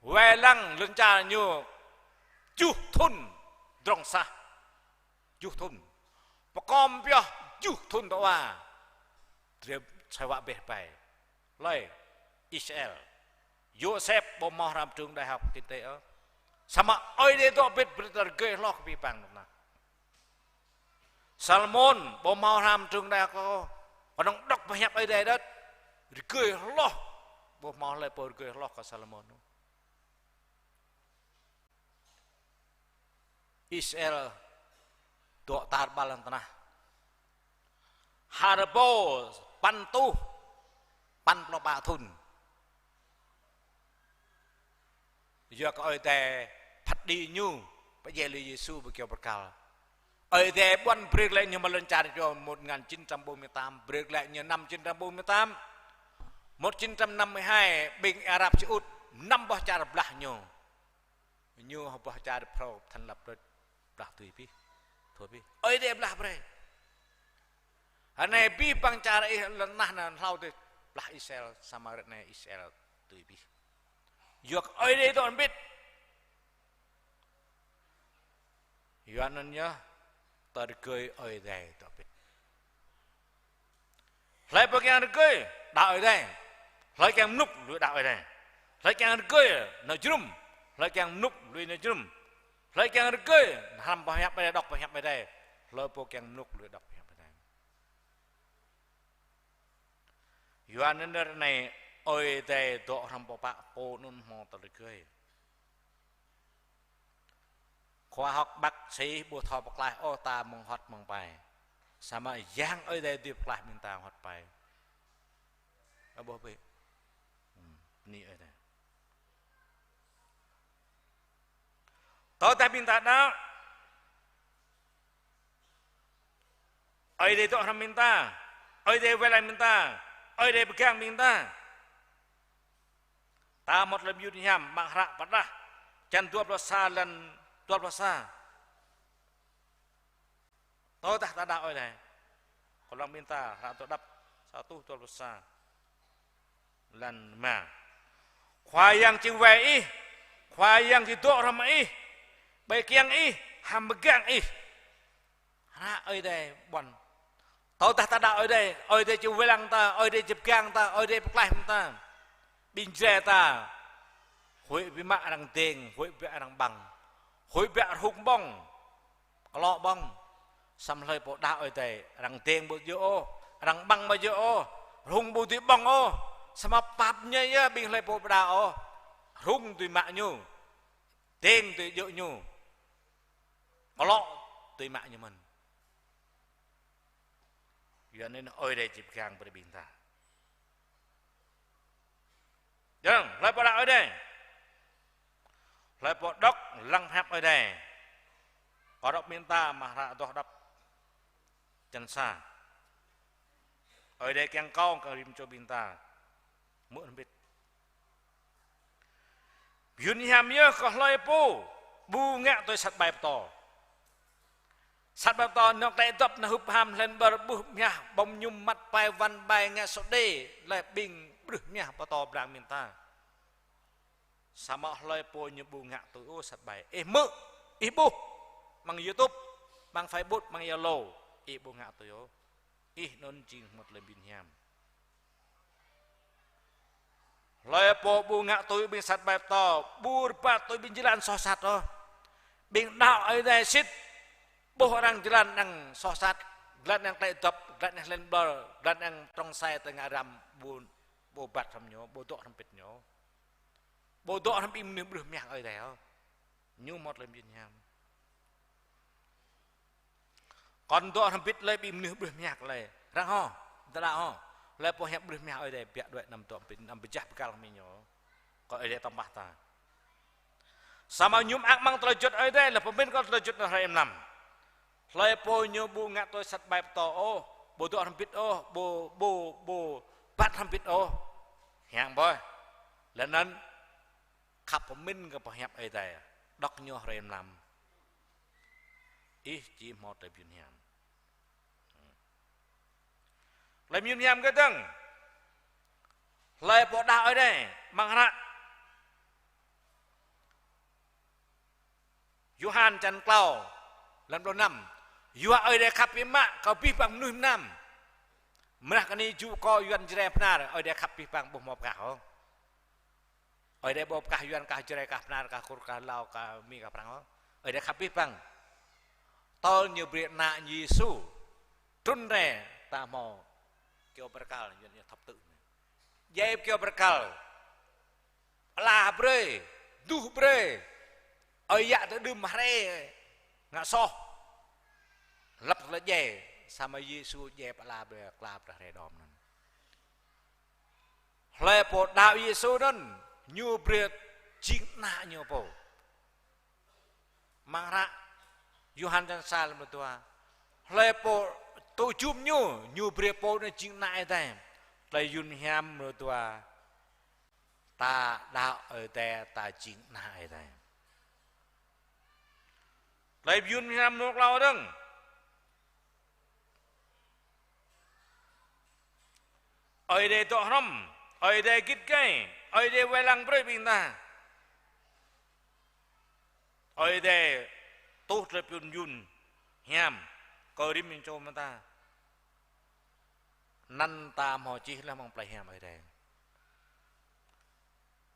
S2: về lăng lên cha như chú thun drong sa chú thunประกอบเปียchú thunตัวเตรียมใช้ว่าเบ็ดไปเลยอิสราเอลโยเซฟบ่มอรำจึงได้học kinh tế ở sama oi de to bet berterge loh pi pang na Salmonบ่มอรำจึงได้ก็ต้องดอกไปยับไอ้ได้เด้อเกยล้อบ่มอเลยเปิดเกยล้อกับซาโลมอนอิสราเอลตัวตาบาลันตนะฮาร์โบปันตุปันปลอบาทุนเยอะก็ไอ้แต่พัดดีนูไปเยลีเยซูไปเกี่ยวประกาศไอ้แต่วันเบรกแหละยังมาเล่นจานจอหมดงานจินจำบุญตามเบรกแหละยังนำจินจำบุญตามหมดจินจำนำไม่ให้บิงอาหรับชุดนำบาจารย์บล้าโยเขาบาจารย์พระทันหลับเลยบล้าตุยพี่ถอยพี่ไอ้แต่บล้าไปอันนี้พี่ปังจารย์เล่นนั่นเราเด็กบล้าอิสราเอลสมาร์ทในอิสราเอลตุยพี่ยกไอ้แต่ตอนบิดย้อนนั่นเนี่ยtergơi ở đây đó biết lấy bao nhiêu tergơi đạo ở đây lấy càng núp lưỡi đạo ở đây lấy càng tergơi nó chrum lấy càng núp lưỡi nó chrum lấy càng tergơi làm bao nhiêu đây đọc bao nhiêu đây lấy bao càng núp lưỡi đọc bao nhiêu đây yuan nên này ở đây độ làm bao bạc po nôn mò tergơi khoa học bác sĩ bùa thọ bạc lại ô ta mong hót mong bài sama giang ở đây điệp lại mình ta hót bài ở bố bê ni ở đây tao ta mình ta đó ở đây tao làm mình ta ở đây về lại mình ta ở đây begang mình ta một lần yêu nhầm bằng rạ bắt ra chân tua xa lần tuan bahasa, tahu tak tak ada oleh, kalau minta ratu dap satu tuan bahasa, lan ma, khoayang cingwei, khoayang tidur ramai, baik yang hambegang ra ở đây bon, tahu tak tak ada ở đây cingwei lang ta, ở đây jepgang ta, ở đây peklai ta, binjai ta, hui bima arang deng, hui bima arang bang. Hối bẹ hung bong, lọ bong, xăm hơi bộ đạo ở đây, răng tiền bộ dỗ, răng băng bộ dỗ, hung bộ tụi bong ô, xăm bắp nhây bình hơi bộ đạo, hung tụi mạ nhu, tiền tụi dỗ nhu, lọ tụi mạ như mình, giờ nên ở đây chụp gang bờ biển ta, đừng lại bộ đạo ở đây. Lại bộ đốc lăng hẹp ở đây có đốc miền ta mà ra đọc đọc chân xa ở đây keng cao cả rim cho miền ta mượn biết yun hiam nhớ có lời po bu ngạ tôi sạt bài to nọc đại tập na hụp ham lên bờ bu nhà bông nhung mặt bài văn bài ngạ sốt đê lại bình bự nhà bao to bàng miền ta sama loy po nyebu ngak tu sat bai mu ibu mang YouTube mang Facebook mang Yellow ibu ngak tu yo non jing một lời bin hiam loy po bu ngak tu bin sat bai to bur pa tu bin jalan sosat oh bin đạo ở đây sit bo orang jalan nang sosat glan yang tai top glan yang len bar glan yang trong sai tengah ram bu bo bat tham nyo bo tok tham pit nyo bộ đội làm im nửa miệng ở đây không, như một lần biến nhầm, còn đội làm biết lấy im nửa miệng này, ra ho, ra ho, lấy po hẹp nửa miệng ở đây, bịa đội nằm tọm nằm bị chặt cái làm mình nhớ, có ở đây tầm bát ta, sama nhum ác mang terjut ở đây là pemimpin có terjut là em nằm, lấy po nhớ bu ngạ tôi sắt bài to ô, bộ đội làm biết ô, bộ bắt làm biết ô, hàng boy, lầnนั้นขับมินกับพยับไอ้แต่ดอกยัวเรียนลำจีมอเตอร์บินยาม lại miên hiam cái tầng lại bộ đạo ở đây mang ra Yohan Chan Clau lần đầu năm Yua ở đây khắp im mạ có biết bằng nuôi năm mà cái này chú có Yuan Jere Pnar ở đây khắp biết bằng bông mọc cả không ở đây bông cả Yuan cả Jere cả Pnar cả Kur cả Lao cả Mi cả Prang không ở đây khắp biết bằng tol như Việt Na Giêsu trun rè ta mò kêu berkal như thập tự dây kêu berkal la bre du bre ở dạ tới đêm mà re ngã so lập là dây sama Giêsu dây la bre klap ra đom nè lệ bộ đạo Giêsu đó như bre chính na như bộ mang ra Yohan Chan Sal mà tua lệ bộ tôi chum như bre bộ nó chính na đây lại yun hiam mà tua ta đạo ở đây ta chính na ở đây lại yun hiam nước lao đừng ở đây tọa râm ở đây kít cây ở đây về lăng bơi bình ta ở đây tốt là yun hiam coi đi mình cho mà ta năn ta mò chi là mong plei hiam ở đây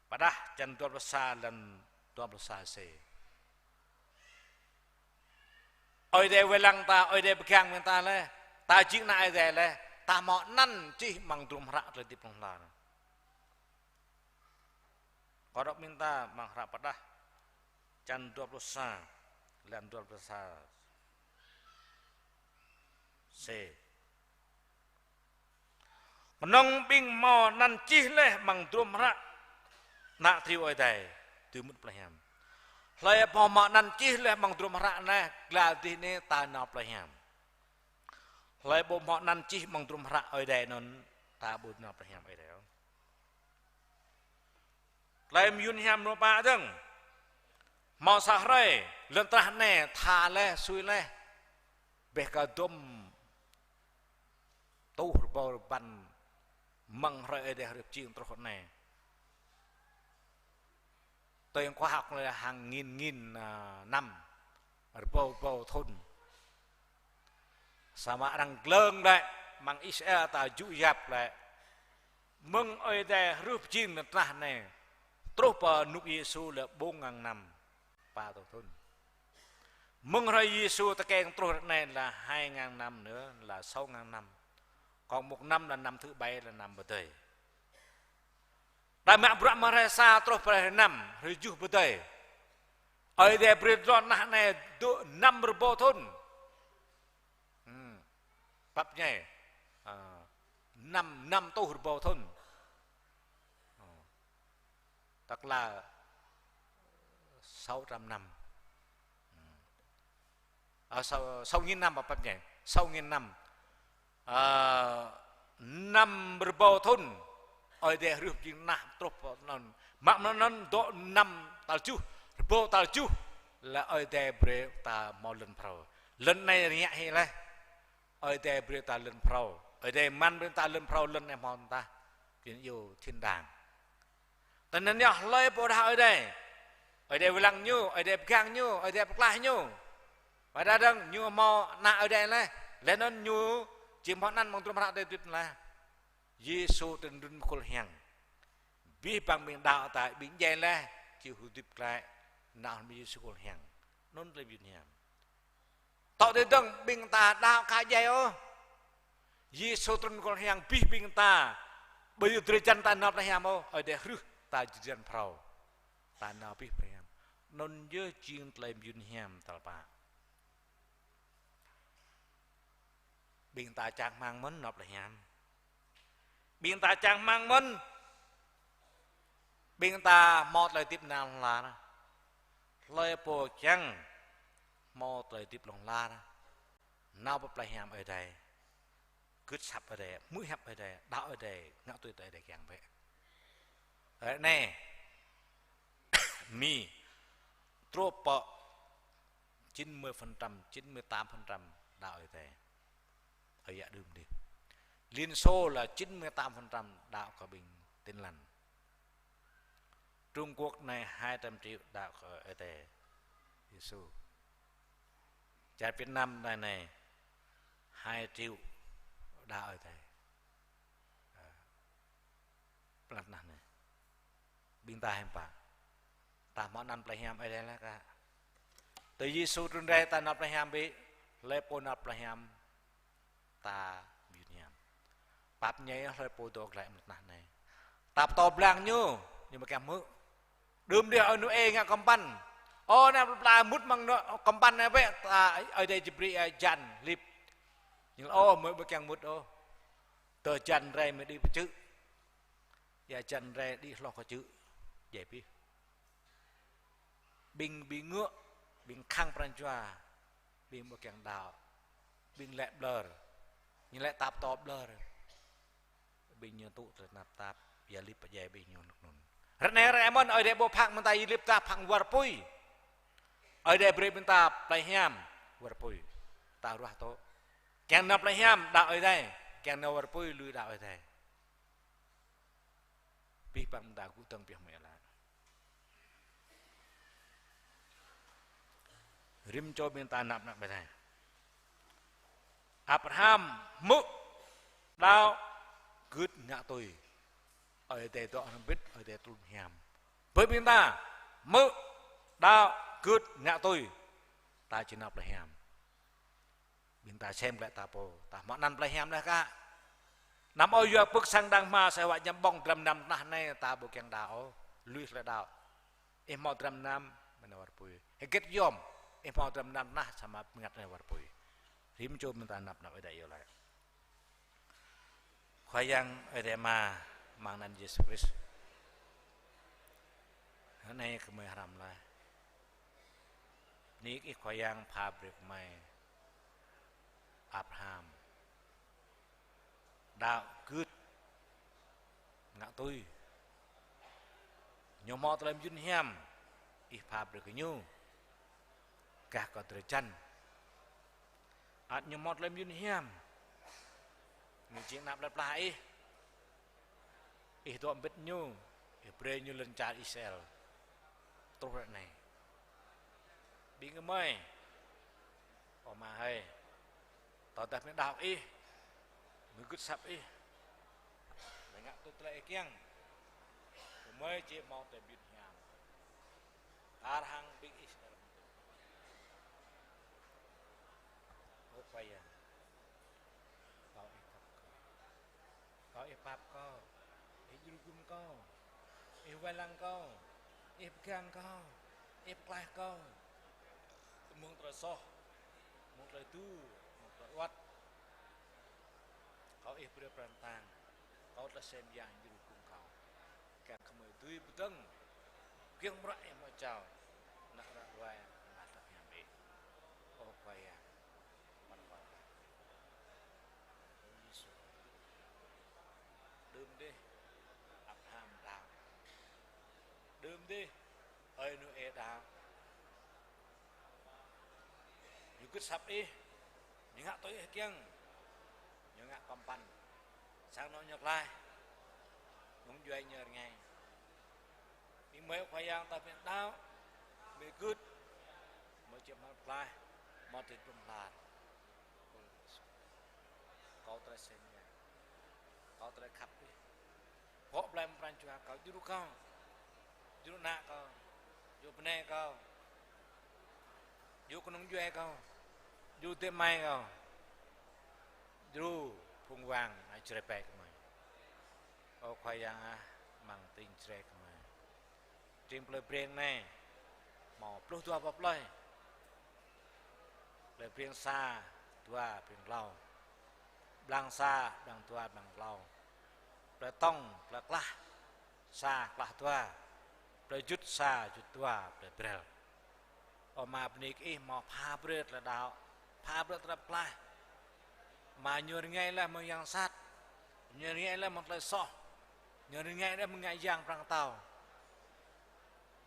S2: pada chân tuan besar dan tuan besar se ở đây về lăng ta ở đây bekang mình ta le ta chính nại đây le ta mò năn chi bằng trum hara le tip long la có đọc mình ta bằng hara pada chân tuan besar dan tuan besar se nông binh mò năn chi le bằng trum hara nạ thiêu ở đây từ mức plei hiam lại bỏ mọ năn chi le bằng trum hara nè là tí nè ta nọ plei hiam lại bỏ mọ năn chi bằng trum hara ở đây nó ta bút nọ plei hiam ở đây lại yun hiam nó ba đừng mò sa rây lần ta nè thà le suy le bê cả đom tu bò ban măng rây ở đây hợp chiên trâu này tôi khoa học là hàng nghìn năm ở bầu thôn sama đang lương đấy mang Israel ta dụ dạp lại mừng ở đây rướp chiên là này trúc nục Giêsu là 4.000 năm ba tổ thôn mừng rồi Giêsu ta kèn trúc này là 2.000 năm nữa là 6.000 năm còn một năm là năm thứ 7 là năm bờ tây đại mẹ Brahma Rasa terus pada 6 7 betul. Ở đây berdon nah này 5 ribu thôn. Bab nhảy 5 tu ribu thôn. Tức là 600 năm. 6.000 năm bab nhảy 6.000 năm. 5 ribu thôn. Ở đây rượu chính nạp trộp non mặc nó độ 5 talju ribu talju là ở đây bre ta mau lần phao lần này nhẹ hay là ở đây bre ta lần phao ở đây man bre ta lần phao lần em hòn ta kiến yêu thiên đàng tận nên nhá lấy bộ đạo ở đây về lăng nhiêu ở đây gang nhiêu ở đây lại nhiêu và ra đằng nhiêu mò nạ ở đây này lên nó nhiêu chỉ món ăn mong tôi mặc đây tuyệt là Giêsu trên rừng khol hang, bi bằng miền đạo tại biển dây le, chịu hữu tiếp lại, nào bị Giêsu khol hang, nôn lên biển hiểm. Tạo đến từng biển ta đạo cả dây ô, Giêsu trên khol hang bi biển ta, bây giờ tôi chân ta nạp lại hiểm ô, ở đây rước ta chân phao, ta nạp bi hiểm, nôn nhớ chiên lên biển hiểm tal ba, biển ta chẳng mang món nạp lại hiểm. Biển ta chẳng mang mân biển ta một lời tiếp nào là lời bộ chẳng một lời tiếp lòng la nào bập lại hàm ở đây cứ sập ở đây mũi hẹp ở đây đạo ở đây ngạo tôi tới đây càng vậy ở này mi trộp 90% 98% đạo ở đây ở dạ đường đi Liên Xô là 98% đạo khởi bình tin lành. Trung Quốc này 200 triệu đạo khởi tề Giêsu. Tại Việt Nam này 2 triệu đạo ở đây. Lần này bình ta hem pa. Ta mau nan pelaham ở đây là cả. Từ Giêsu trên đây ta nan pelaham bị lepo nan pelaham ta Việt Nam. Bắp nhảy lepo độc lại một này. Tap to blang như nhưng mà kém mỡ. Đơm đi ở nơi ngã cầm pan. Ô nè là mút mang nó cầm pan này vậy ta ở đây chỉ bị dàn lip. Nhưng ô mới kém mút ô. Tờ dàn đây mới đi chữ. Và dàn đây đi lo có chữ. Dễ biết. Bình bị ngựa, bình khang pranjua, bình một kẹng đào, bình lẹ blur, nhưng lại tap to blur, bình nhiều tụ rồi nạp tap, giờ lip bây giờ bình nhiều nực nôn. Rất này Raymond ở đây bộ phạc mình ta lip ta phạc warpui, ở đây beri mình ta playham warpui, ta ruah to, kẹng nạp playham đạo ở đây, kẹng nạp warpui lui đạo ở đây, bị bằng đạo cũng từng biết mẹ là. Rim cho bên ta nạp nạp bài này. Abraham mực đau gứt nhạ tôi ở đây tôi không biết ở đây tôi hàm với bên ta mực đau gứt nhạ tôi ta chỉ nạp lại hàm bên ta xem lại ta po ta món ăn lại hàm đó cả nằm ở dưới bức sang đang mà sẽ vậy nhắm bong trầm nằm nãy này ta bộ kẹng đào lùi lại đào em mau trầm nằm mình nói bùi kết yom em mau trầm nằm na sama pengat này bùi rim cho mình ta nạp nạp ở đây rồi lại khoai yang ở đây mà mang nan Jesus Christ hôm nay cái mày haram lại ní cái khoai yang pha brik mày Abraham đạo good ngạ tôi nhiều mò làm duyên hiểm ít pha brik nhiêu cả có trời chân nhiều mò làm duyên hiểm người chuyện nạp lặp lại ít tôi biết nhiêu Hebrew như lần cha Israel tốt rồi này bị cái mây ở mà hay tao đặt miếng đào y người cứ sập y để ngã tôi lại kiêng mới chỉ mong tới biệt nhà Arhang bị Israel ô quay à có ít bắp có ít dùm có ít vay lăng có ít gang có ít plai có muốn trời so muốn trời tu muốn trời quát có ít bữa bàn tàng có là xem dạng như cùng cầu cả không mời tươi bút tưng kiêng bãi em mọi chào nặng nặng vay là tập nhà bị ô quay à mặt quay đơm đi Abraham đào đơm đi ơi nu e đào như cứ sập đi những hạ tối kiêng những hạ cầm pan sang nó nhật lại muốn duy nhờ ngày những mấy khoai yang ta biết đau bị cướp mới chịu mất lại mất thì trùng lại có tới xem nha có tới khắp đi có làm pran chua có dulu kau dulu nak kau dulu pernah kau dulu kunung jual kau dulu temai kau dulu phung vàng ai chơi bè của mày ô khoai yang mang tin chơi của mày trên plei preng này màu plus tua bắp plei plei preng sa tua preng lau blang sa blang tua blang lau plei tong plei klah sa klah tua plei jut sa jut tua plei brel ô mà pnik ih màu pha bret là đạo pha bret là plei mà nhớ ngay là một yang sát nhớ ngay là một lời so nhớ ngay là một ngày giang prang tàu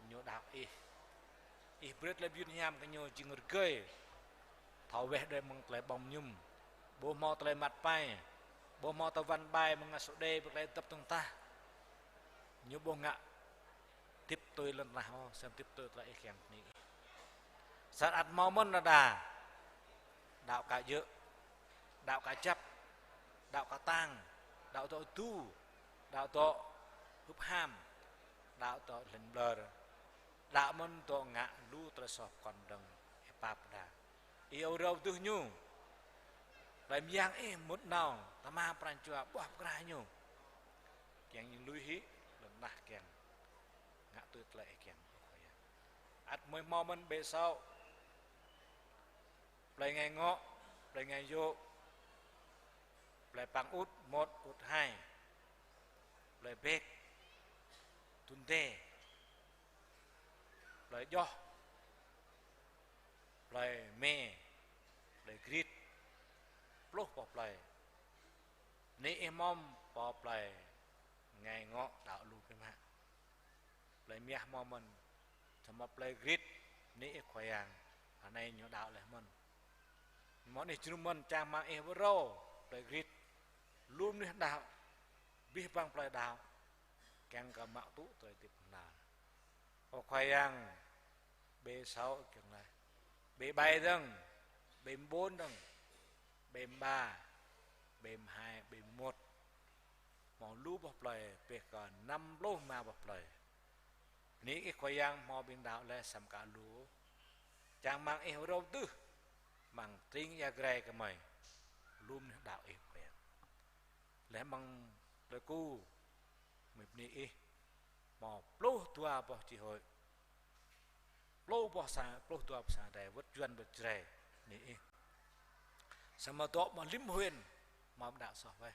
S2: nhớ đạo y bret là biên hiam cái nhớ chừng cười thầu về đây một lời bồng nhum bố mò lời mặt bay bố mò tàu văn bài mà ngã số đề bực lại tập tung ta như bố ngã tiếp tôi lần nào xem tiếp tôi lại kèm này sát ắt mau mân là đà đạo cả dự đạo cả chấp đạo cả tang đạo tội tu đạo tội húp ham đạo tội lần bờ đạo mân tội ngã lu tội sọp còn đằng epap đà yêu râu tu nhu làm giang muốn nào ta ma pran chua bọc ra nhu kèn những lui hí lần nà kèn ngã tôi lại kèn ắt mới mò mân bề sau lại ngày ngọ lại ngày vô lại bằng út 1 út 2 lại bếp tuần tê lại do lại mê lại grit lúc bọc lại ní em mong bọc lại ngày ngọ đạo lù cái mạng lại mẹ mong mình thầm bọc lại grit ní khoai hàng ở đây nhỏ đạo lại mình món này chúng mình trang mang em rô lại grit luôn đi đạo biết bằng lại đạo càng cả mạo tú tới tiếp nào có khoai hàng B6 kiểu này B7 đừng B4 đừng B3 B2 B1 màu lú bọc lời về cả 5 lô mà bọc lời ní cái khoai yang mò bên đạo là sắm cả lú chẳng mang eo đâu tư mang tiếng ya gre cái mày luôn đạo eo khoai lẽ bằng lời cu mày ní mò lô tua bọc chỉ hội lô bọc sang lô tua bọc sang đây vất chuyên vất rẻ ní sama to mà lim huyền mà đạo sọ vậy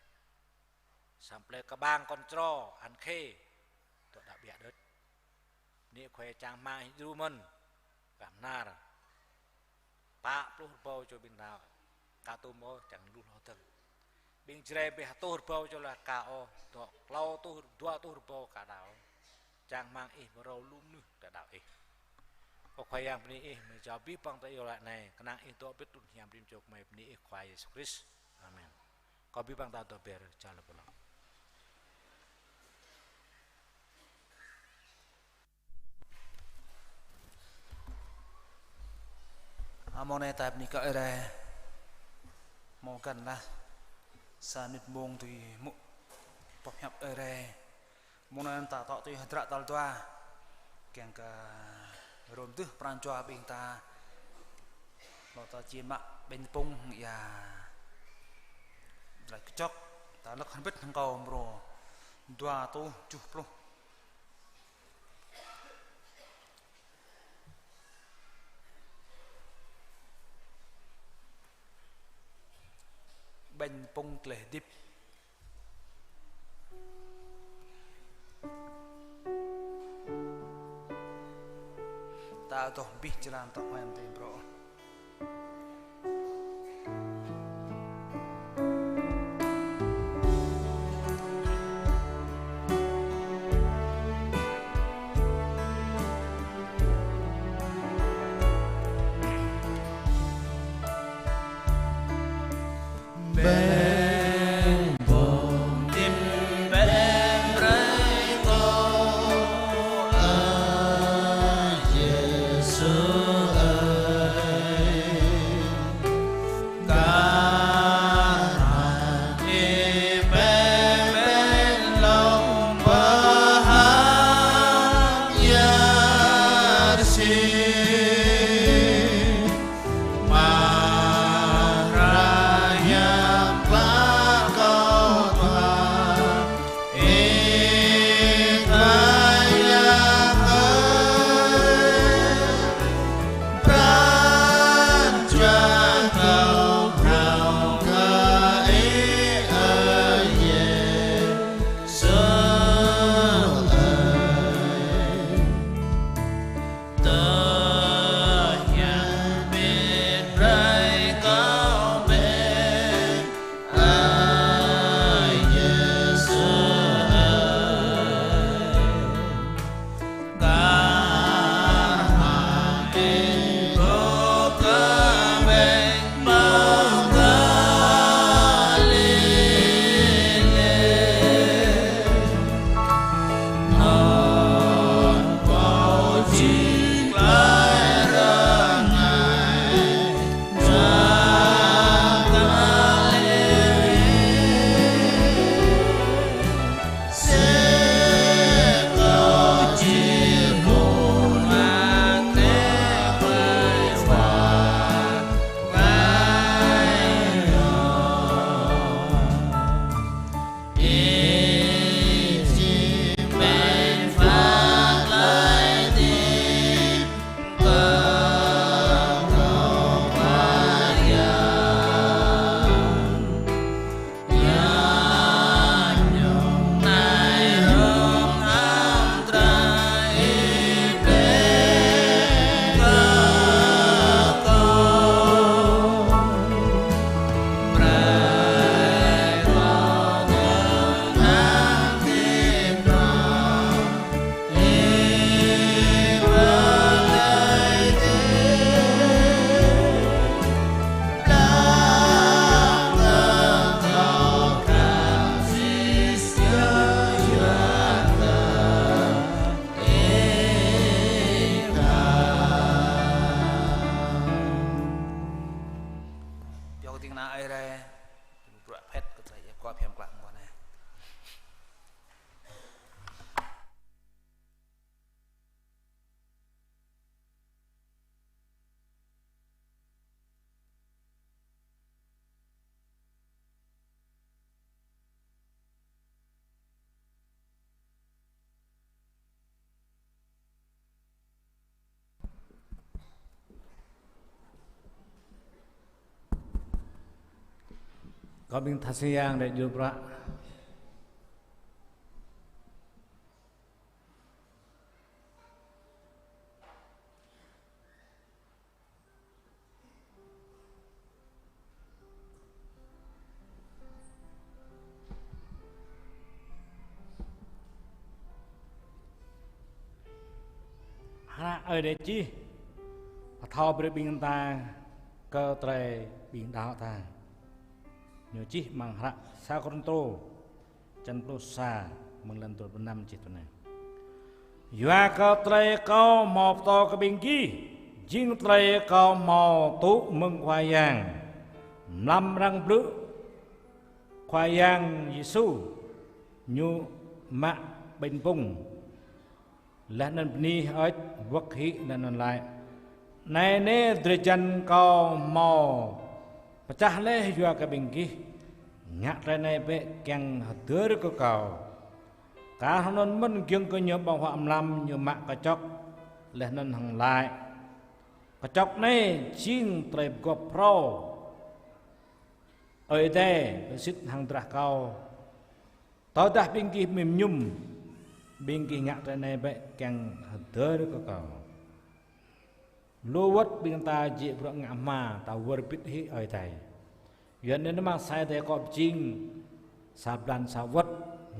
S2: sampai ke bang kontrol an khê to đã bịa đất ní khoe trang mai du mân cảm na rồi pa plus bao cho bên nào cả tôm ô chẳng luôn ho thân bên tre be to bao cho là cả o to lau to dua to bao cả đảo trang mang rau lum nữa đã đạo có khoai yang ini menjawab bipang tak yolat này kenang itu betul yang bim jok mai ini khoai Yesus Kristus amin kau bipang tak tu ber jalan pulang
S1: amone tab ni ka ere mo kan la sanit mong tui mu pop hap ere monan ta to tui hadra tal tua keng ka rôm tư pran cho bên ta nó ta chia mạ bên pung ya lại chóc ta lắc hắn biết thằng cầu rồi đoa tu chụp luôn bên pung lệ dip ta toh bih jalan tak main tim bro
S2: có bên thà siang để giúp ra ở đây chi thao bề bên ta cơ tre bên đạo ta nhớ chi mang hạt sa con tô chân tô sa mừng lần tuổi năm chỉ tuần này Yua cơ tre câu một to cái bên kia riêng tre câu mò tú mừng khoai yang năm răng blue khoai yang Giêsu nhu mạ bên vùng là nên ni ở quốc khí nên lại này nè từ chân câu mò pecah leh juga ke bingki ngak rene be keng hatur ke kau kahanon men kyung ke nyo bang hwa lam nyo mak kacok leh nan hang lai kacok ne ching trep go pro oi de sit hang trah kau tau dah bingki mim nyum bingki ngak rene be keng hatur ke kau luwat bing ta ji pro ngama ta wor pit hi oi tai yen ne ma sai te ko jing sabdan sawat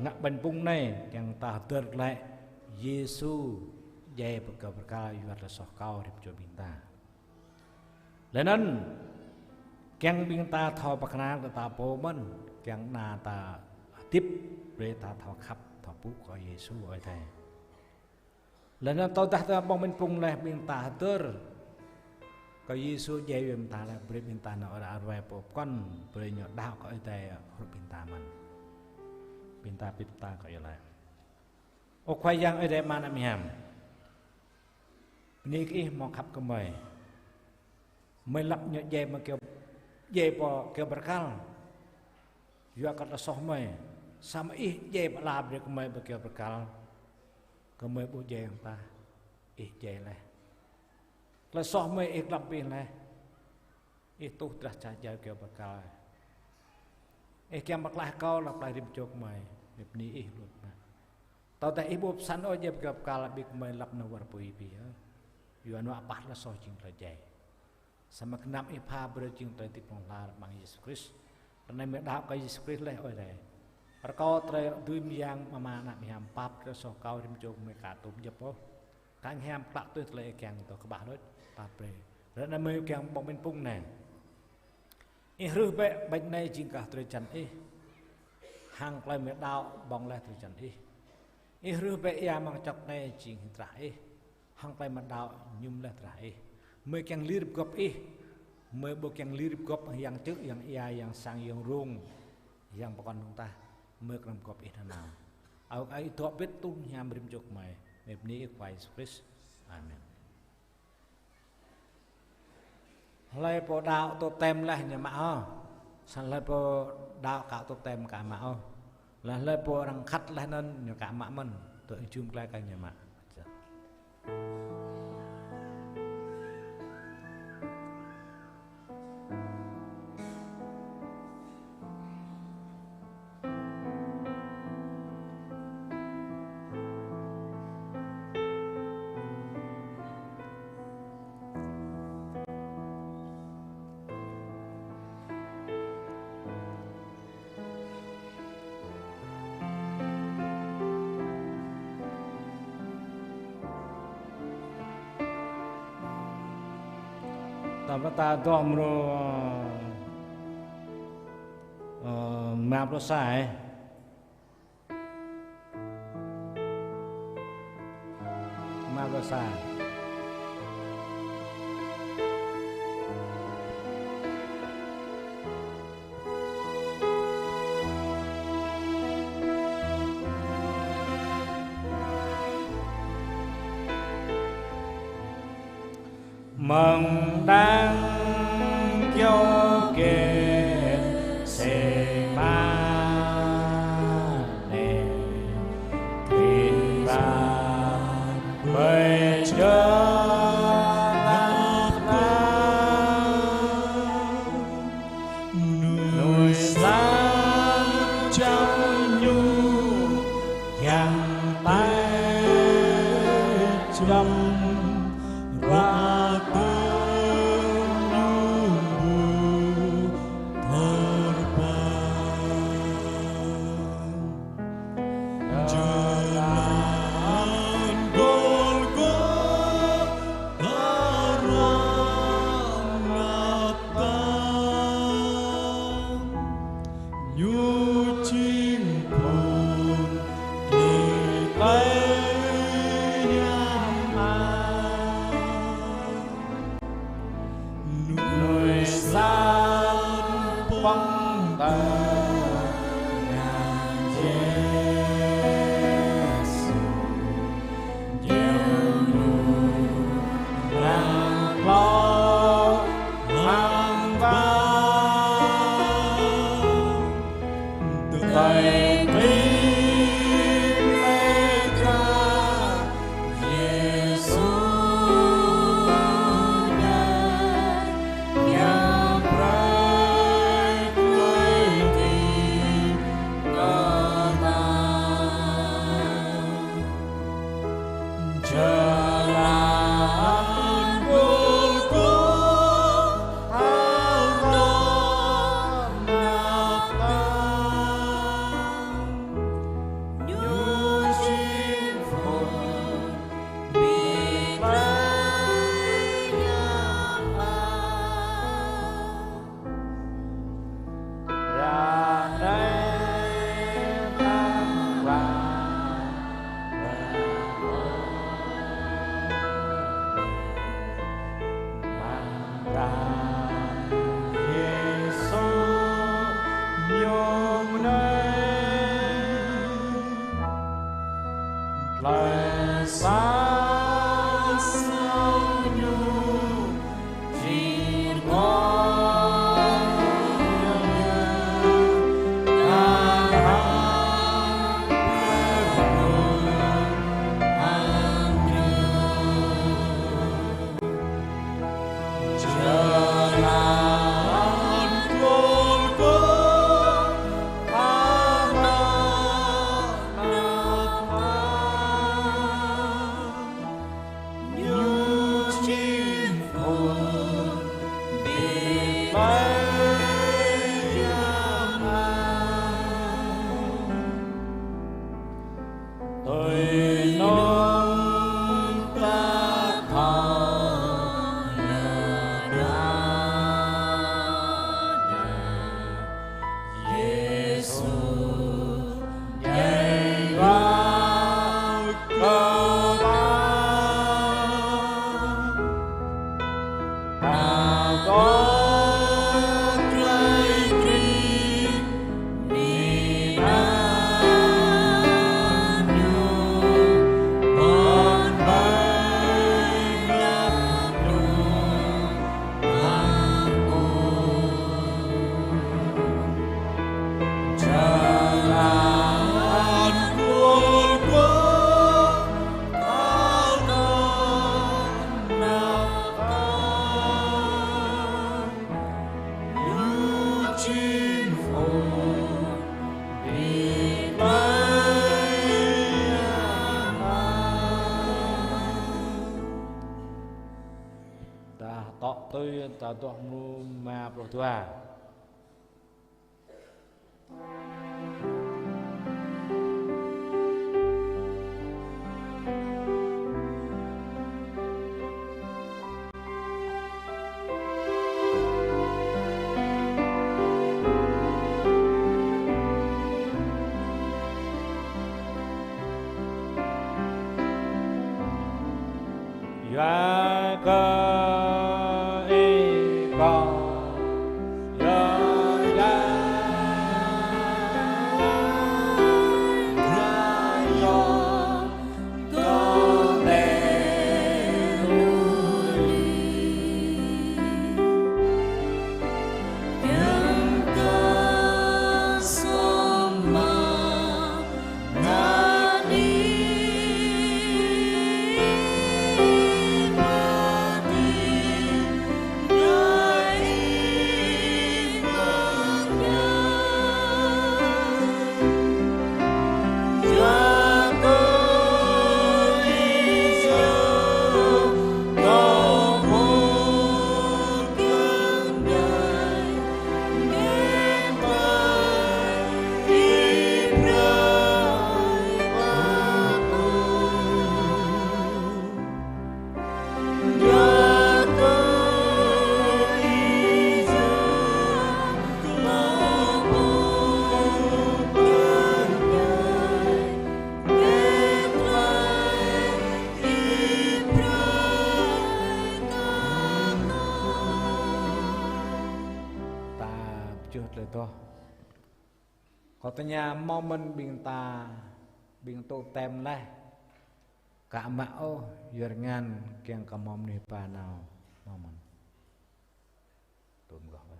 S2: ngak ban pung ne yang ta ter lại Giêsu dạy berkata yuat soh kau rip jo binta lenan keng binta thao pakna ta po man keng na ta tip re ta thao khap thao pu ko Giêsu oi tai lenan tau ta bong ban pung le binta ter có Giêsu dạy về ta là beri binta na ora arwah po kon beri nyo dah ko ite huruf binta man binta pipta ko yala o khoai yang ite man am ham ni ki mo khap ko mai mai lap nyo dạy ma kêu dạy po kêu berkal yo ka soh mai sama ih dạy ba la beri ko mai kêu berkal ko mai bu dạy ta ih dạy le là so mấy ít lắm bên này ít tu tra cha giáo kêu bạc cao ít kem bạc lá cao lặp lại điểm chốt mày điểm ní ít luôn mà tao tại ít bốp sắn ở dẹp gặp cao là biết mày lặp nó vào bụi bì á dù anh nói bắt là so chừng là dày sama kenam ít pha bữa chừng tới tiếp phong la bằng Jesus Christ lần này mới đạo cái Jesus Christ lấy ở đây bạc cao tới đuôi miang mà nãy miang pap cho so cao điểm chốt mày cả tụm dẹp po càng hem plak tới lấy càng tao các bạn nói pape rất là mấy cái bóng bên pung này ít rư bẹ bệnh này chính cả từ chân ý hàng lại mới đau bóng lại từ chân ý ít rư bẹ ya mang chọc này chính trả ý hang tay mặt đạo nhung là trái mới càng lirip gop mới bộ càng lirip gop yang trước yang ia yang sang yang rung yang pakan chúng ta mới làm gop nàoเอาไอ้ตัวเป็ดตุ้งยามริมจกใหม่แบบนี้ไว้สคริสอาเมนเลยพอดาวตัวเต็มเลยเนี่ยมาอ๋อสันเลยพอดาวกะตัวเต็มกะมาอ๋อแล้วเลยพอรังคัดเลยนั่นเนี่ยกะมามันตัวจุ่มใกล้กันเนี่ยมาแต่ตาดอมโรมาโปรสายมาโปรสายmong đang kêu kề sẽ ba nè thuyền ba bơi chờ núi sáng trong nhu hàng tay trong Just tọ tôi tọ tọ mu ma pro tua ya ca e ca ya ya ya con đê katanya momen binta bintu tem lah kak mao yerngan kiang kamom ni panau momen tum gah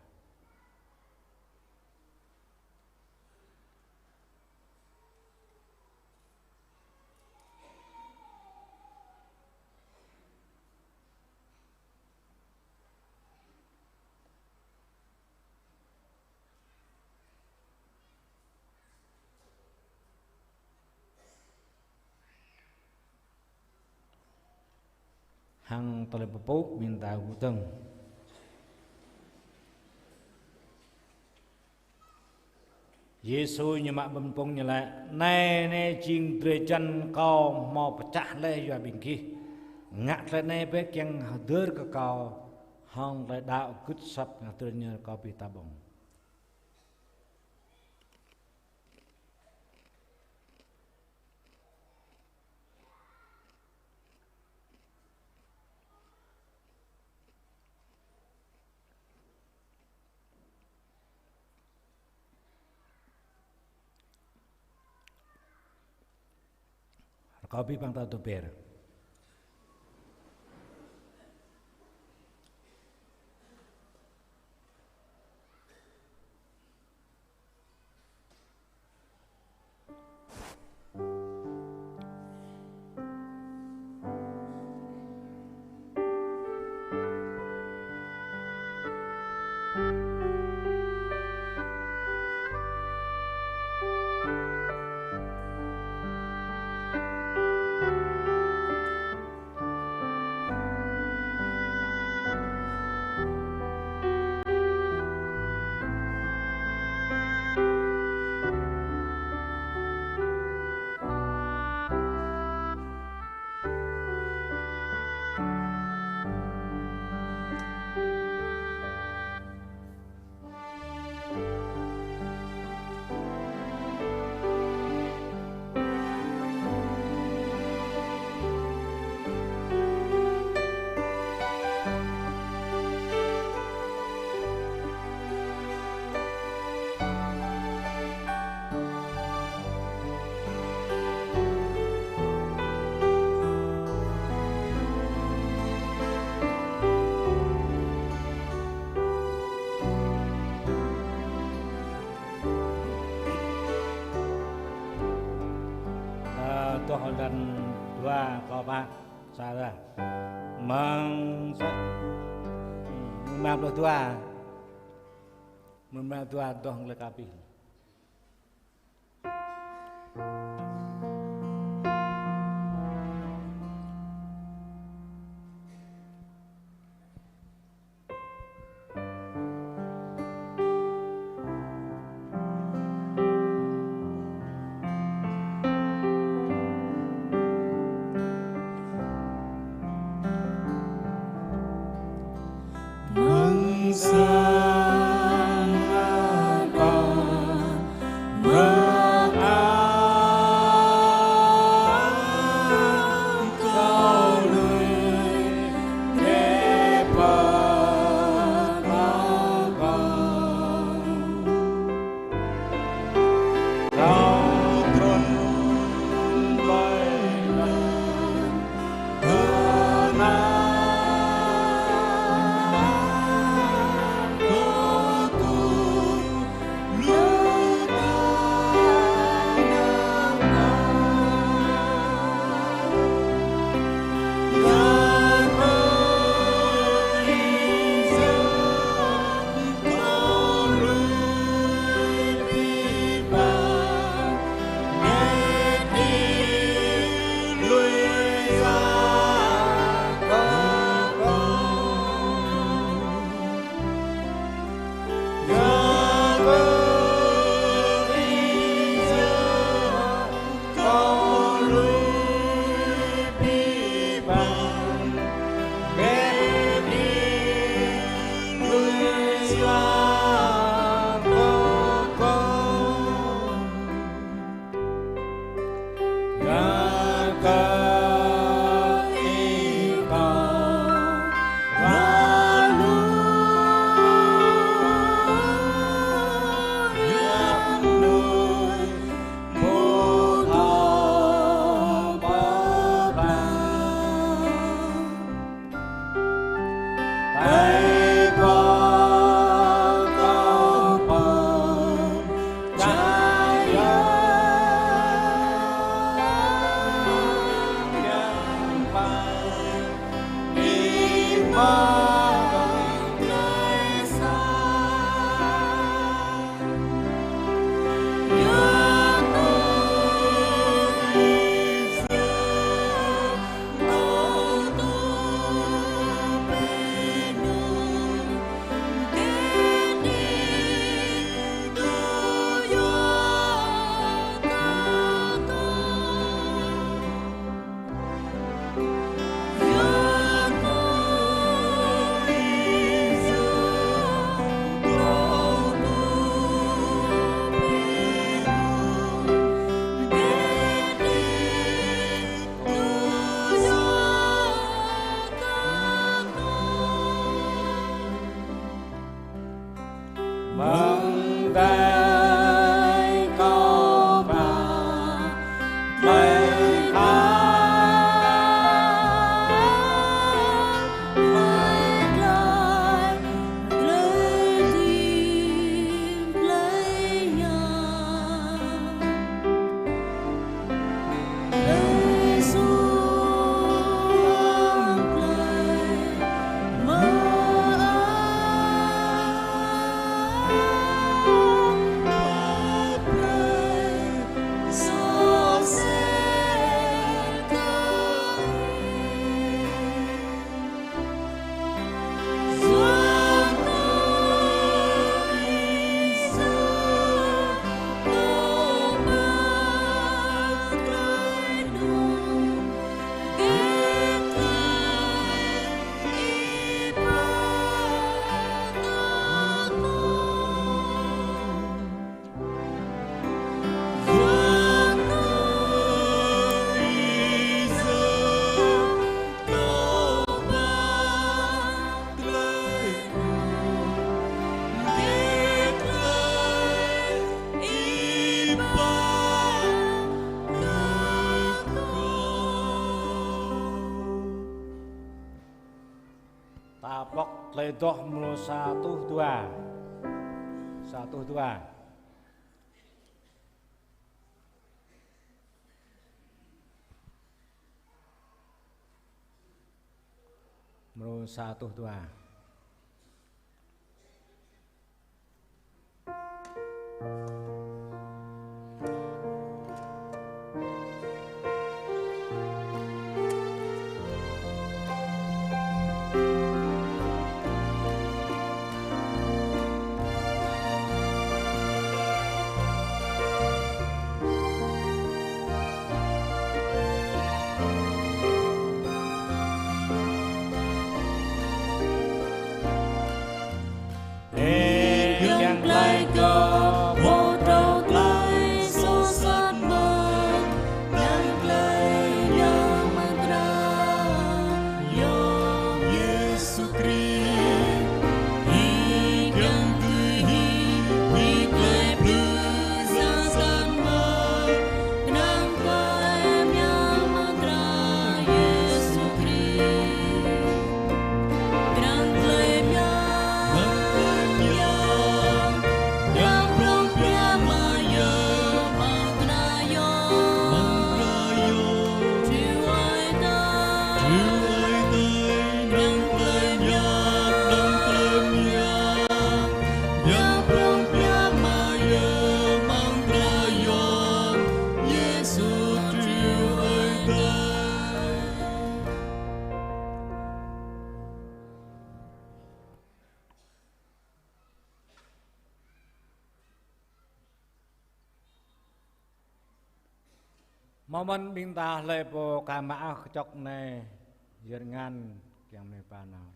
S2: hang telepupuk minta hutang Yesus nyemak bempung nyela nai ne jing drejan kau mau pecah le ya bingki ngak le ne bek yang hadir ke kau hang le dau kut sap ngaturnya kau pitabong kopi pang tau per dan dua kopak salah memang tua toh lekapi Tapok ledoh mulu 1 2 1 2 mulu 1 2
S6: Hãy subscribe cho kênh Ghiền Mì Gõ để không bỏ lỡ
S2: Momen bintah lepo kama cok ne jengan yang me panau.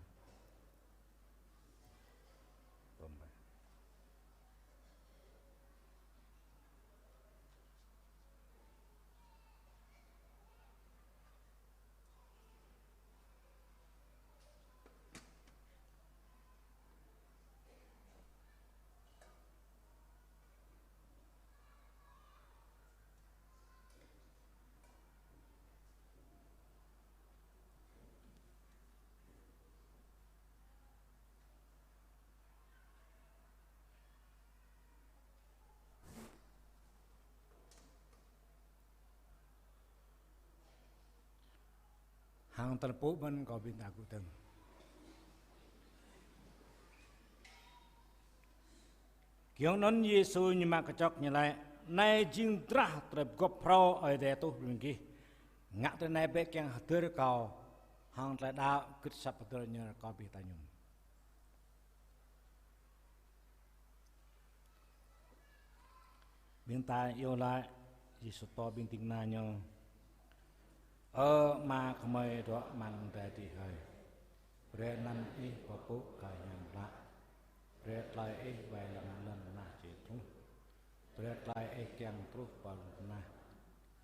S2: Hang terpu men ko binta ku teng. Kiong non Yesu nyimak kecok nyelai nai jing trah trep gop pro ai de tu bingki. Ngak te nai bek yang hadir kau hang tle da kit sap betulnya ko bitanyum. Binta yo la Yesu to binting nanyo. Ma kemai doa mang tadi hai, berenan bapu kayang la, beret lai bayang lan nah citu, beret lai yang terus balu nah,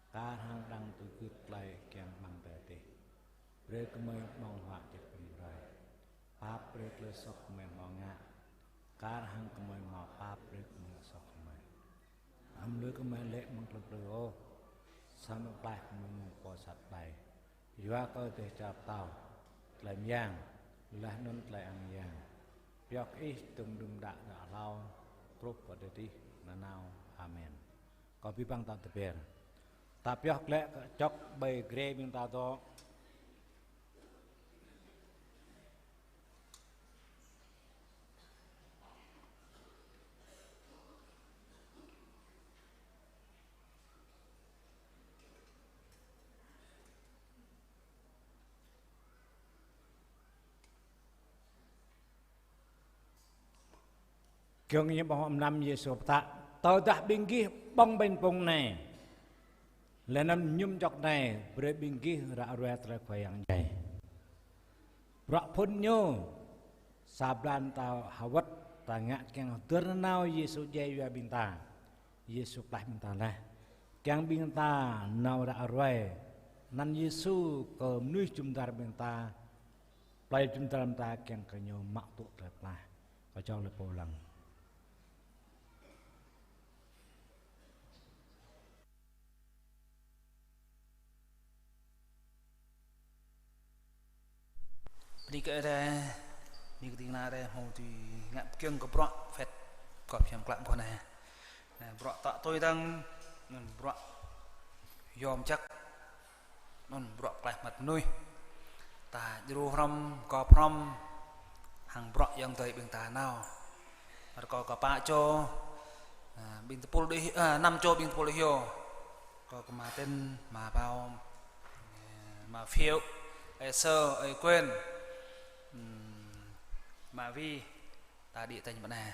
S2: karang dang tukut lai yang mang tadi, beret kemai mau hak cek pemrai, pap beret lesok kemai mau ngak, karang kemai mau pap beret kemai lesok kemai, ambil kemai lek mengkelelo. Sama plai mengumpul satpai, jua kau teh cap tau, lem yang, lah non lem yang, piok tung dak dak lau, trup pada di nanau, amen. Kopi bang tak teber, tapi piok lek cok bay grey minta to. Kiong ni bahom nam Yesus tak tau dah bingkih bong ben pong ne lenam nyum jok ne bre bingkih ra ruat ra yang jai brak pun nyo sablan tau hawat tangak keng ternau Yesus jai ya binta Yesus lah binta lah keng binta nau ra ruai nan Yesus ke nuih jumdar binta plai jumdar binta keng kenyo mak tu lah kacau le pulang.
S1: Đi cái đây đi cái tiếng nào đây hồ thì ngậm kiêng có bọ phết có phèm lặng con này bọ tạ tôi đang bọ yom chắc non bọ lại mặt nuôi ta dulu rom có prom hàng bọ yang tới bên ta nào mà có pa cho bên tepul đi năm cho bên tepul hiu có mà tên mà bao mà phiêu sơ quên mà vi ta địa thành bạn này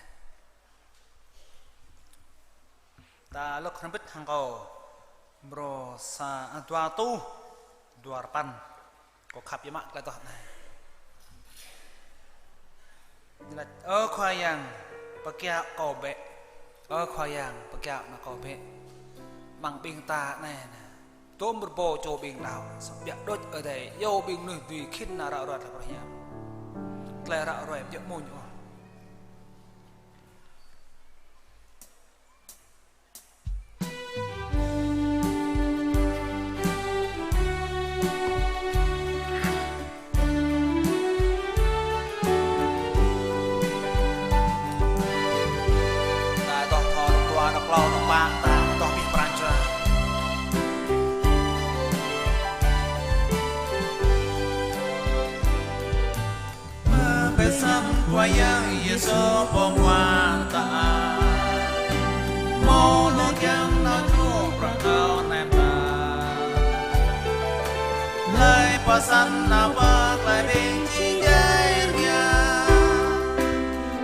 S1: ta lúc không biết hàng cầu bro sa tua tu dua pan có khắp với mạng lại toàn này là khoai yang pakai cổ bẹ khoai yang pakai nó cổ bẹ bằng bình ta này tôm bờ bò cho bình đào sắp bẹ đốt ở đây yêu bình nửa tùy khi nào đạo đoạt là bao nhiêu lại đạo rồi em nhận môn nhỉ ta đọc thọ đọc toa đọc lao đọc ba ta đọc bị brancha wayang Yesus pemwanta mau lo yang na tu prakau nemba lai pasan na ba lai bing chi jairnya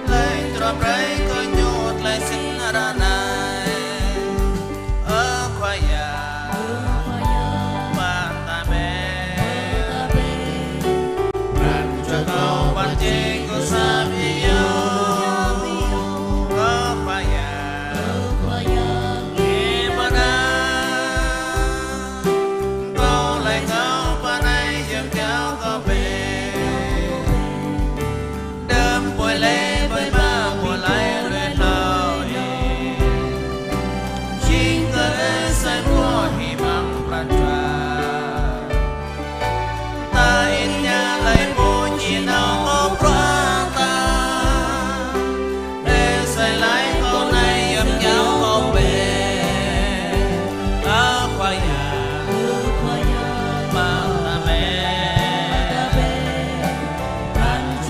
S1: lai tram rai ko nyot lai sin ra nai khoya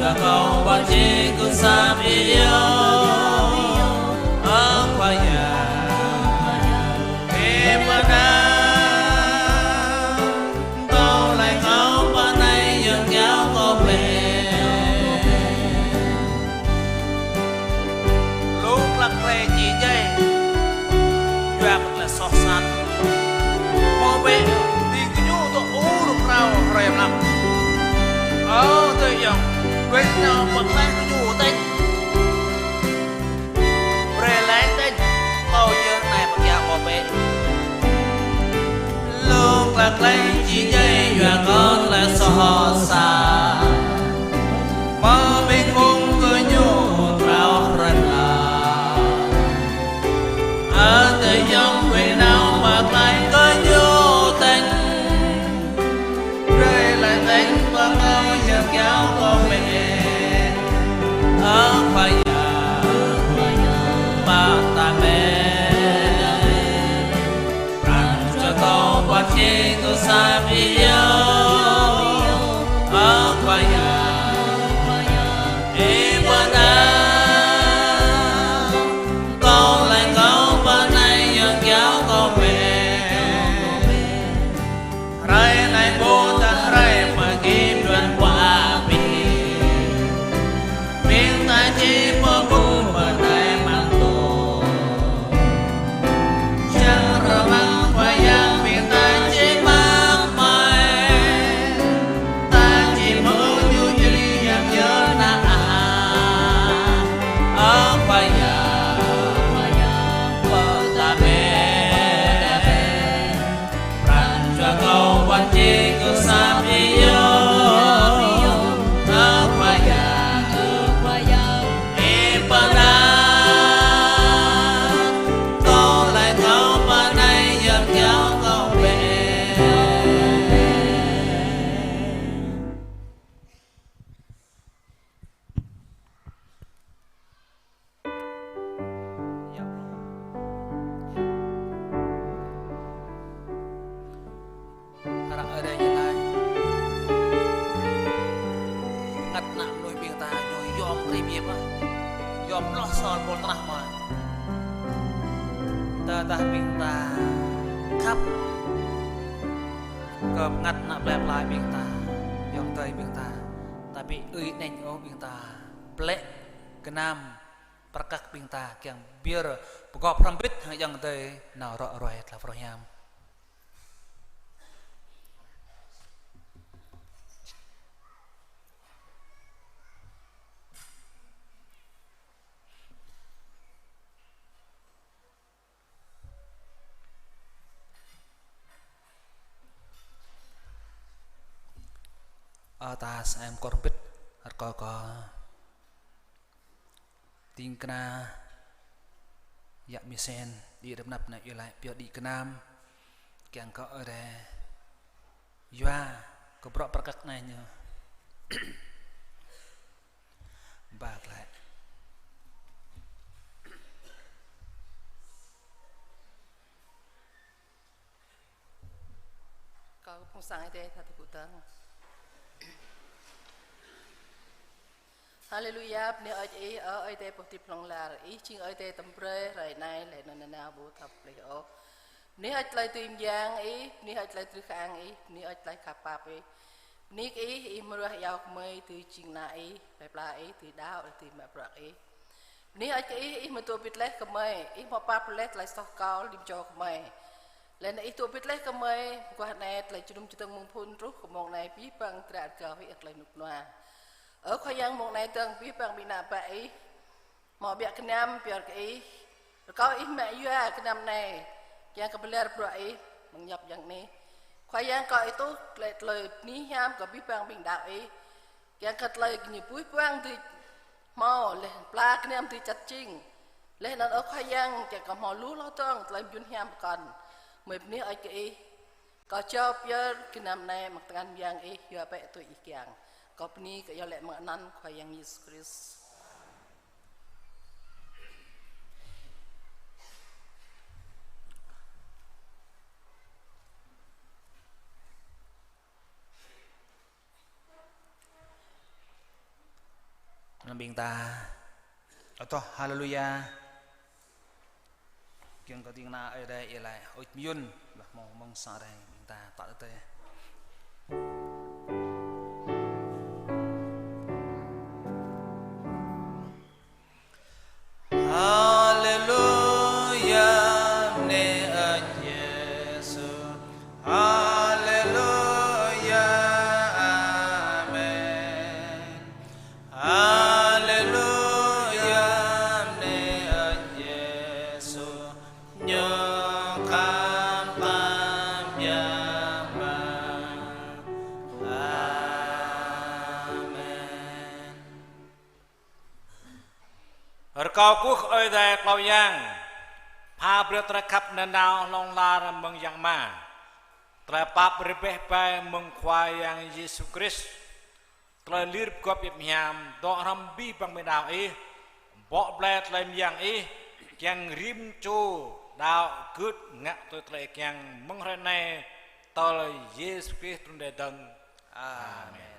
S3: cho con quan chi cứ xa yêu ở qua nhà em ở nào con lại khóc bên đây dần kéo con về
S1: lúc lắc lè chỉ dây và một là xót xa mô bê đi cái nhu tôi ú được rau rèm lắm tôi dòng quên nhau bật lên cái nhu tên rè lên tên màu dương này bật dạo mô bê
S3: lúc lạc lên chỉ dây và con là xót xa
S1: mơ bên khung cười nhu
S3: rau rần ở từ dòng về nào mà lại có vô tình rơi lại đánh qua ngôi giờ kéo con về ở khoa nhà ba ta mẹ rằng cho con quan chi tôi xa yêu ở khoa nhà em bên nào con lại có bên này giờ kéo con về rơi lại bố ta rơi mà kim đoàn qua miền ta chỉ mơ bụng bên này mang tù chẳng rờ măng khoai giang miền ta chỉ mang mây ta chỉ mơ như đi nhạc nhớ na ở khoai giang vợ ta mẹ rằng cho câu quan chi cứ xa yêu ở khoai giang em bên nào con lại thấu bên đây dần kéo con về
S1: Harap ở đây như này ngặt nặng đôi miệng ta rồi yom kìm yếm á yom lo son bồn tah mà ta ta miệng ta khắp cầm ngặt nặng lẹp lại miệng ta yom tây miệng ta ta bị uy nành ô miệng ta plek cái nam prakak miệng ta kiang biarประกอบ rambit yang tây nào rõ rồi là pro nham atas em korbit có tin kena ya misen đi đập nắp này lại biểu đi kenam càng có ở đây yoa có bọ prakak này nhờ bạc lại
S6: có phong sang đây thật cụ tang Hallelujah ni ai ở đây bột tiệp lòng là ý chinh ở đây tầm bơi rồi này lại nên nào bố thập lại ở ni ai lại tìm giang ý ni ai lại từ khang ý ni ai lại khap pap ý ni ý mà rồi giàu mây từ chinh nãy lại là ý từ đào từ mẹ bạc ý ni ai ý mà tôi biết lấy cái mây ý mà pap lấy lại sọc cao lim cho cái mây lên ý tôi biết lấy cái mây qua này lại chụp tầng mông phun rút của mong này bí bằng trà cờ với lại nục noa ở khoa giang một này tầng bí bằng bị nạp bậy mỏ bẹt cái nam bẹt cái có ít mẹ doa cái năm này giang cái bê bậy bằng nhập dạng này khoa giang coi tốt lại lời ní ham có bí bằng bình đạo ấy giang cất lời như búi quang thì mò lên pla cái nam thì chặt chinh lên ở khoa giang chỉ có mò lú lo tông lời dun ham còn mười ní ở cái có cho bê cái năm này mặc tan giang ấy doa bẹ tuổi giang có ni cái giờ lại mở năn khoai yang Jesus Christ
S1: Lambing ta atau haleluya kiang có tiếng na ở đây lại ôi miên là mong sợ đây mình ta tạo tới haleluya ne anh Giêsu haleluya amen haleluya ne anh Giêsu nhớ khám tam gia mang amen.
S2: Kau kuh ơi đại clau yang pha bữa tra khắp nơi nào long la mừng yang ma tra pap rebeh bay mừng khoai yang Yesus Christ tra lir gop yep nham do rambi bang medao ấy bỏ ble làm yang ấy yang rim chu đạo cướp ngạ tôi tra yang mừng ra này tao Yesus Christ trung đại đấng amen.